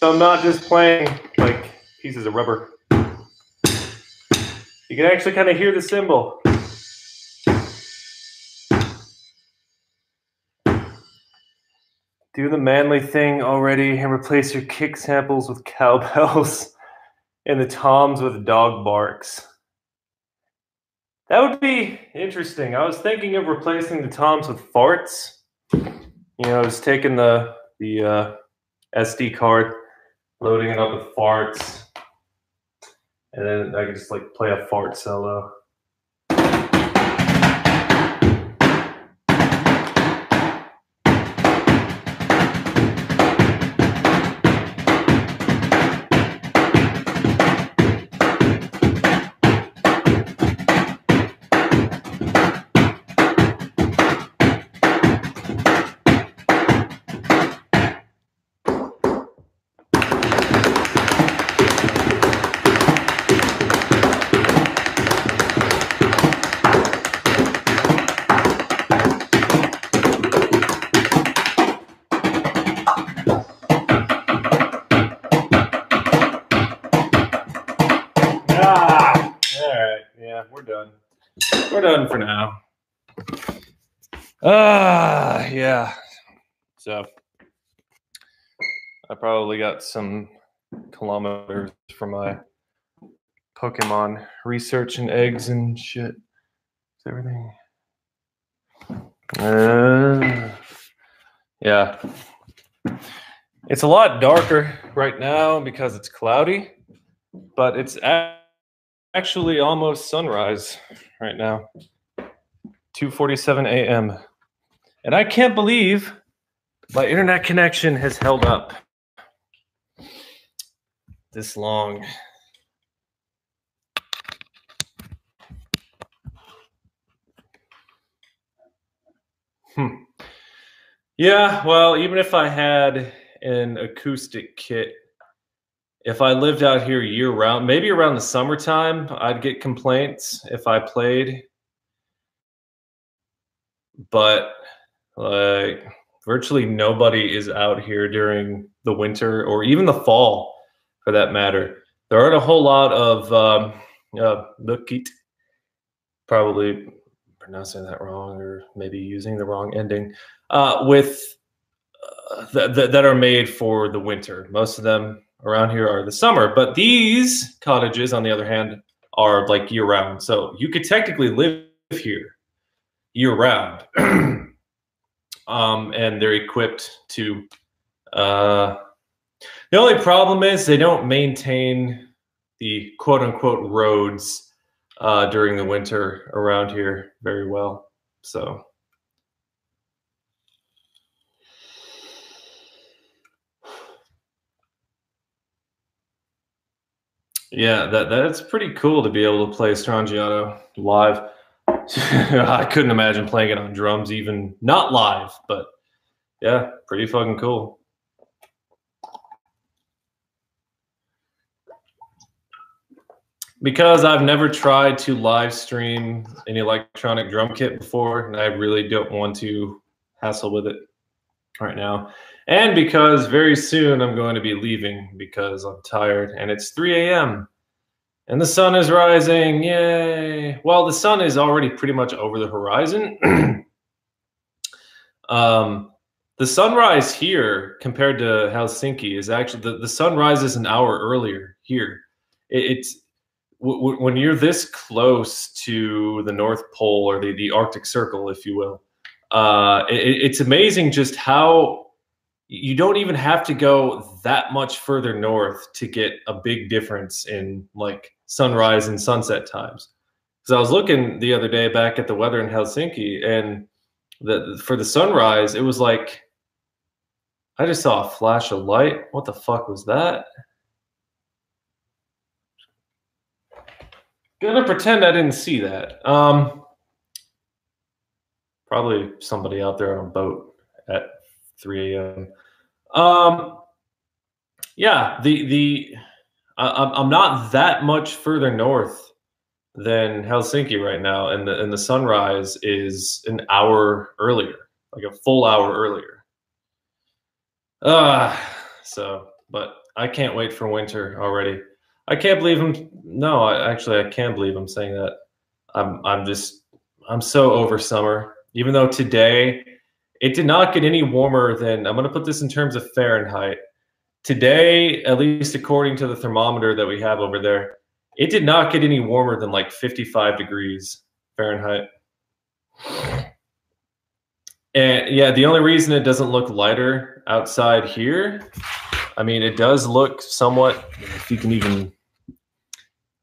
so I'm not just playing like pieces of rubber. You can actually kind of hear the cymbal. Do the manly thing already and replace your kick samples with cowbells and the toms with dog barks. That would be interesting. I was thinking of replacing the toms with farts. You know, I was taking the SD card, loading it up with farts, and then I could just like play a fart solo. Yeah, we're done. We're done for now. Yeah. So I probably got some kilometers for my Pokemon research and eggs and shit. Is everything? Yeah. It's a lot darker right now because it's cloudy, but it's actually almost sunrise right now. 2:47 a.m. And I can't believe my internet connection has held up this long. Yeah, well, even if I had an acoustic kit, if I lived out here year round, maybe around the summertime, I'd get complaints if I played. But like virtually nobody is out here during the winter or even the fall for that matter. There aren't a whole lot of Bukit, probably pronouncing that wrong or maybe using the wrong ending, that are made for the winter. Most of them around here are the summer, but these cottages, on the other hand, are like year round. So you could technically live here year round. And they're equipped to. The only problem is they don't maintain the quote unquote roads during the winter around here very well. So. Yeah, that's pretty cool to be able to play Strangiato live. I couldn't imagine playing it on drums, even not live, but yeah, pretty fucking cool. Because I've never tried to live stream an electronic drum kit before, and I really don't want to hassle with it right now. And because very soon I'm going to be leaving because I'm tired, and it's 3 a.m. and the sun is rising. Yay! Well, the sun is already pretty much over the horizon. The sunrise here compared to Helsinki is actually the sunrise is an hour earlier here. It's when you're this close to the North Pole or the Arctic Circle, if you will. It's amazing just how you don't even have to go that much further north to get a big difference in like sunrise and sunset times. Because I was looking the other day back at the weather in Helsinki, and for the sunrise, it was like I just saw a flash of light. What the fuck was that? Gonna pretend I didn't see that. Probably somebody out there on a boat at 3 a.m. Yeah, I'm not that much further north than Helsinki right now, and the sunrise is an hour earlier, like a full hour earlier. But I can't wait for winter already. I can't believe I'm. No, I can't believe I'm saying that. I'm so over summer. Even though today it did not get any warmer than, I'm going to put this in terms of Fahrenheit. Today, at least according to the thermometer that we have over there, it did not get any warmer than like 55 degrees Fahrenheit. And yeah, the only reason it doesn't look lighter outside here, I mean, it does look somewhat, if you can even,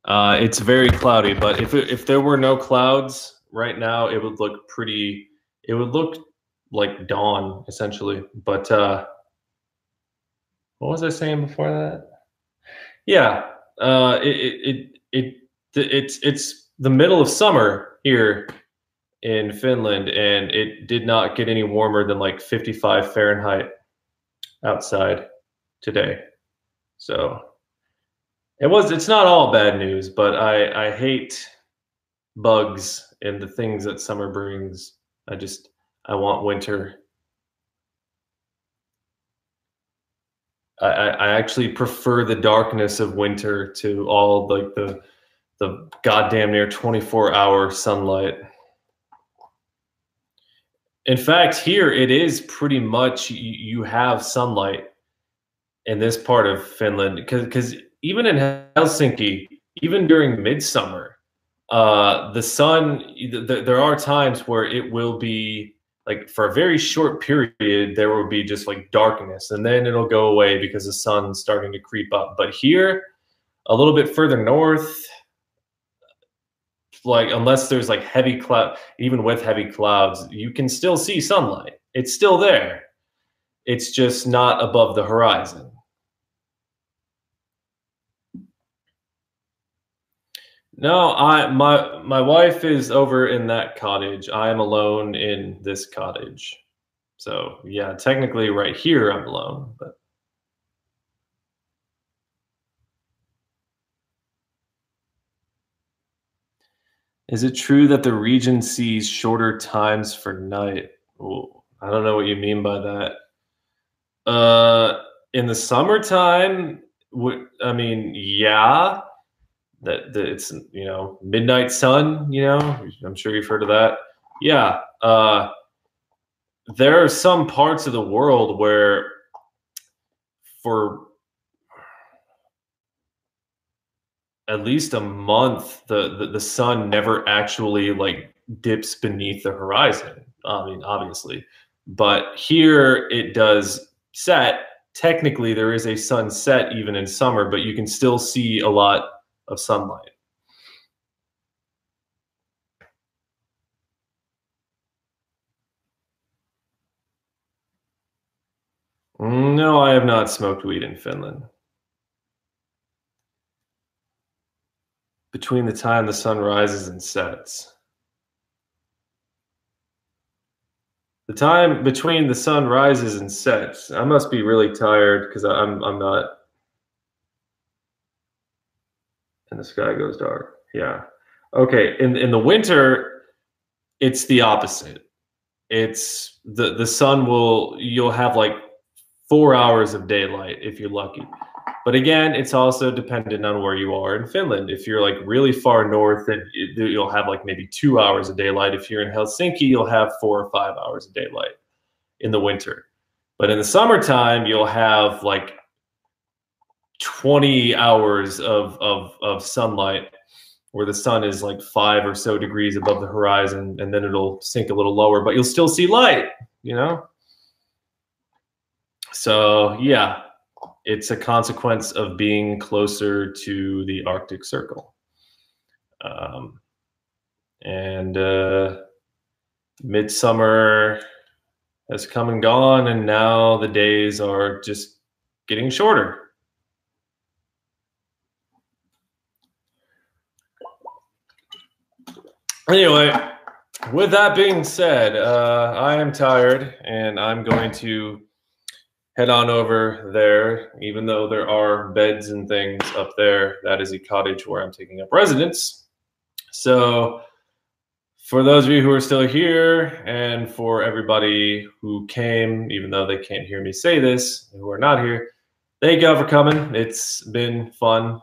it's very cloudy, but if there were no clouds right now, it would look pretty, it would look like dawn essentially. But what was I saying before that? Yeah, it's the middle of summer here in Finland, and it did not get any warmer than like 55 Fahrenheit outside today. So it's not all bad news, but I hate bugs and the things that summer brings. I want winter. I actually prefer the darkness of winter to all like the the goddamn near 24-hour sunlight. In fact, here it is pretty much you have sunlight in this part of Finland because even in Helsinki, even during midsummer, the sun. There are times where it will be like for a very short period there will be just like darkness, and then it'll go away because the sun's starting to creep up. But here, a little bit further north, like unless there's like heavy cloud, even with heavy clouds, you can still see sunlight. It's still there. It's just not above the horizon. No, my wife is over in that cottage. I am alone in this cottage. So yeah, technically right here I'm alone, but is it true that the region sees shorter times for night? Ooh, I don't know what you mean by that. In the summertime, I mean, yeah, that it's midnight sun. I'm sure you've heard of that. Yeah, there are some parts of the world where, for at least a month, the sun never actually like dips beneath the horizon. I mean, obviously, but here it does set. Technically, there is a sunset even in summer, but you can still see a lot of sunlight. No, I have not smoked weed in Finland. Between the time the sun rises and sets. The time between the sun rises and sets. I must be really tired because I'm not. And the sky goes dark. Yeah. Okay. In the winter, it's the opposite. It's the sun you'll have like 4 hours of daylight if you're lucky. But again, it's also dependent on where you are in Finland. If you're like really far north, then you'll have like maybe 2 hours of daylight. If you're in Helsinki, you'll have 4 or 5 hours of daylight in the winter. But in the summertime, you'll have like 20 hours of sunlight where the sun is like 5 or so degrees above the horizon, and then it'll sink a little lower, but you'll still see light, So yeah, it's a consequence of being closer to the Arctic Circle. And midsummer has come and gone, and now the days are just getting shorter. Anyway, with that being said, I am tired, and I'm going to head on over there. Even though there are beds and things up there, that is a cottage where I'm taking up residence. So for those of you who are still here, and for everybody who came, even though they can't hear me say this, who are not here, thank y'all for coming. It's been fun.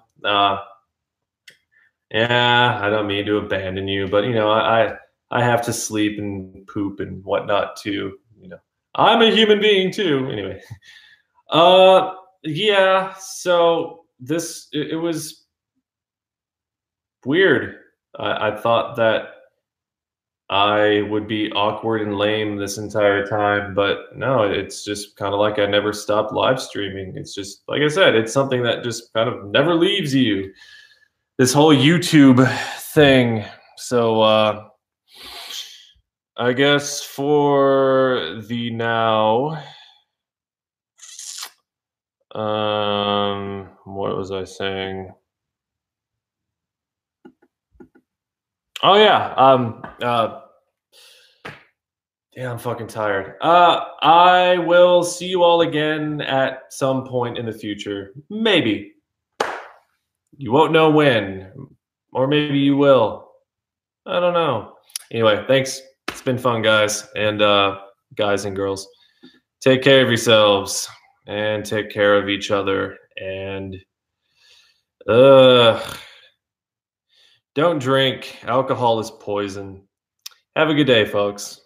Yeah, I don't mean to abandon you, but I have to sleep and poop and whatnot too. I'm a human being too. Anyway, yeah. So it was weird. I thought that I would be awkward and lame this entire time, but no, it's just kind of like I never stopped live streaming. It's just like I said, it's something that just kind of never leaves you. This whole YouTube thing. So I guess for the now, what was I saying? Oh yeah, yeah, I'm fucking tired. I will see you all again at some point in the future. Maybe. You won't know when, or maybe you will. I don't know. Anyway, thanks. It's been fun, guys, and guys and girls. Take care of yourselves, and take care of each other, and Don't drink. Alcohol is poison. Have a good day, folks.